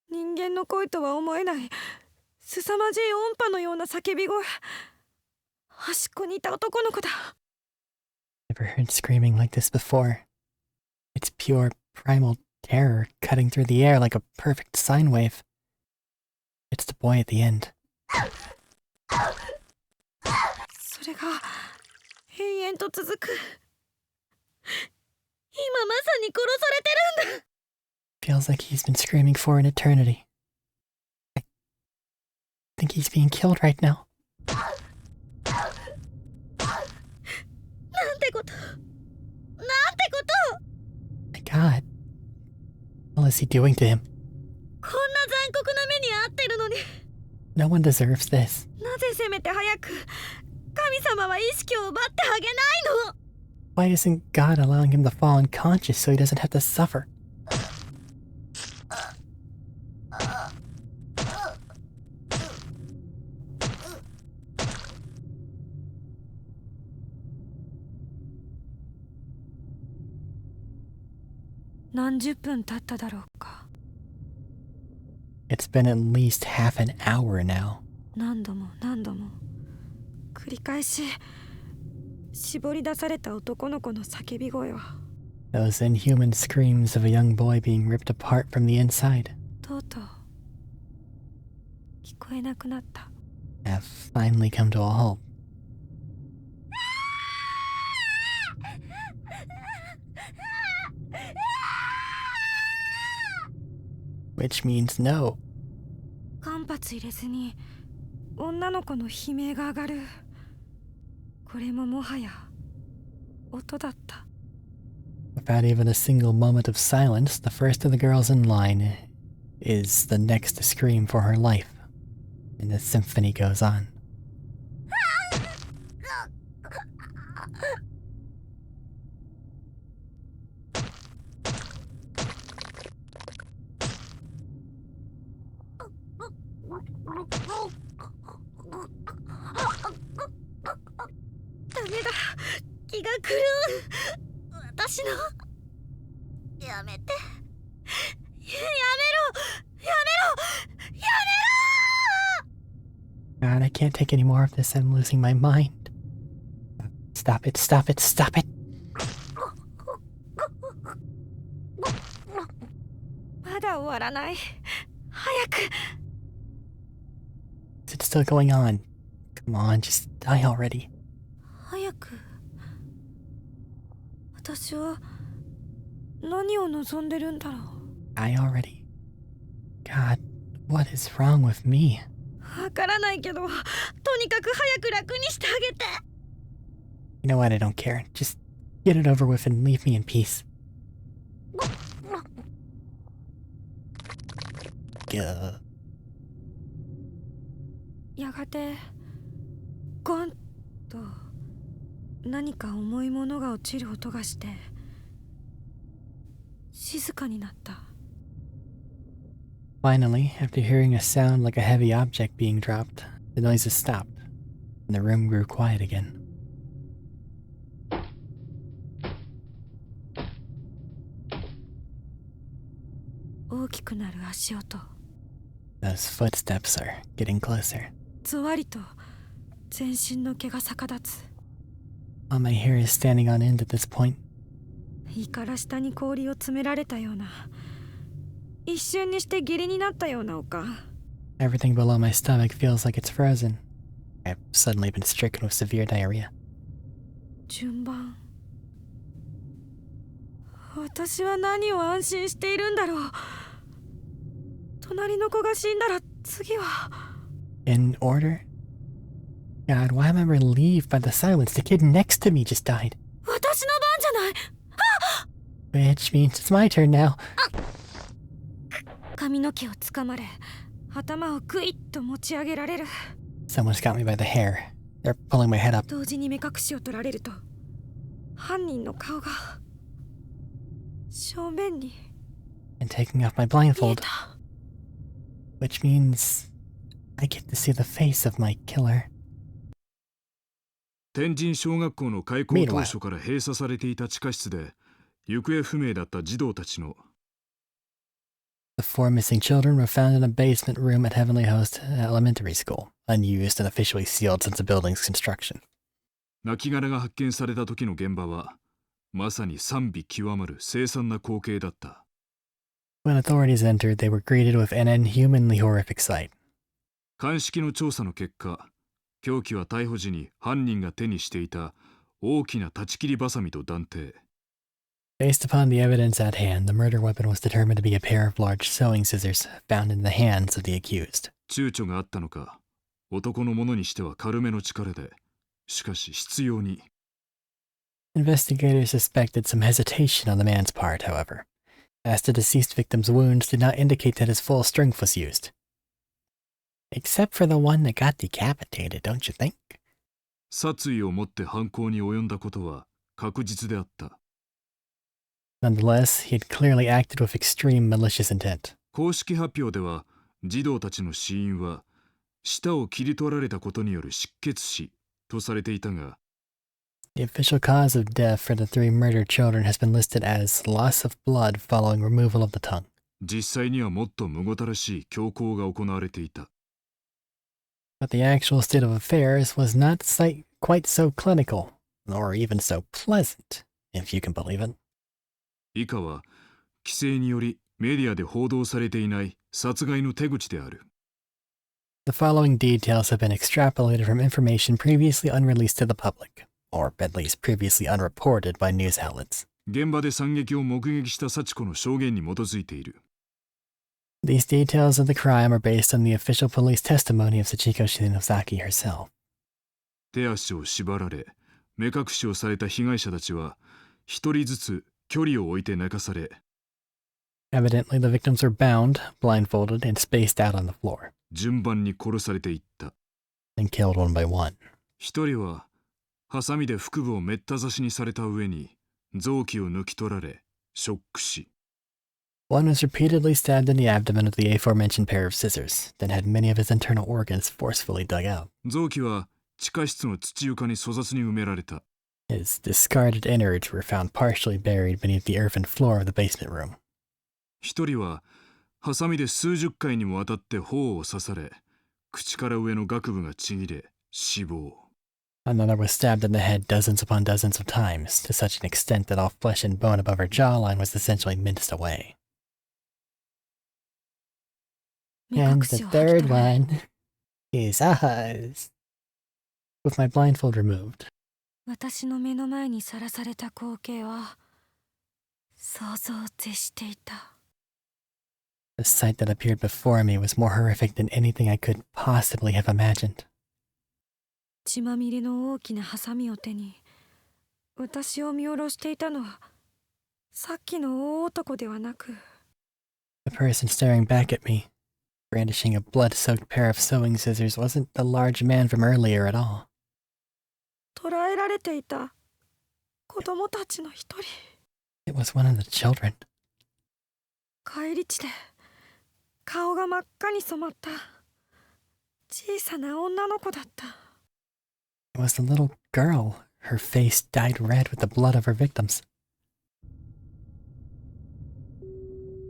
人間の声とは思えない凄まじい音波のような叫び声。端っこにいた男の子だ。 Never heard screaming like this before. It's pure primal terror cutting through the air like a perfect sine wave. It's the boy at the end. それが永遠と続く。今まさに殺されてるんだ。 Feels like he's been screaming for an eternity. I think he's being killed right now. なんてこと。なんてこと。 My God. What is he doing to him? こんな残酷な目に遭ってるのに。 No one deserves this. なぜせめて早く神様は意識を奪ってあげないの。 Why isn't God allowing him to fall unconscious so he doesn't have to suffer?何十分経っただろうか。It's been at least half an hour now. 何度も何度も繰り返し絞り出された男の子の叫び声は Those inhuman screams of a young boy being ripped apart from the inside とうとう聞こえなくなった。 have finally come to a halt. Which means no. 間髪入れずに女の子の悲鳴が上がる。これももはや音だった。 Without even a single moment of silence, the first of the girls in line is the next to scream for her life, and the symphony goes on. God, I can't take any more of this. I'm losing my mind. Stop it, stop it, stop it! まだ終わらない。早く。 Is it still going on? Come on, just die already. 早く。私は何を望んでるんだろう。 Die already. God, what is wrong with me? わからないけど、とにかく早く楽にしてあげて。 You know what? I don't care. Just get it over with and leave me in peace. Gah. やがてゴンと何か重いものが落ちる音がして静かになった。 Finally, after hearing a sound like a heavy object being dropped, the noises stopped, and the room grew quiet again. Those footsteps are getting closer. ぞわりと全身の毛が逆立つ。 All my hair is standing on end at this point. 胃から下に氷を詰められたような、一瞬にして下痢になったような丘。 Everything below my stomach feels like it's frozen. I've suddenly been stricken with severe diarrhea. 順番。私は何を安心しているんだろう。隣の子が死んだら次は。 In order? God, why am I relieved by the silence? The kid next to me just died. 私の番じゃない。 Which means it's my turn now. 髪の毛をつかまれ、頭をグイッと持ち上げられる。 Someone's got me by the hair. They're pulling my head up. 同時に目隠しを取られると、犯人の顔が正面に And taking off my 見え blindfold. た。 Which means I get to see the face of my killer. 天神小学校の開校当初から閉鎖されていた地下室で行方不明だった児童たちの The 4 missing children were found in a basement room at Heavenly Host Elementary School, unused and officially sealed since the building's construction. 亡骸が発見された時の現場はまさに賛美極まる凄惨な光景だった。 When authorities entered, they were greeted with an inhumanly horrific sight. 鑑識の調査の結果、凶器は逮捕時に犯人が手にしていた大きな断ち切りバサミと断定。 Based upon the evidence at hand, the murder weapon was determined to be a pair of large sewing scissors found in the hands of the accused. 躊躇があったのか、男のものにしては軽めの力で、しかし執拗に。 Investigators suspected some hesitation on the man's part, however, as the deceased victim's wounds did not indicate that his full strength was used. Except for the one that got decapitated, don't you think? 殺意を持って犯行に及んだことは確実であった。 Nonetheless, he had clearly acted with extreme malicious intent. 公式発表では、児童たちの死因は、舌を切り取られたことによる失血死とされていたが、 The official cause of death for the 3 murdered children has been listed as loss of blood following removal of the tongue. 実際にはもっとむごたらしい凶行が行われていた。But the actual state of affairs was not quite so clinical, or even so pleasant, if you can believe it. 以下は規制によりメディアで報道されていない殺害の手口である。The following details have been extrapolated from information previously unreleased to the public, or at least previously unreported by news outlets. 現場で惨劇を目撃した幸子の証言に基づいている。These details of the crime are based on the official police testimony of Sachiko Shinozaki herself. 手足を縛られ、目隠しをされた被害者たちは、一人ずつ距離を置いて寝かされ、Evidently, the victims were bound, blindfolded, and spaced out on the floor, 順番に殺されていった。and killed one by one. 一人は、ハサミで腹部をめった刺しにされた上に、臓器を抜き取られ、ショック死。One was repeatedly stabbed in the abdomen with the aforementioned pair of scissors, then had many of his internal organs forcefully dug out. 臓器は地下室の土床に粗雑に埋められた。His discarded innards were found partially buried beneath the earthen floor of the basement room. 一人はハサミで数十回にもわたって頬を刺され、口から上の顎部がちぎれ、死亡。Another was stabbed in the head dozens upon dozens of times, to such an extent that all flesh and bone above her jawline was essentially minced away. And the third one is us. With my blindfold removed. 私の目の前にさらされた光景は想像を絶していた。The sight that appeared before me was more horrific than anything I could possibly have imagined. 血まみれの大きなハサミを手に私を見下ろしていたのはさっきの大男ではなく、 The person staring back at me, brandishing a blood-soaked pair of sewing scissors, wasn't the large man from earlier at all. 捕らえられていた子供たちの一人。 It was one of the children. 帰り地で顔が真っ赤に染まった小さな女の子だった。 It was the little girl, her face dyed red with the blood of her victims.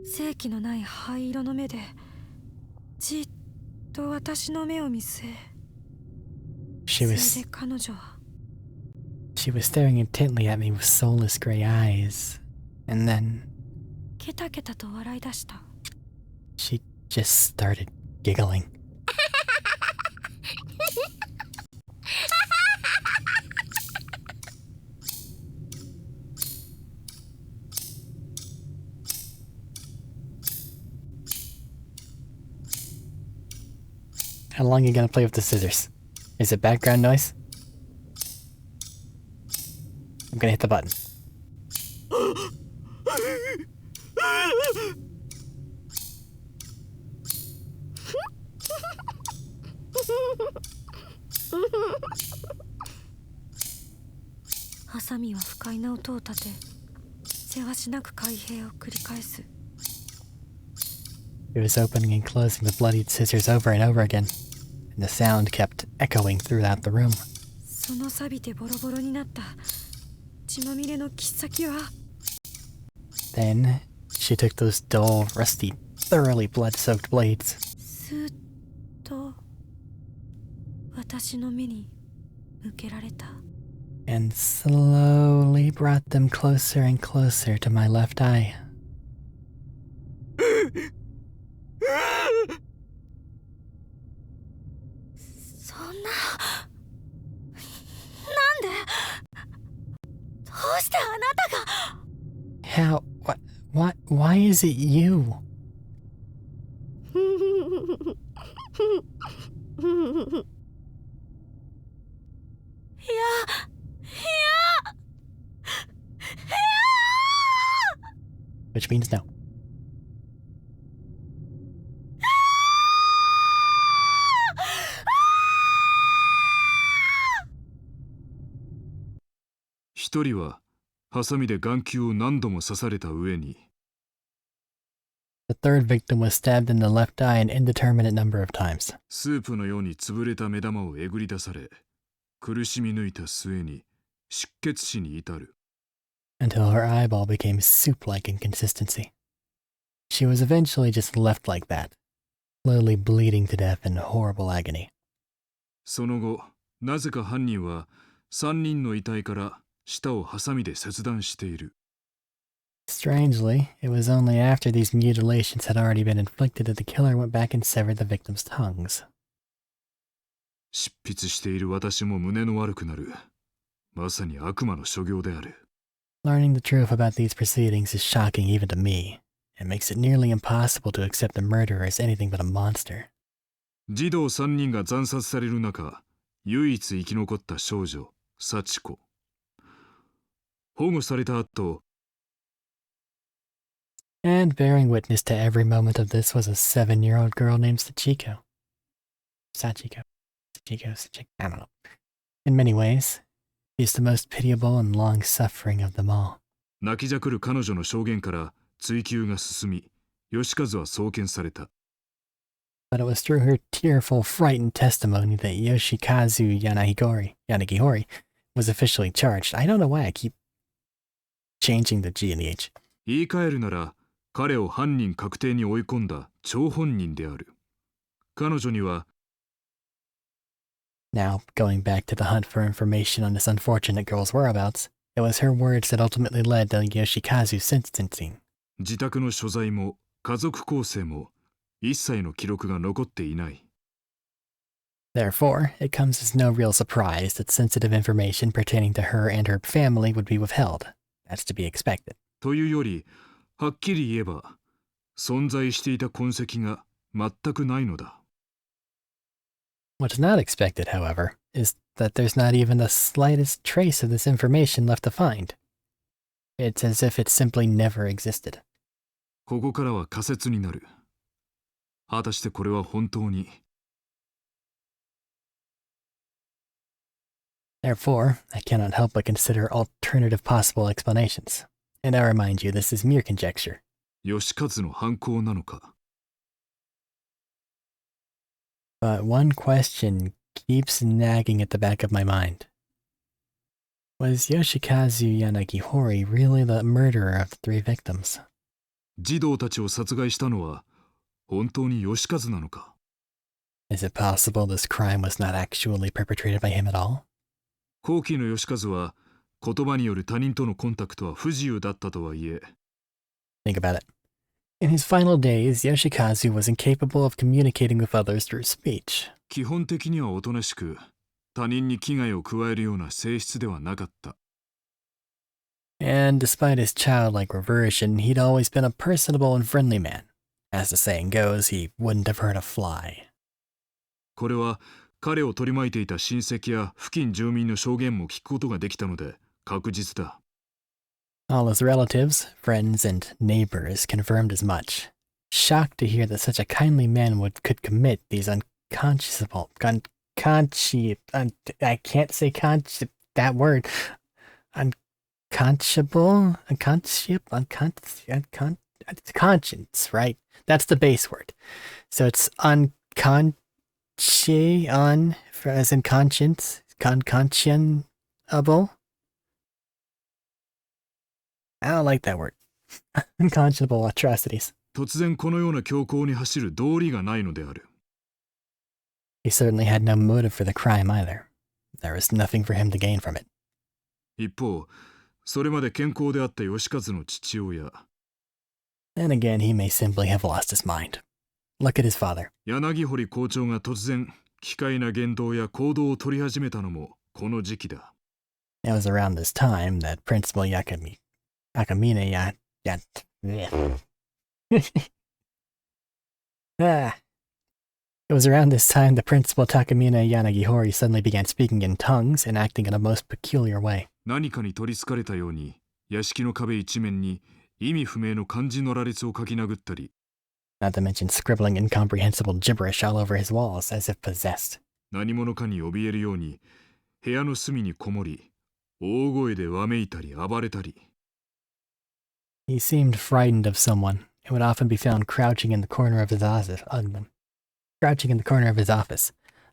生気のない灰色の目でじっと私の目を見据え、 She それ was で彼女は she was staring intently at me with soulless gray eyes, and then ケタケタと笑い出した。 she just started giggling. How long are you gonna play with the scissors? Is it background noise? I'm gonna hit the button. "ハサミは不快な音を立て、せわしなく開閉を繰り返す。 It was opening and closing the bloodied scissors over and over again, and the sound kept echoing throughout the room. その錆びてボロボロになった血まみれの切っ先は、 Then she took those dull, rusty, thoroughly blood-soaked blades スーッと私の目に向けられた。 and slowly brought them closer and closer to my left eye. そんな、なんで、どうしてあなたが How? Why is it you? いや Which means no. 一人はハサミで眼球を何度も刺された上に、 The third victim was stabbed in the left eye an indeterminate number of times. スープのように潰れた目玉をえぐり出され、苦しみ抜いた末に失血死に至る。 Until her eyeball became soup-like in consistency. She was eventually just left like that, slowly bleeding to death in horrible agony. その後、なぜか犯人は3人の遺体から舌をハサミで切断している。Strangely, it was only after these mutilations had already been inflicted that the killer went back and severed the victims' tongues. 執筆している私も胸の悪くなる。まさに悪魔の所業である。Learning the truth about these proceedings is shocking even to me. It makes it nearly impossible to accept the murderer as anything but a monster. 児童3人が惨殺される中、唯一生き残った少女、幸子。保護された後、And bearing witness to every moment of this was a 7-year-old girl named Sachiko. Sachiko. I don't know. In many ways, she's the most pitiable and long-suffering of them all. 泣きじゃくる彼女の証言から追及が進み、義和は送検された。But it was through her tearful, frightened testimony that Yoshikazu Yanagihori was officially charged. I don't know why I keep changing the G and the H. 言い換えるなら、彼を犯人確定に追い込んだ張本人である。彼女には、Now, going back to the hunt for information on this unfortunate girl's whereabouts, it was her words that ultimately led to Yoshikazu's sentencing. 自宅の所在も家族構成も一切の記録が残っていない。Therefore, it comes as no real surprise that sensitive information pertaining to her and her family would be withheld. That's to be expected. というより、はっきり言えば、存在していた痕跡が全くないのだ。What's not expected, however, is that there's not even the slightest trace of this information left to find. It's as if it simply never existed. ここからは仮説になる。果たしてこれは本当に。Therefore, I cannot help but consider alternative possible explanations. And I remind you, this is mere conjecture. 義和の犯行なのか。But one question keeps nagging at the back of my mind. Was Yoshikazu Yanagihori really the murderer of the 3 victims? 児童たちを殺害したのは本当に義和なのか。Is it possible this crime was not actually perpetrated by him at all? 後期の義和は言葉による他人とのコンタクトは不自由だったとはいえ。Think about it. In his final days, Yoshikazu was incapable of communicating with others through speech. 基本的にはおとなしく、他人に危害を加えるような性質ではなかった。And despite his childlike reversion, he'd always been a personable and friendly man. As the saying goes, he wouldn't have hurt a fly. これは彼を取り巻いていた親戚や付近住民の証言も聞くことができたので確実だ。All his relatives, friends, and neighbors confirmed as much. Shocked to hear that such a kindly man could commit these unconscionable, I can't say that word. Conscience, right? That's the base word. So it's as in conscience, conscionable. I don't like that word. Unconscionable atrocities. 突然このような強行に走る道理がないのである。He certainly had no motive for the crime either. There was nothing for him to gain from it. 一方、それまで健康であった義和の父親。Then again, he may simply have lost his mind. Look at his father. 柳堀校長が突然、奇怪な言動や行動を取り始めたのもこの時期だ。It was around this time that Principal It was around this time that Principal Takamine Yanagihori suddenly began speaking in tongues and acting in a most peculiar way. 何かに取り憑かれたように、屋敷の壁一面に意味不明の漢字の羅列を書き殴ったり、Not to mention scribbling incomprehensible gibberish all over his walls as if possessed. 何者かに怯えるように、部屋の隅にこもり、大声でわめいたり暴れたり。He seemed frightened of someone and would often be found crouching in the corner of his office,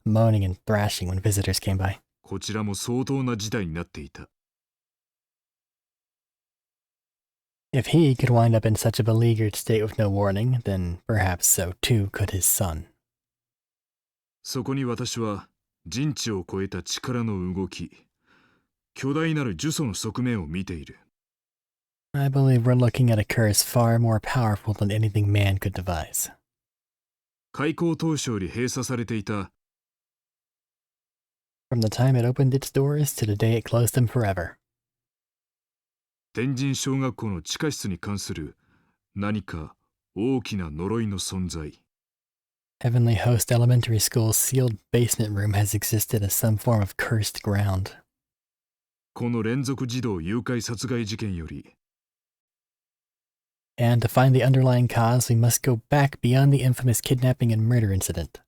moaning and thrashing when visitors came by. こちらも相当な事態になっていた。If he could wind up in such a beleaguered state with no warning, then perhaps so too could his son. そこに私は人知を超えた力の動き、巨大なる呪詛の側面を見ている。I believe we're looking at a curse far more powerful than anything man could devise. 開校当初より閉鎖されていた From the time it opened its doors to the day it closed them forever. 天神小学校の地下室に関する何か大きな呪いの存在。Heavenly Host Elementary School's sealed basement room has existed as some form of cursed ground. この連続児童誘拐殺害事件より And to find the underlying cause, we must go back beyond the infamous kidnapping and murder incident.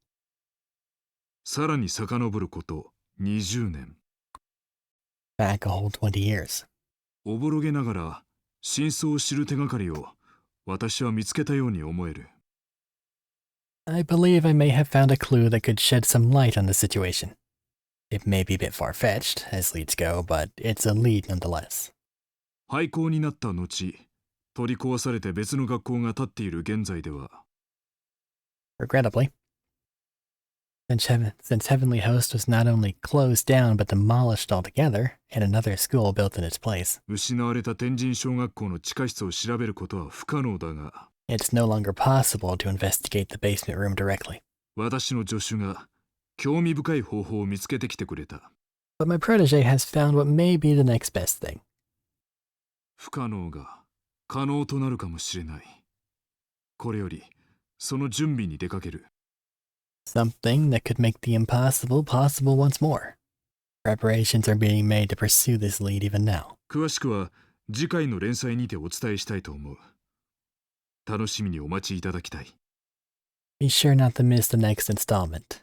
さらに遡ること20年。 Back a whole 20 years. おぼろげながら真相を知る手がかりを私は見つけたように思える。 I believe I may have found a clue that could shed some light on the situation. It may be a bit far-fetched, as leads go, but it's a lead nonetheless. 廃校になった後、取り壊されて別の学校が建っている現在では、 Regrettably, since Heavenly Host was not only closed down but demolished altogether, and another school built in its place, 失われた天神小学校の地下室を調べることは不可能だが、 it's no longer possible to investigate the basement room directly. 私の助手が興味深い方法を見つけてきてくれた。 But my protege has found what may be the next best thing. 不可能が可能となるかもしれない。これよりその準備に出かける。 Something that could make the impossible possible once more. Preparations are being made to pursue this lead even now. 詳しくは次回の連載にてお伝えしたいと思う。楽しみにお待ちいただきたい。 Be sure not to miss the next installment.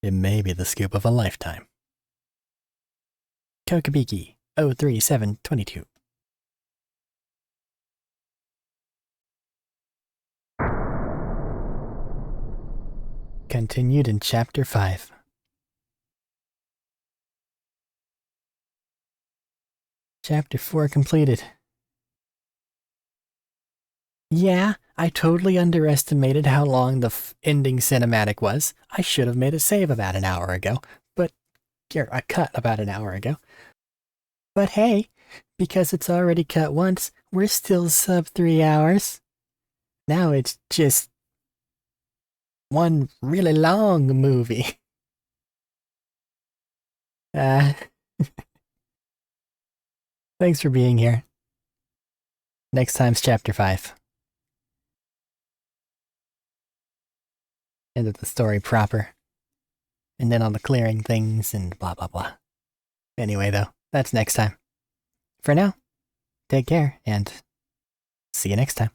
It may be the scoop of a lifetime. Kokubiki 03722. Continued in Chapter 5. Chapter 4 completed. Yeah, I totally underestimated how long the ending cinematic was. I should have made a save about an hour ago, a cut about an hour ago. But hey, because it's already cut once, we're still sub 3 hours. Now it's just one really long movie. Thanks for being here. Next time's Chapter 5. End of the story proper. And then on the clearing things and blah blah blah. Anyway though, that's next time. For now, take care and see you next time.